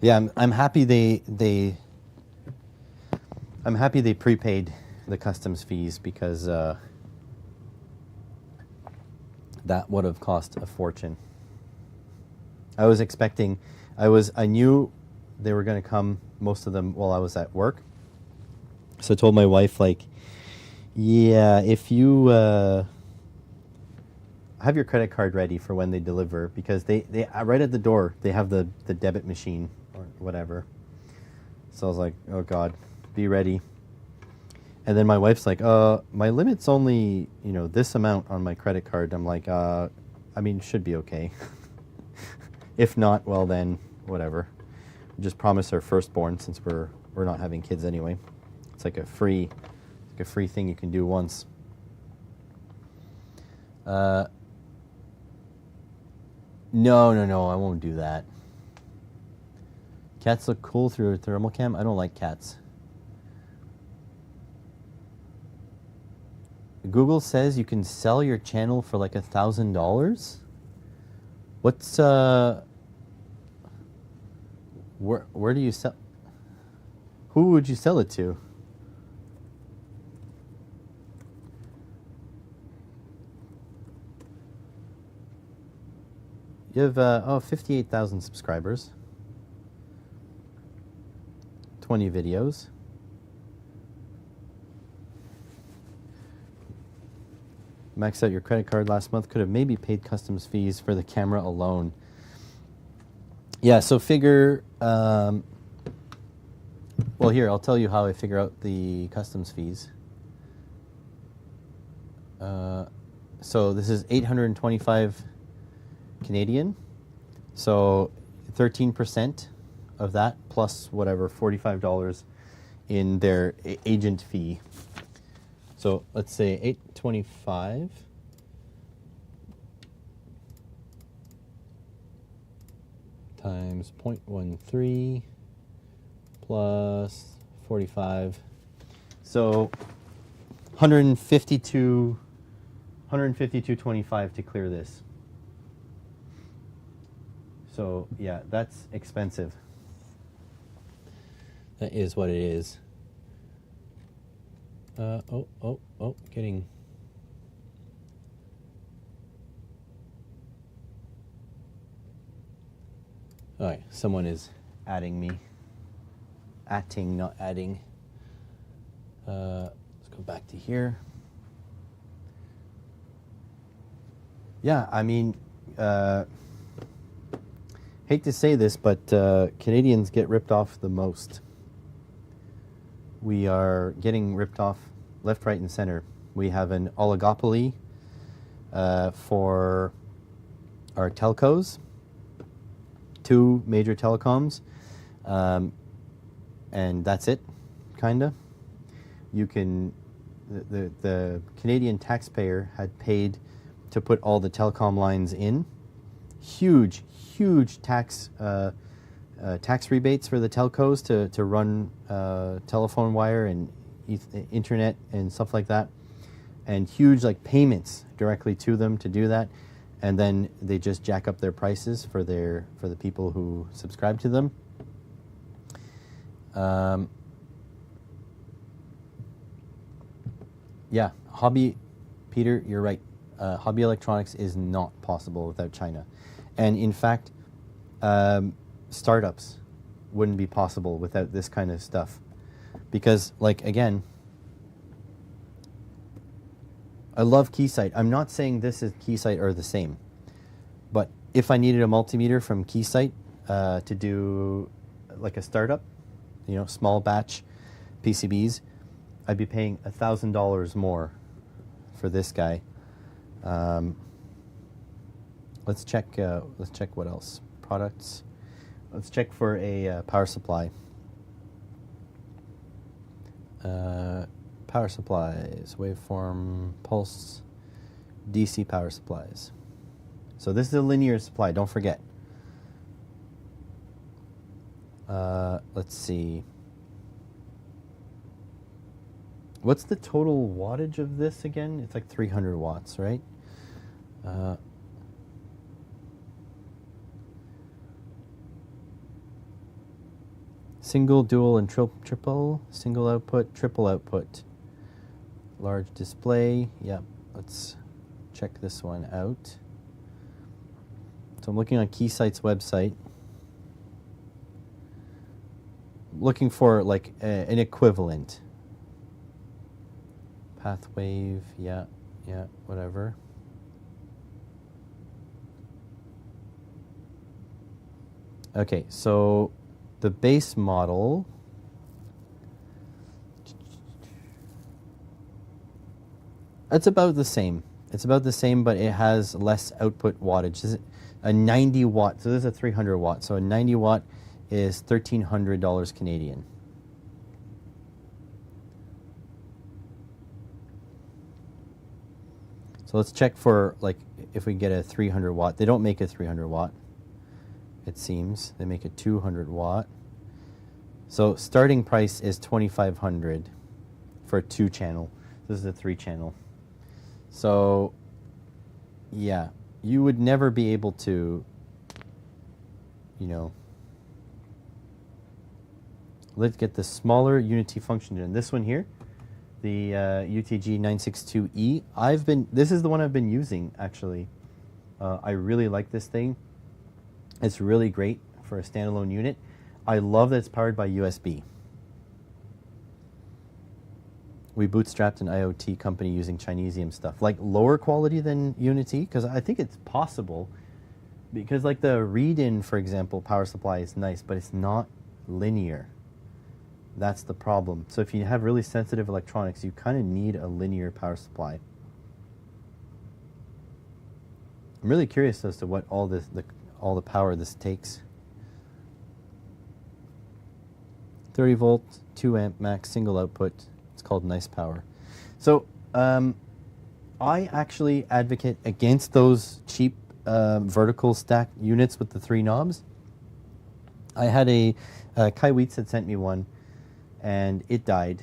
Yeah, I'm happy I'm happy they prepaid the customs fees because that would have cost a fortune. I was expecting, I knew they were going to come, most of them, while I was at work. So I told my wife, like, yeah, if you have your credit card ready for when they deliver, because they right at the door, they have the debit machine or whatever. So I was like, oh God, be ready. And then my wife's like, my limit's only, this amount on my credit card. I'm like, I mean, should be okay. If not, well then, whatever. Just promise our firstborn, since we're not having kids anyway. It's like a free thing you can do once. No, I won't do that. Cats look cool through a thermal cam. I don't like cats. Google says you can sell your channel for like $1,000. What's where do you sell? Who would you sell it to? You have 58,000 subscribers, 20 videos. Maxed out your credit card last month. Could have maybe paid customs fees for the camera alone. Yeah, so figure, well, here, I'll tell you how I figure out the customs fees. So this is 825 Canadian. So 13% of that plus whatever, $45 in their agent fee. So let's say 825 times 0.13 plus 45. So 152.25 to clear this. So yeah, that's expensive. That is what it is. Getting. All right, someone is adding me. Atting, not adding. Let's go back to here. Yeah, I mean, hate to say this, but Canadians get ripped off the most. We are getting ripped off left, right, and center. We have an oligopoly for our telcos, 2 major telecoms, and that's it, kinda. You can, the Canadian taxpayer had paid to put all the telecom lines in. Huge tax rebates for the telcos to run telephone wire and internet and stuff like that, and huge like payments directly to them to do that, and then they just jack up their prices for the people who subscribe to them. Yeah, Peter, you're right. Hobby electronics is not possible without China, and in fact, startups wouldn't be possible without this kind of stuff, because, like, again, I love Keysight. I'm not saying this is Keysight are the same, but if I needed a multimeter from Keysight to do like a startup, small batch PCBs, I'd be paying $1,000 more for this guy. Let's check what else. Products. Let's check for a power supply. Power supplies, waveform, pulse, DC power supplies. So this is a linear supply, don't forget. Let's see. What's the total wattage of this again? It's like 300 watts, right? Single, dual, and triple. Single output, triple output. Large display. Yep. Let's check this one out. So I'm looking on Keysight's website. Looking for like an equivalent. Pathwave. Yeah, whatever. Okay, so the base model, it's about the same. It's about the same, but it has less output wattage. This is a 90 watt, so this is a 300 watt. So a 90 watt is $1,300 Canadian. So let's check for, like, if we get a 300 watt. They don't make a 300 watt, it seems. They make a 200 watt. So starting price is $2,500 for a 2-channel. This is a 3-channel. So, yeah, you would never be able to, you know, let's get the smaller Unity function in. This one here, the UTG 962E. This is the one I've been using, actually. I really like this thing. It's really great for a standalone unit. I love that it's powered by USB. We bootstrapped an IoT company using Chinesium stuff. Like lower quality than Unity, because I think it's possible. Because like the read-in, for example, power supply is nice, but it's not linear. That's the problem. So if you have really sensitive electronics, you kind of need a linear power supply. I'm really curious as to what all the power this takes. 30 volt, 2 amp max, single output. It's called Nice Power. So I actually advocate against those cheap vertical stack units with the 3 knobs. I had a Kai Wheats had sent me one, and it died.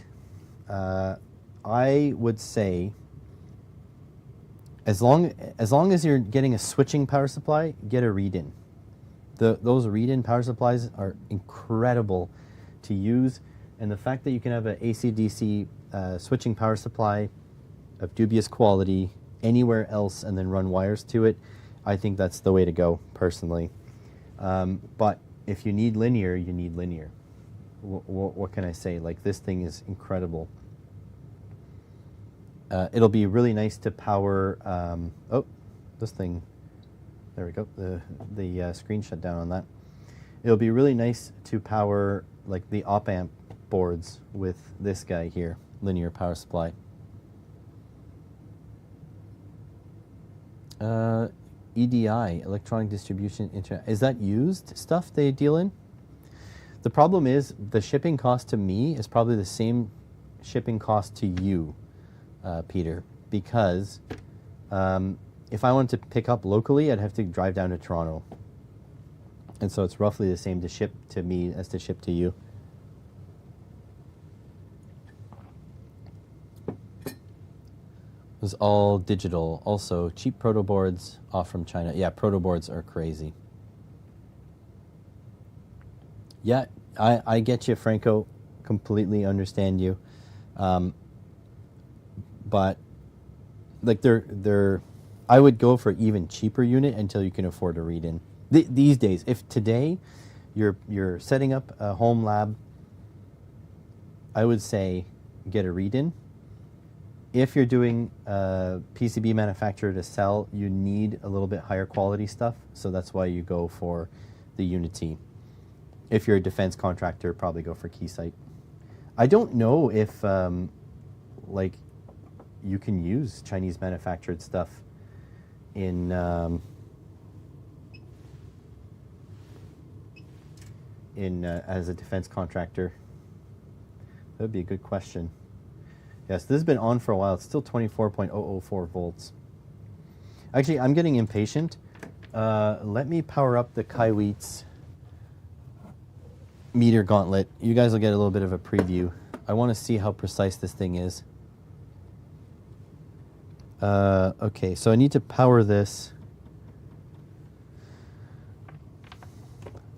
I would say, as long as you're getting a switching power supply, get a read-in. Those read-in power supplies are incredible to use, and the fact that you can have an AC/DC switching power supply of dubious quality anywhere else and then run wires to it, I think that's the way to go, personally. But if you need linear, you need linear. What can I say? Like, this thing is incredible. It'll be really nice to power. Oh, this thing. There we go. The screen shut down on that. It'll be really nice to power like the op-amp boards with this guy here, linear power supply. EDI, electronic distribution. Is that used stuff they deal in? The problem is the shipping cost to me is probably the same shipping cost to you, Peter, because if I wanted to pick up locally, I'd have to drive down to Toronto. And so it's roughly the same to ship to me as to ship to you. It was all digital. Also, cheap proto boards off from China. Yeah, proto boards are crazy. Yeah, I get you, Franco. Completely understand you. But like I would go for even cheaper unit until you can afford to read in. These days, if today you're setting up a home lab, I would say get a read-in. If you're doing a PCB manufacturer to sell, you need a little bit higher quality stuff, so that's why you go for the Unity. If you're a defense contractor, probably go for Keysight. I don't know if like you can use Chinese manufactured stuff in as a defense contractor. That would be a good question. Yes, this has been on for a while. It's still 24.004 volts. Actually, I'm getting impatient. Let me power up the Kai Wheats meter gauntlet. You guys will get a little bit of a preview. I want to see how precise this thing is. Okay, so I need to power this.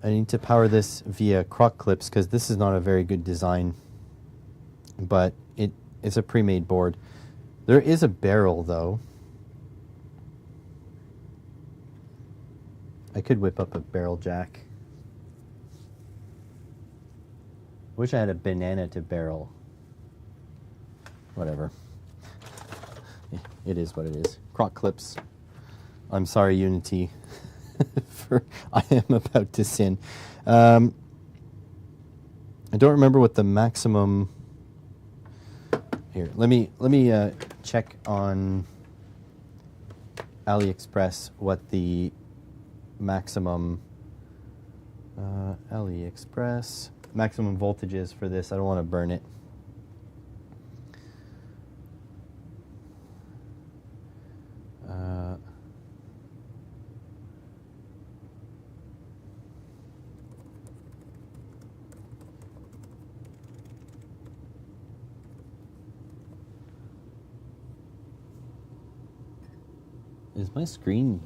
I need to power this via croc clips because this is not a very good design, but it's a pre-made board. There is a barrel though. I could whip up a barrel jack. Wish I had a banana to barrel. Whatever. It is what it is. Croc clips. I'm sorry, Unity. I am about to sin. I don't remember what the maximum. Here, let me check on AliExpress what the maximum AliExpress maximum voltage is for this. I don't want to burn it. Is my screen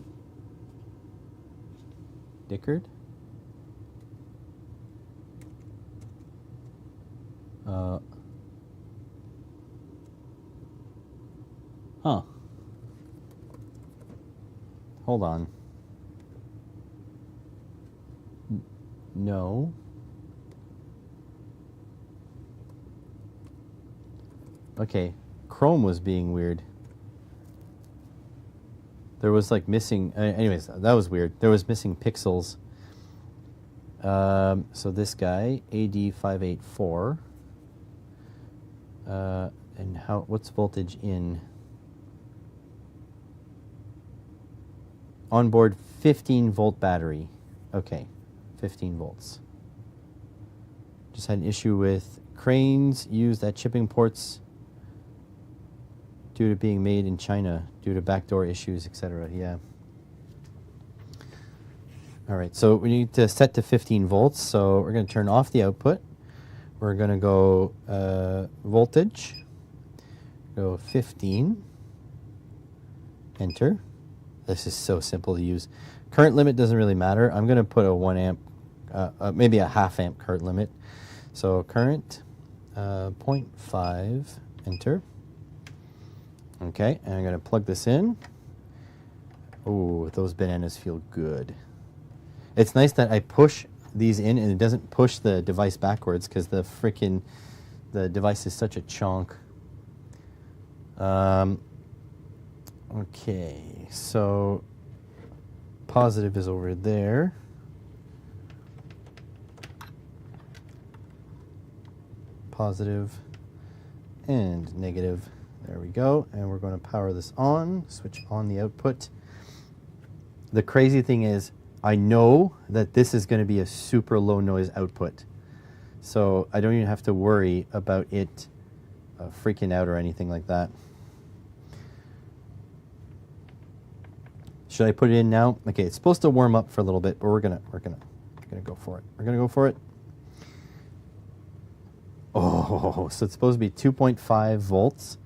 dickered? Huh. Hold on. No. Okay. Chrome was being weird. There was like missing... anyways, that was weird. There was missing pixels. So this guy, AD584. And what's voltage in? Onboard 15 volt battery. Okay, 15 volts. Just had an issue with cranes used at shipping ports due to being made in China, due to backdoor issues, etc. Yeah. All right, so we need to set to 15 volts. So we're going to turn off the output. We're going to go voltage. Go 15. Enter. This is so simple to use. Current limit doesn't really matter. I'm going to put a 1 amp, maybe a half amp current limit. So current 0.5, enter. Okay, and I'm going to plug this in. Ooh, those bananas feel good. It's nice that I push these in and it doesn't push the device backwards because the device is such a chonk. Okay, so positive is over there. Positive and negative. There we go. And we're going to power this on, switch on the output. The crazy thing is, I know that this is going to be a super low noise output. So I don't even have to worry about it freaking out or anything like that. Should I put it in now? Okay, it's supposed to warm up for a little bit, but we're gonna go for it. We're gonna go for it. Oh, so it's supposed to be 2.5 volts.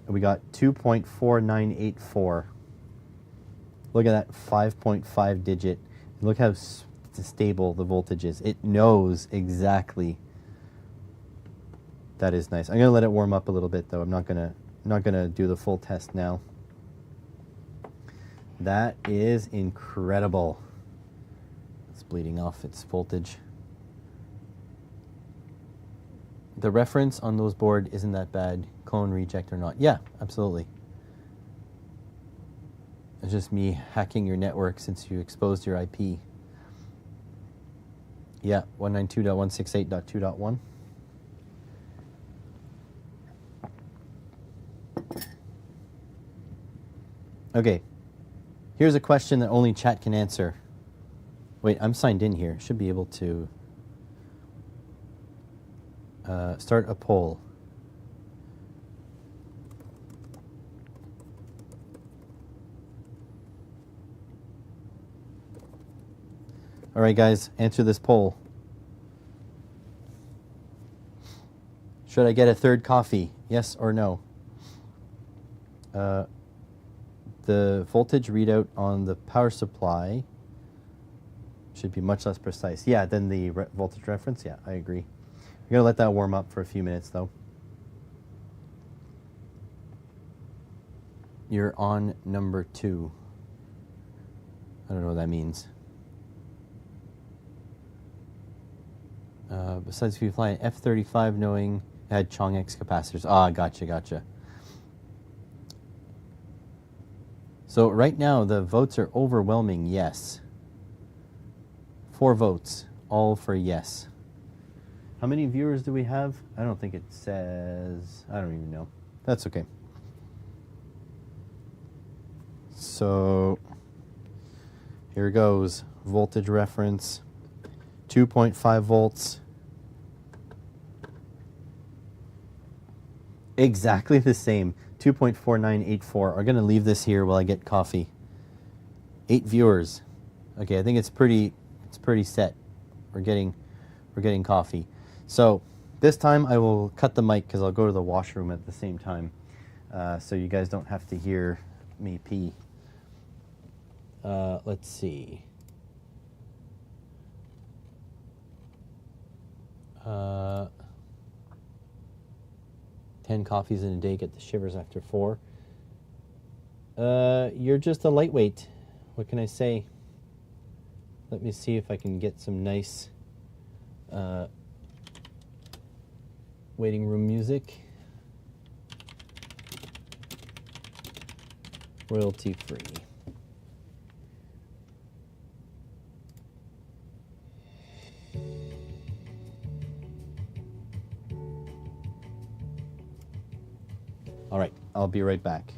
And we got 2.4984. Look at that 5.5 digit. Look how stable the voltage is. It knows exactly. That is nice. I'm gonna let it warm up a little bit though. I'm not gonna do the full test now. That is incredible. It's bleeding off its voltage. The reference on those board isn't that bad. Clone reject or not. Yeah, absolutely. It's just me hacking your network since you exposed your IP. Yeah, 192.168.2.1. Okay. Here's a question that only chat can answer. Wait, I'm signed in here. Should be able to start a poll. All right, guys, answer this poll. Should I get a third coffee? Yes or no? The voltage readout on the power supply should be much less precise. Yeah, than the voltage reference. Yeah, I agree. I'm going to let that warm up for a few minutes, though. You're on number 2. I don't know what that means. Besides, if you fly an F-35 knowing it had Chang'e capacitors. Ah, gotcha. So right now, the votes are overwhelming yes. 4 votes, all for yes. How many viewers do we have? I don't think it says. I don't even know. That's okay. So here goes. Voltage reference, 2.5 volts. Exactly the same. 2.4984. I'm going to leave this here while I get coffee. 8 viewers. Okay, I think it's pretty set. We're getting coffee. So this time I will cut the mic because I'll go to the washroom at the same time, so you guys don't have to hear me pee. Let's see. 10 coffees in a day, get the shivers after 4. You're just a lightweight. What can I say? Let me see if I can get some nice waiting room music. Royalty free. All right, I'll be right back.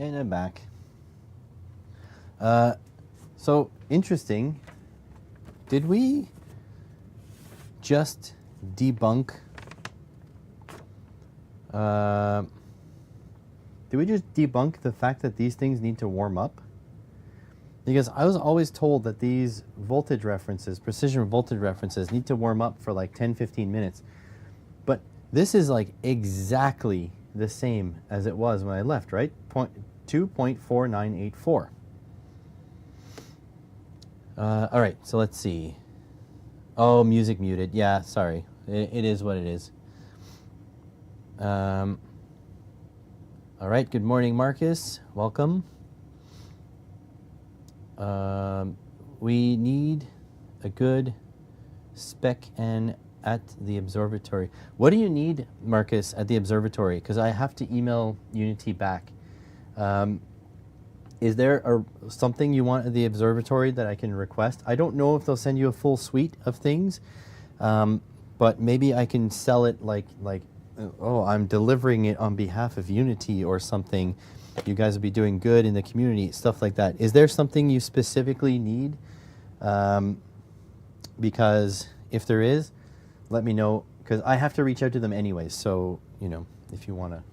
And I'm back. So interesting. Did we just debunk? Did we just debunk the fact that these things need to warm up? Because I was always told that these voltage references, precision voltage references, need to warm up for like 10, 15 minutes. But this is like exactly the same as it was when I left, right? 2.4984. All right, so let's see. Oh, music muted. Yeah, sorry. It is what it is. All right, good morning, Marcus. Welcome. We need a good spec and at the observatory. What do you need, Marcus, at the observatory? Because I have to email Unity back. Is there something you want at the observatory that I can request? I don't know if they'll send you a full suite of things, but maybe I can sell it like oh, I'm delivering it on behalf of Unity or something. You guys will be doing good in the community, stuff like that. Is there something you specifically need? Because if there is, let me know, because I have to reach out to them anyways. So, you know, if you want to,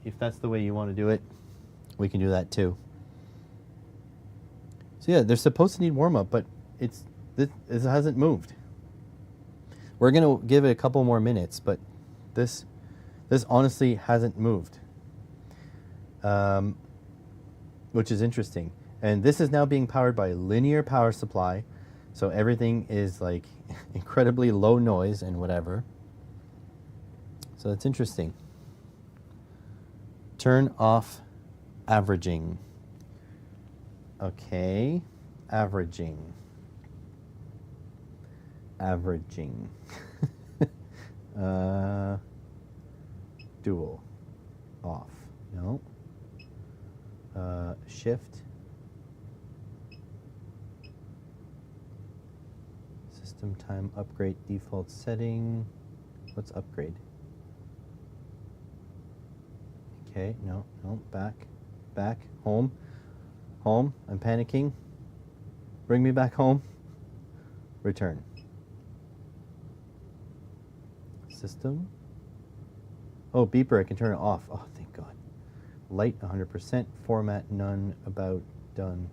if that's the way you want to do it, we can do that too. So yeah, they're supposed to need warm up, but this hasn't moved. We're gonna give it a couple more minutes, but this honestly hasn't moved, which is interesting. And this is now being powered by linear power supply, so everything is like incredibly low noise and whatever. So that's interesting. Turn off averaging. Okay, averaging. Dual. Off. No. Shift. System time upgrade default setting. What's upgrade? Okay, no, back, home, I'm panicking. Bring me back home. Return. System. Oh, beeper, I can turn it off. Oh, thank God. Light 100%, format none, about done.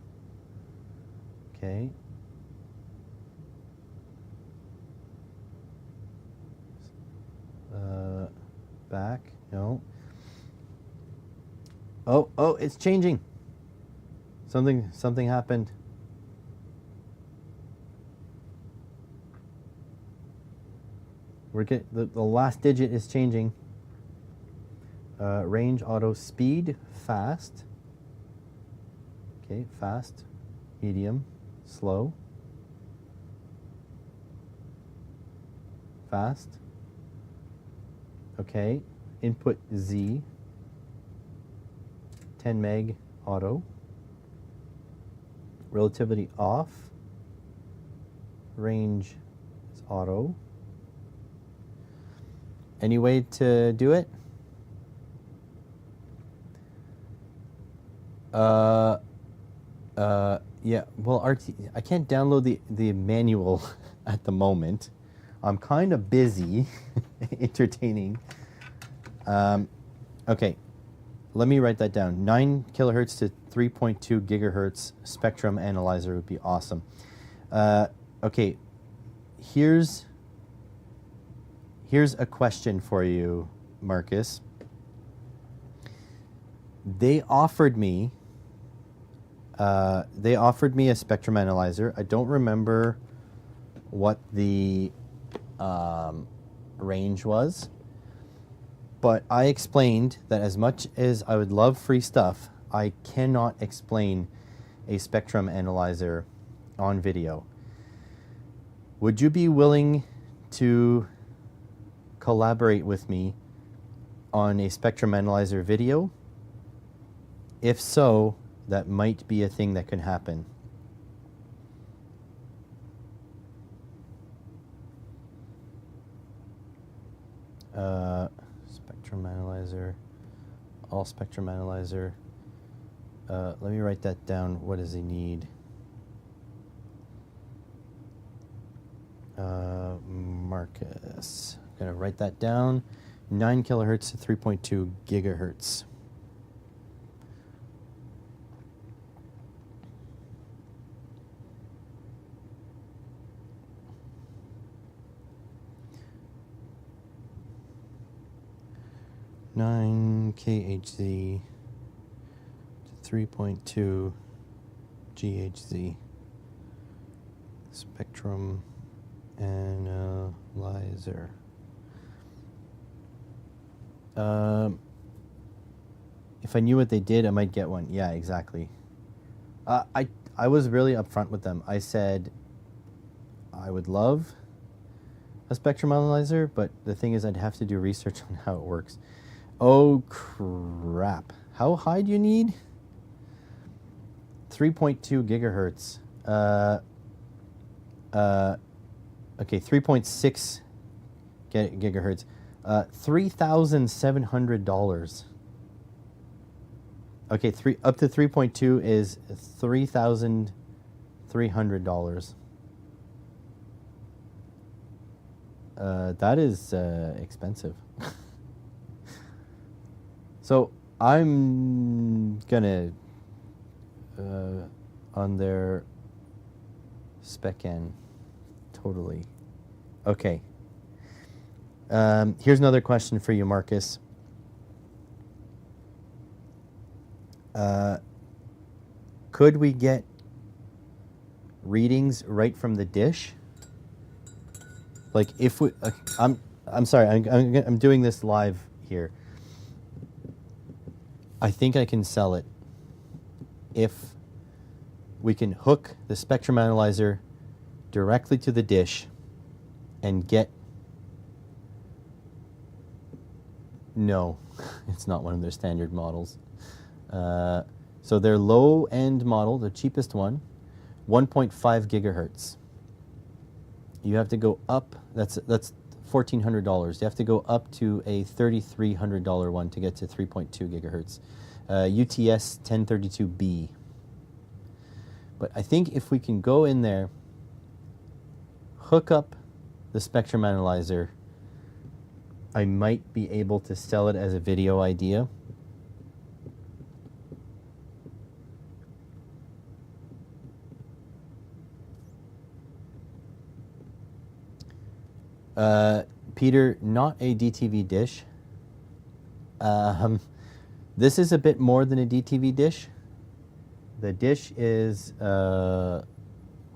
Okay. Back, no. Oh, it's changing. Something happened. The last digit is changing. Range, auto, speed, fast. Okay, fast, medium, slow. Fast. Okay, input Z. 10 meg auto. Relativity off. Range is auto. Any way to do it? Yeah, well, I can't download the manual at the moment. I'm kind of busy entertaining. Okay, let me write that down. 9 kilohertz to 3.2 gigahertz spectrum analyzer would be awesome. Okay, here's a question for you, Marcus. They offered me a spectrum analyzer. I don't remember what the range was, but I explained that as much as I would love free stuff, I cannot explain a spectrum analyzer on video. Would you be willing to collaborate with me on a spectrum analyzer video? If so, that might be a thing that can happen. Spectrum analyzer all spectrum analyzer. Let me write that down. What does he need? Marcus. I'm going to write that down. 9 kilohertz to 3.2 gigahertz. Nine KHZ to 3.2 GHZ. Spectrum analyzer. If I knew what they did, I might get one. Yeah, exactly. I was really upfront with them. I said I would love a spectrum analyzer, but the thing is I'd have to do research on how it works. Oh, crap. How high do you need? 3.2 gigahertz. Okay, 3.6 gigahertz. $3,700. Okay, up to 3.2 is $3,300. That is expensive. So I'm gonna on their spec N. Totally. Okay. Here's another question for you, Marcus. Could we get readings right from the dish? Like if we, I'm sorry, I'm doing this live here. I think I can sell it if we can hook the spectrum analyzer directly to the dish and get... No, it's not one of their standard models. So their low-end model, the cheapest one, 1.5 gigahertz. You have to go up, that's $1,400. You have to go up to a $3,300 one to get to 3.2 gigahertz. UTS 1032B. But I think if we can go in there, hook up the spectrum analyzer, I might be able to sell it as a video idea. Peter, not a DTV dish. This is a bit more than a DTV dish. The dish is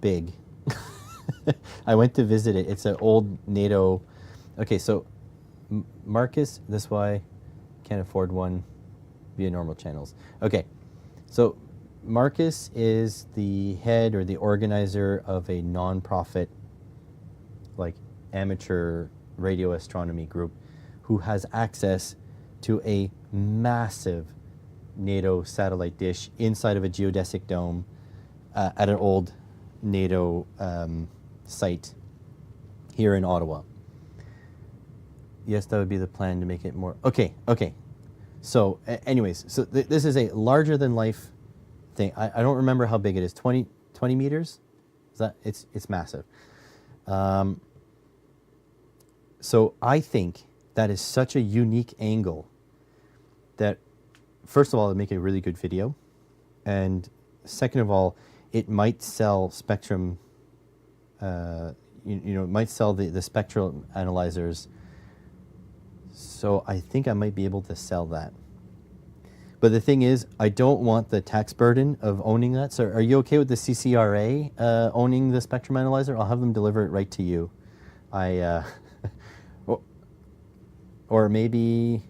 big. I went to visit it. It's an old NATO. Okay, so Marcus, this is why can't afford one via normal channels. Okay, so Marcus is the head or the organizer of a non-profit, like amateur radio astronomy group who has access to a massive NATO satellite dish inside of a geodesic dome at an old NATO site here in Ottawa. Yes, that would be the plan to make it more... Okay. So anyways, so this is a larger than life thing. I don't remember how big it is. 20 meters? Is that... It's massive. So I think that is such a unique angle that, first of all, it'd make a really good video. And second of all, it might sell spectrum, it might sell the spectral analyzers. So I think I might be able to sell that. But the thing is, I don't want the tax burden of owning that. So are you okay with the CCRA owning the spectrum analyzer? I'll have them deliver it right to you. Or maybe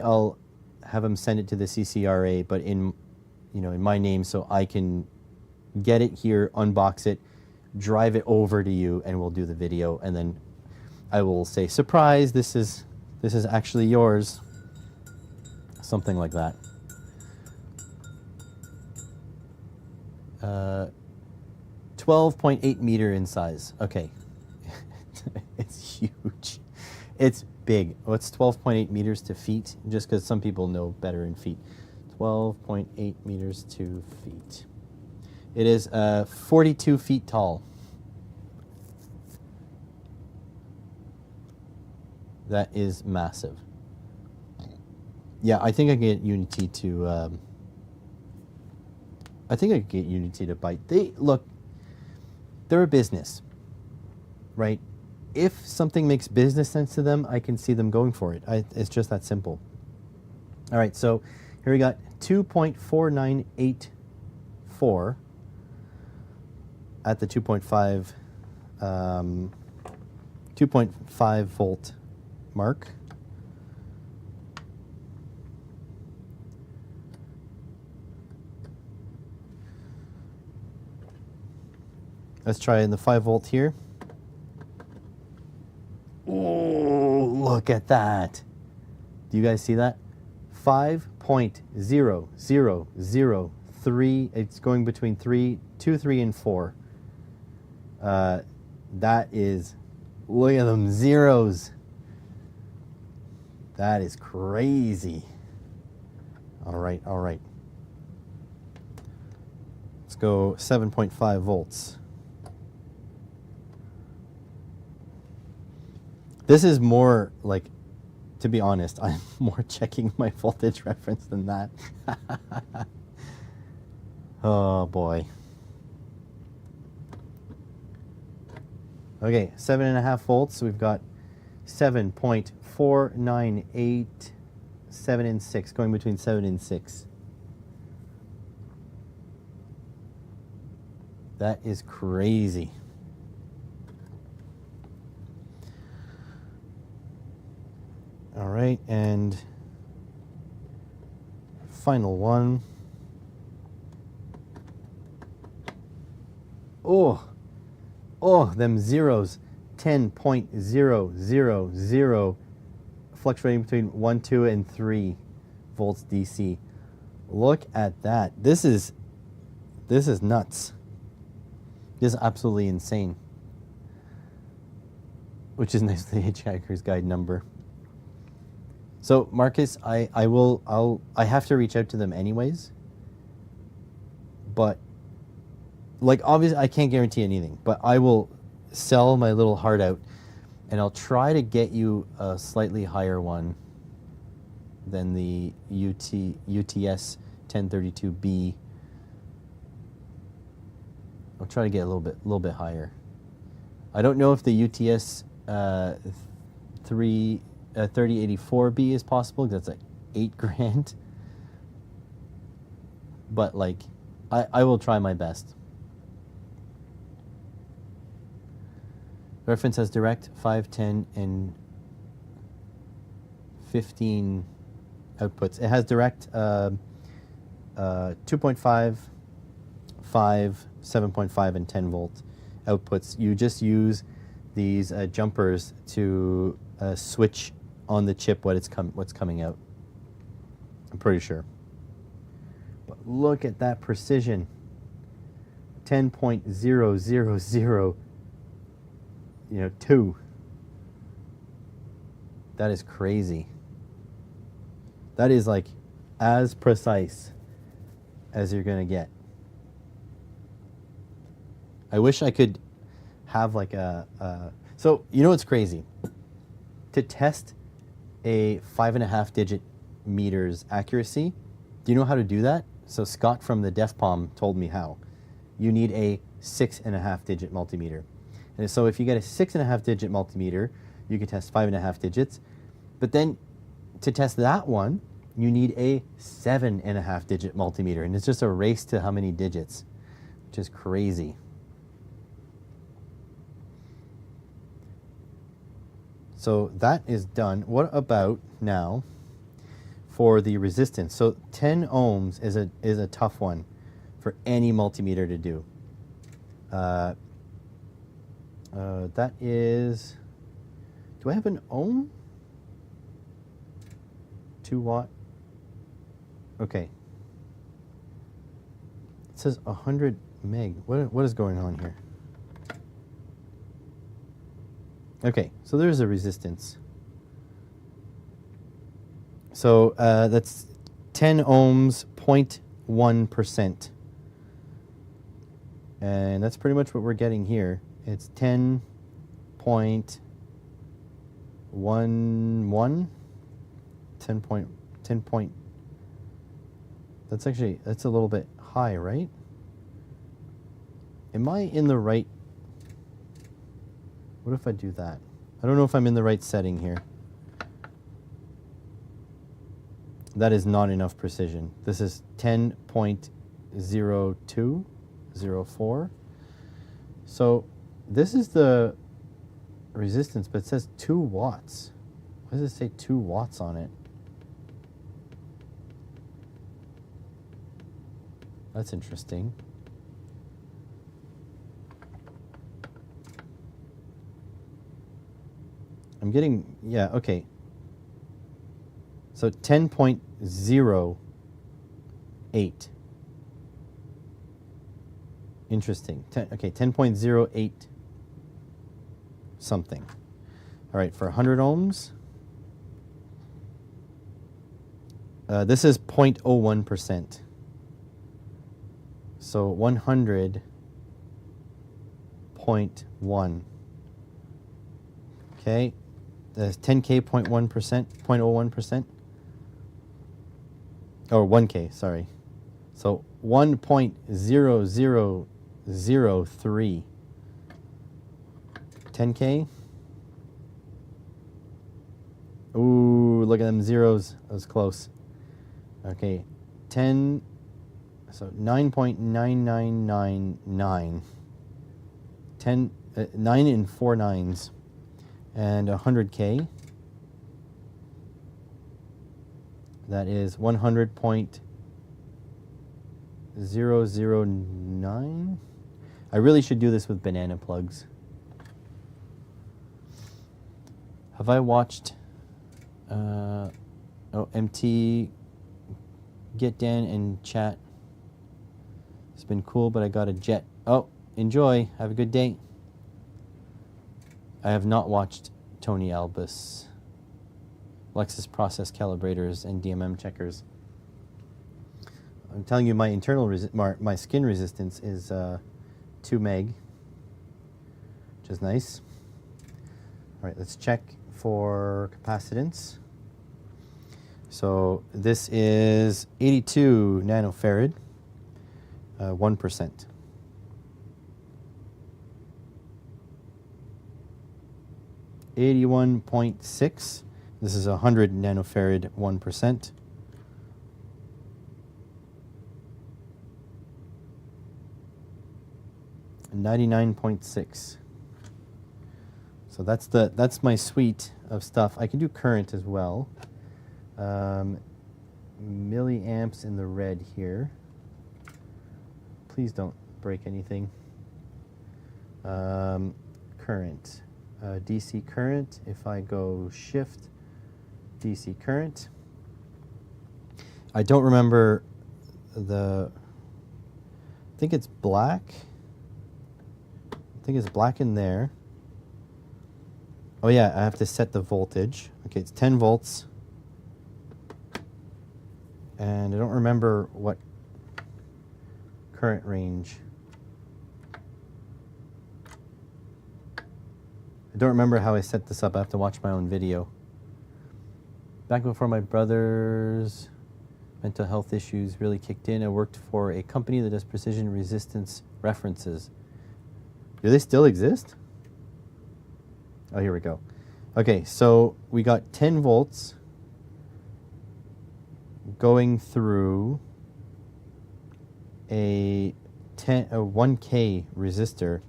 I'll have them send it to the CCRA, but in my name, so I can get it here, unbox it, drive it over to you, and we'll do the video, and then I will say, surprise, this is actually yours. Something like that. 12.8 meter in size. Okay. It's huge. It's big. What's 12.8 meters to feet? Just because some people know better in feet. 12.8 meters to feet. It is 42 feet tall. That is massive. Yeah, I think I can get Unity to. I think I could get Unity to bite. They're a business, right? If something makes business sense to them, I can see them going for it. It's just that simple. All right, so here we got 2.4984 at the 2.5 volt mark. Let's try in the 5 volt here. Oh, look at that. Do you guys see that? 5.0003. It's going between 2, 3, and 4. That is, look at them zeros. That is crazy. All right, all right. Let's go 7.5 volts. This is more like, to be honest, I'm more checking my voltage reference than that. Oh boy. Okay, 7.5 volts. We've got 7.498, 7 and 6, going between 7 and 6. That is crazy. All right, and final one. Oh, them zeros. 10.000, fluctuating between 1, 2, and 3 volts DC. Look at that. This is nuts. This is absolutely insane. Which is nice, the Hitchhiker's Guide number. So Marcus, I have to reach out to them anyways. But like, obviously I can't guarantee anything, but I will sell my little heart out and I'll try to get you a slightly higher one than the UTS 1032B. I'll try to get a little bit higher. I don't know if the UTS 3084B is possible, because that's like $8,000. But like, I will try my best. Reference has direct 5, 10, and 15 outputs. It has direct 2.5, 5, 7.5, and 10 volt outputs. You just use these jumpers to switch on the chip what's coming out. I'm pretty sure. But look at that precision. 10.000, 2. That is crazy. That is like as precise as you're gonna get. I wish I could have like so you know what's crazy? To test a 5.5 digit meters accuracy, do you know how to do that? So Scott from the Def Palm told me how. You need a 6.5 digit multimeter. And so if you get a 6.5 digit multimeter, you can test 5.5 digits. But then to test that one, you need a 7.5 digit multimeter. And it's just a race to how many digits, which is crazy. So that is done. What about now for the resistance? So 10 ohms is a tough one for any multimeter to do. That is, do I have an ohm? 2 watt. Okay. It says 100 meg. What is going on here? Okay, so there's a resistance. So that's 10 ohms, 0.1%. And that's pretty much what we're getting here. It's 10.11, 10 point. That's a little bit high, right? Am I in the right? What if I do that? I don't know if I'm in the right setting here. That is not enough precision. This is 10.0204. So this is the resistance, but it says 2 watts. Why does it say 2 watts on it? That's interesting. I'm getting, yeah, okay. So 10.08. Interesting. Okay, 10.08 something. All right, for 100 ohms, this is 0.01%. So 100.1. Okay, that's 10K, 0.1%, 0.01%. Or 1K, sorry. So 1.0003. 10K. Ooh, look at them zeros. That was close. Okay, 10. So 9.9999. 9 and 4 nines. And 100K. That is 100.009. I really should do this with banana plugs. Have I watched MT, get Dan and chat? It's been cool, but I got a jet. Oh, enjoy. Have a good day. I have not watched Tony Albus, Lexus process calibrators, and DMM checkers. I'm telling you, my internal my skin resistance is 2 meg, which is nice. All right, let's check for capacitance. So this is 82 nanofarad, 1%. $81.6. This is 100 nanofarad, 1%. $99.6. So that's my suite of stuff. I can do current as well. Milliamps in the red here. Please don't break anything. Current. DC current. If I go shift, DC current. I don't remember I think it's black. I think it's black in there. Oh yeah, I have to set the voltage. Okay, it's 10 volts. And I don't remember what current range. I don't remember how I set this up. I have to watch my own video. Back before my brother's mental health issues really kicked in, I worked for a company that does precision resistance references. Do they still exist? Oh, here we go. Okay, so we got 10 volts going through a 1K resistor.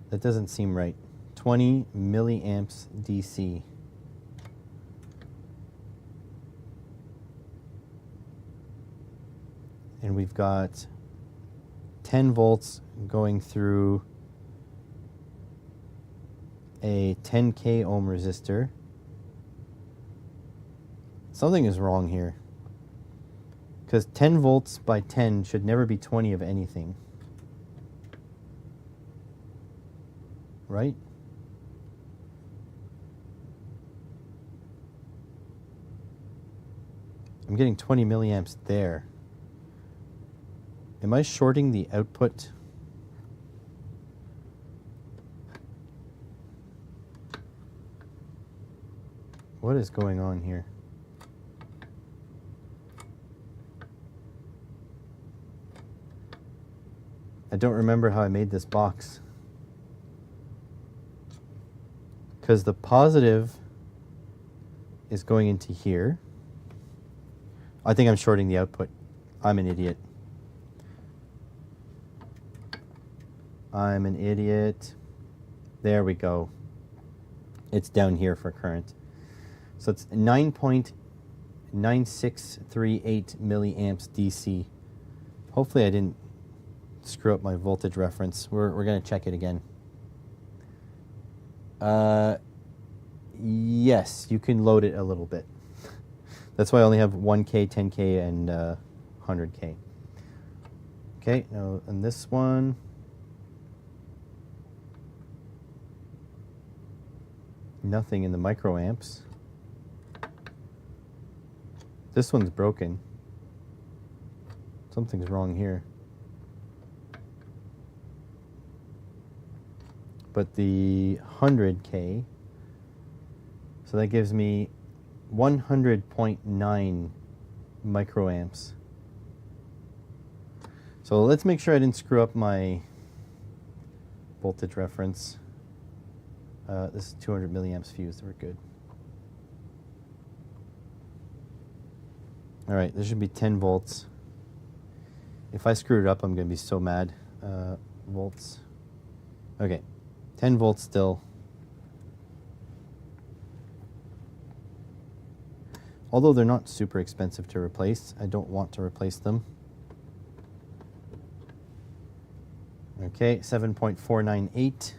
That doesn't seem right. 20 milliamps DC. And we've got 10 volts going through a 10K ohm resistor. Something is wrong here. Because 10 volts by 10 should never be 20 of anything. Right? I'm getting 20 milliamps there. Am I shorting the output? What is going on here? I don't remember how I made this box. Because the positive is going into here. I think I'm shorting the output. I'm an idiot. I'm an idiot. There we go. It's down here for current. So it's 9.9638 milliamps DC. Hopefully I didn't screw up my voltage reference. We're going to check it again. Yes, you can load it a little bit. That's why I only have 1K, 10K, and 100K. Okay, now on this one, nothing in the microamps. This one's broken. Something's wrong here. But the 100K, so that gives me 100.9 microamps. So let's make sure I didn't screw up my voltage reference. This is 200 milliamps fused. We're good. All right, this should be 10 volts. If I screw it up, I'm going to be so mad. Volts. Okay, 10 volts still. Although they're not super expensive to replace, I don't want to replace them. Okay, 7.498.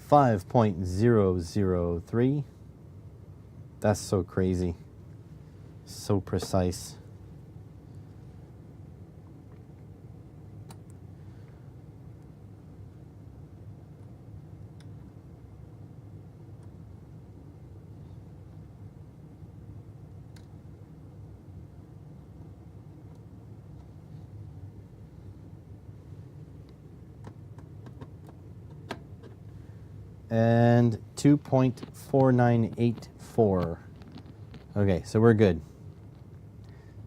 .003. That's so crazy. So precise. And 2.4984. Okay, so we're good.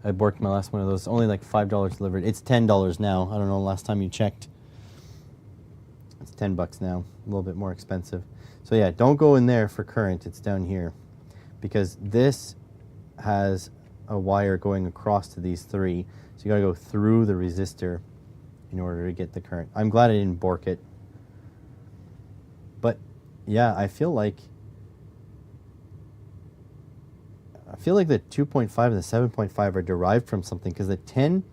I borked my last one of those. Only like $5 delivered. It's $10 now. I don't know last time you checked. It's $10 now. A little bit more expensive. So yeah, don't go in there for current. It's down here. Because this has a wire going across to these three. So you gotta go through the resistor in order to get the current. I'm glad I didn't bork it. But yeah, I feel like the 2.5 and the 7.5 are derived from something, because the 10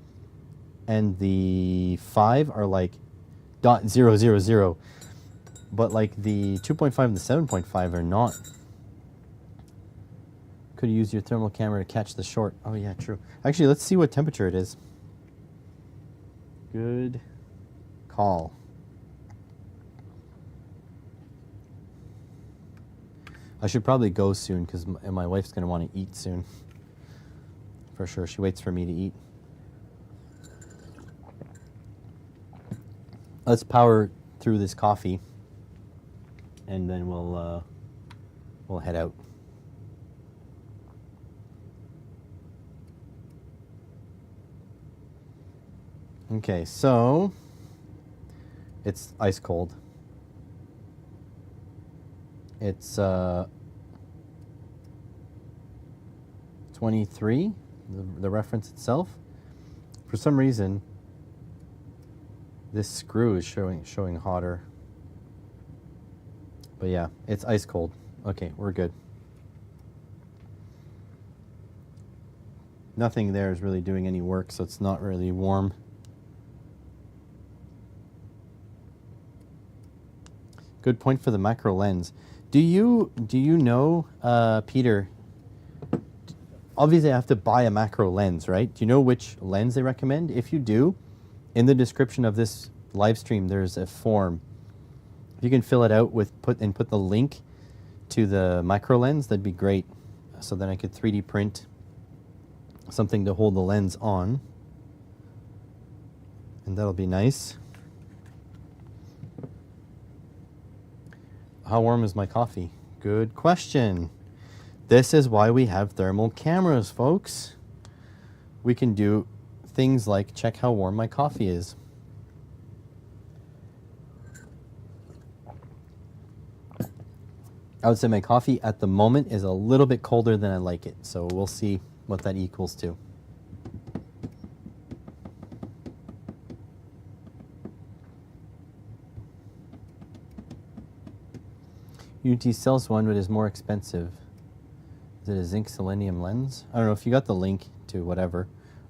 and the 5 are like .000, but like the 2.5 and the 7.5 are not. Could use your thermal camera to catch the short. Oh yeah, true. Actually, let's see what temperature it is. Good call. I should probably go soon, because my wife's going to want to eat soon. For sure. She waits for me to eat. Let's power through this coffee, and then we'll head out. Okay, so it's ice cold. It's 23, the reference itself. For some reason, this screw is showing hotter. But yeah, it's ice cold. Okay, we're good. Nothing there is really doing any work, so it's not really warm. Good point for the macro lens. Do you know, Peter, obviously I have to buy a macro lens, right? Do you know which lens they recommend? If you do, in the description of this live stream, there's a form. If you can fill it out with put the link to the micro lens, that'd be great. So then I could 3D print something to hold the lens on, and that'll be nice. How warm is my coffee? Good question. This is why we have thermal cameras, folks. We can do things like check how warm my coffee is. I would say my coffee at the moment is a little bit colder than I like it, so we'll see what that equals to. Unity sells one, but is more expensive. Is it a zinc selenium lens? I don't know if you got the link to whatever.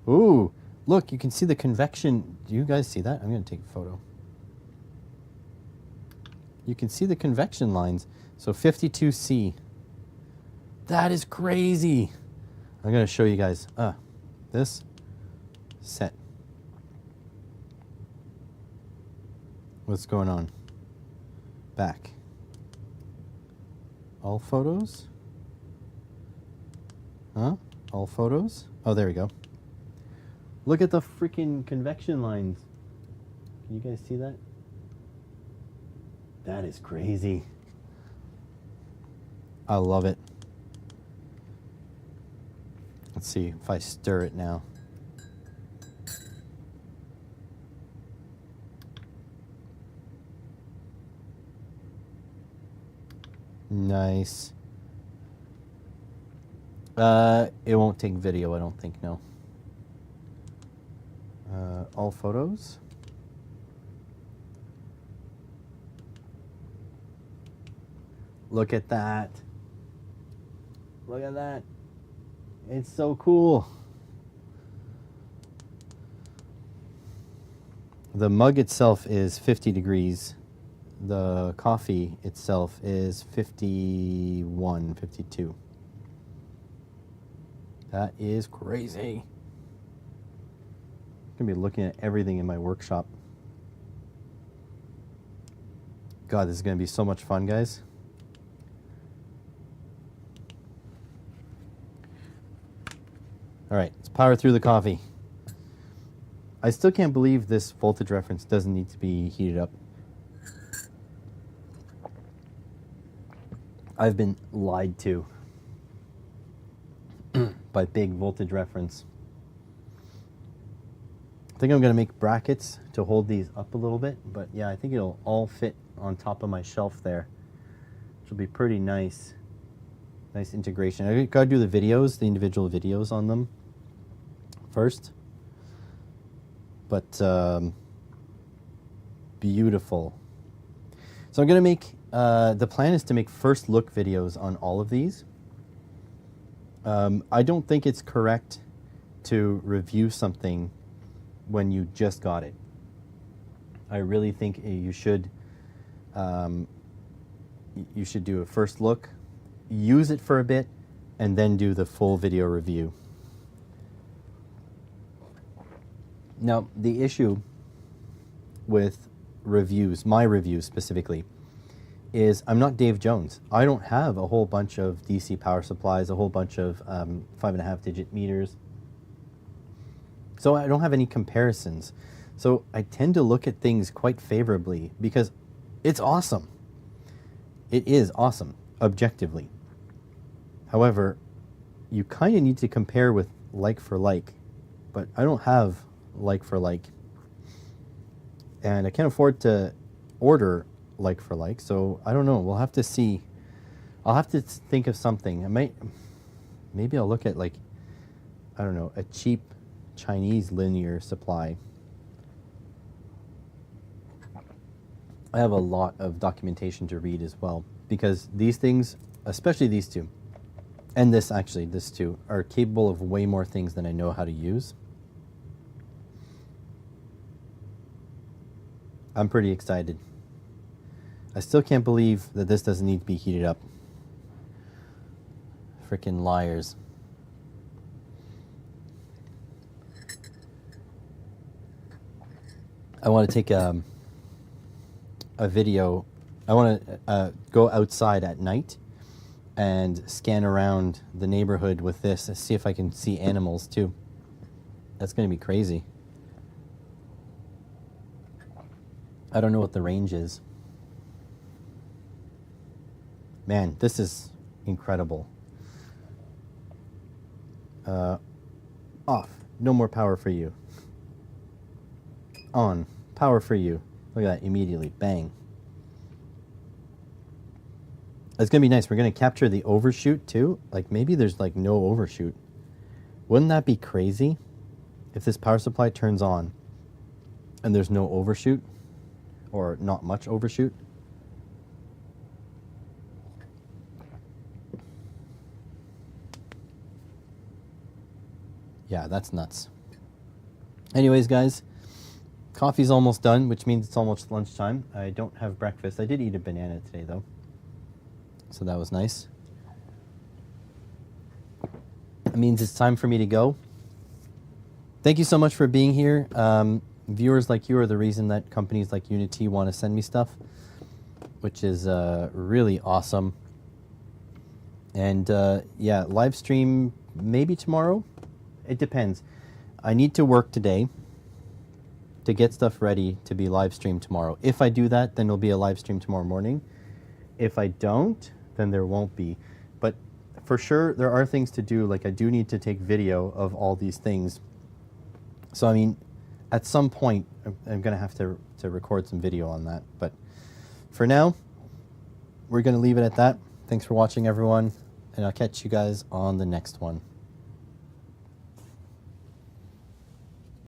Ooh, look, you can see the convection. Do you guys see that? I'm going to take a photo. You can see the convection lines. So 52C. That is crazy. I'm going to show you guys. This set. What's going on? Back. All photos? Huh? All photos? Oh, there we go. Look at the freaking convection lines. Can you guys see that? That is crazy. I love it. Let's see if I stir it now. Nice. It won't take video, I don't think, no. All photos. Look at that. Look at that. It's so cool. The mug itself is 50 degrees. The coffee itself is 51, 52. That is crazy. I'm gonna be looking at everything in my workshop. God, this is gonna be so much fun, guys. All right, let's power through the coffee. I still can't believe this voltage reference doesn't need to be heated up. I've been lied to by big voltage reference. I think I'm going to make brackets to hold these up a little bit, but yeah, I think it'll all fit on top of my shelf there, which will be pretty nice. Nice integration. I got to do the videos, the individual videos on them first, but beautiful. So I'm going to make, the plan is to make first look videos on all of these. I don't think it's correct to review something when you just got it. I really think you should do a first look, use it for a bit, and then do the full video review. Now, the issue with reviews, my reviews specifically, is I'm not Dave Jones. I don't have a whole bunch of DC power supplies, a whole bunch of 5.5 digit meters. So I don't have any comparisons. So I tend to look at things quite favorably because it's awesome. It is awesome, objectively. However, you kind of need to compare with like for like, but I don't have like for like. And I can't afford to order like for like, so I don't know. We'll have to see. I'll have to think of something. Maybe I'll look at like, I don't know, a cheap Chinese linear supply. I have a lot of documentation to read as well, because these things, especially these two, and this too, are capable of way more things than I know how to use. I'm pretty excited. I still can't believe that this doesn't need to be heated up. Frickin' liars. I want to take a video. I want to go outside at night and scan around the neighborhood with this and see if I can see animals too. That's going to be crazy. I don't know what the range is. Man, this is incredible. Off. No more power for you. On. Power for you. Look at that immediately. Bang. It's going to be nice. We're going to capture the overshoot too. Like maybe there's like no overshoot. Wouldn't that be crazy if this power supply turns on and there's no overshoot or not much overshoot? Yeah, that's nuts. Anyways, guys, coffee's almost done, which means it's almost lunchtime. I don't have breakfast. I did eat a banana today, though, so that was nice. It means it's time for me to go. Thank you so much for being here. Viewers like you are the reason that companies like Unity want to send me stuff, which is really awesome. And yeah, live stream maybe tomorrow. It depends. I need to work today to get stuff ready to be live streamed tomorrow. If I do that, then there'll be a live stream tomorrow morning. If I don't, then there won't be. But for sure, there are things to do. Like I do need to take video of all these things. So, I mean, at some point, I'm going to have to record some video on that. But for now, we're going to leave it at that. Thanks for watching, everyone. And I'll catch you guys on the next one.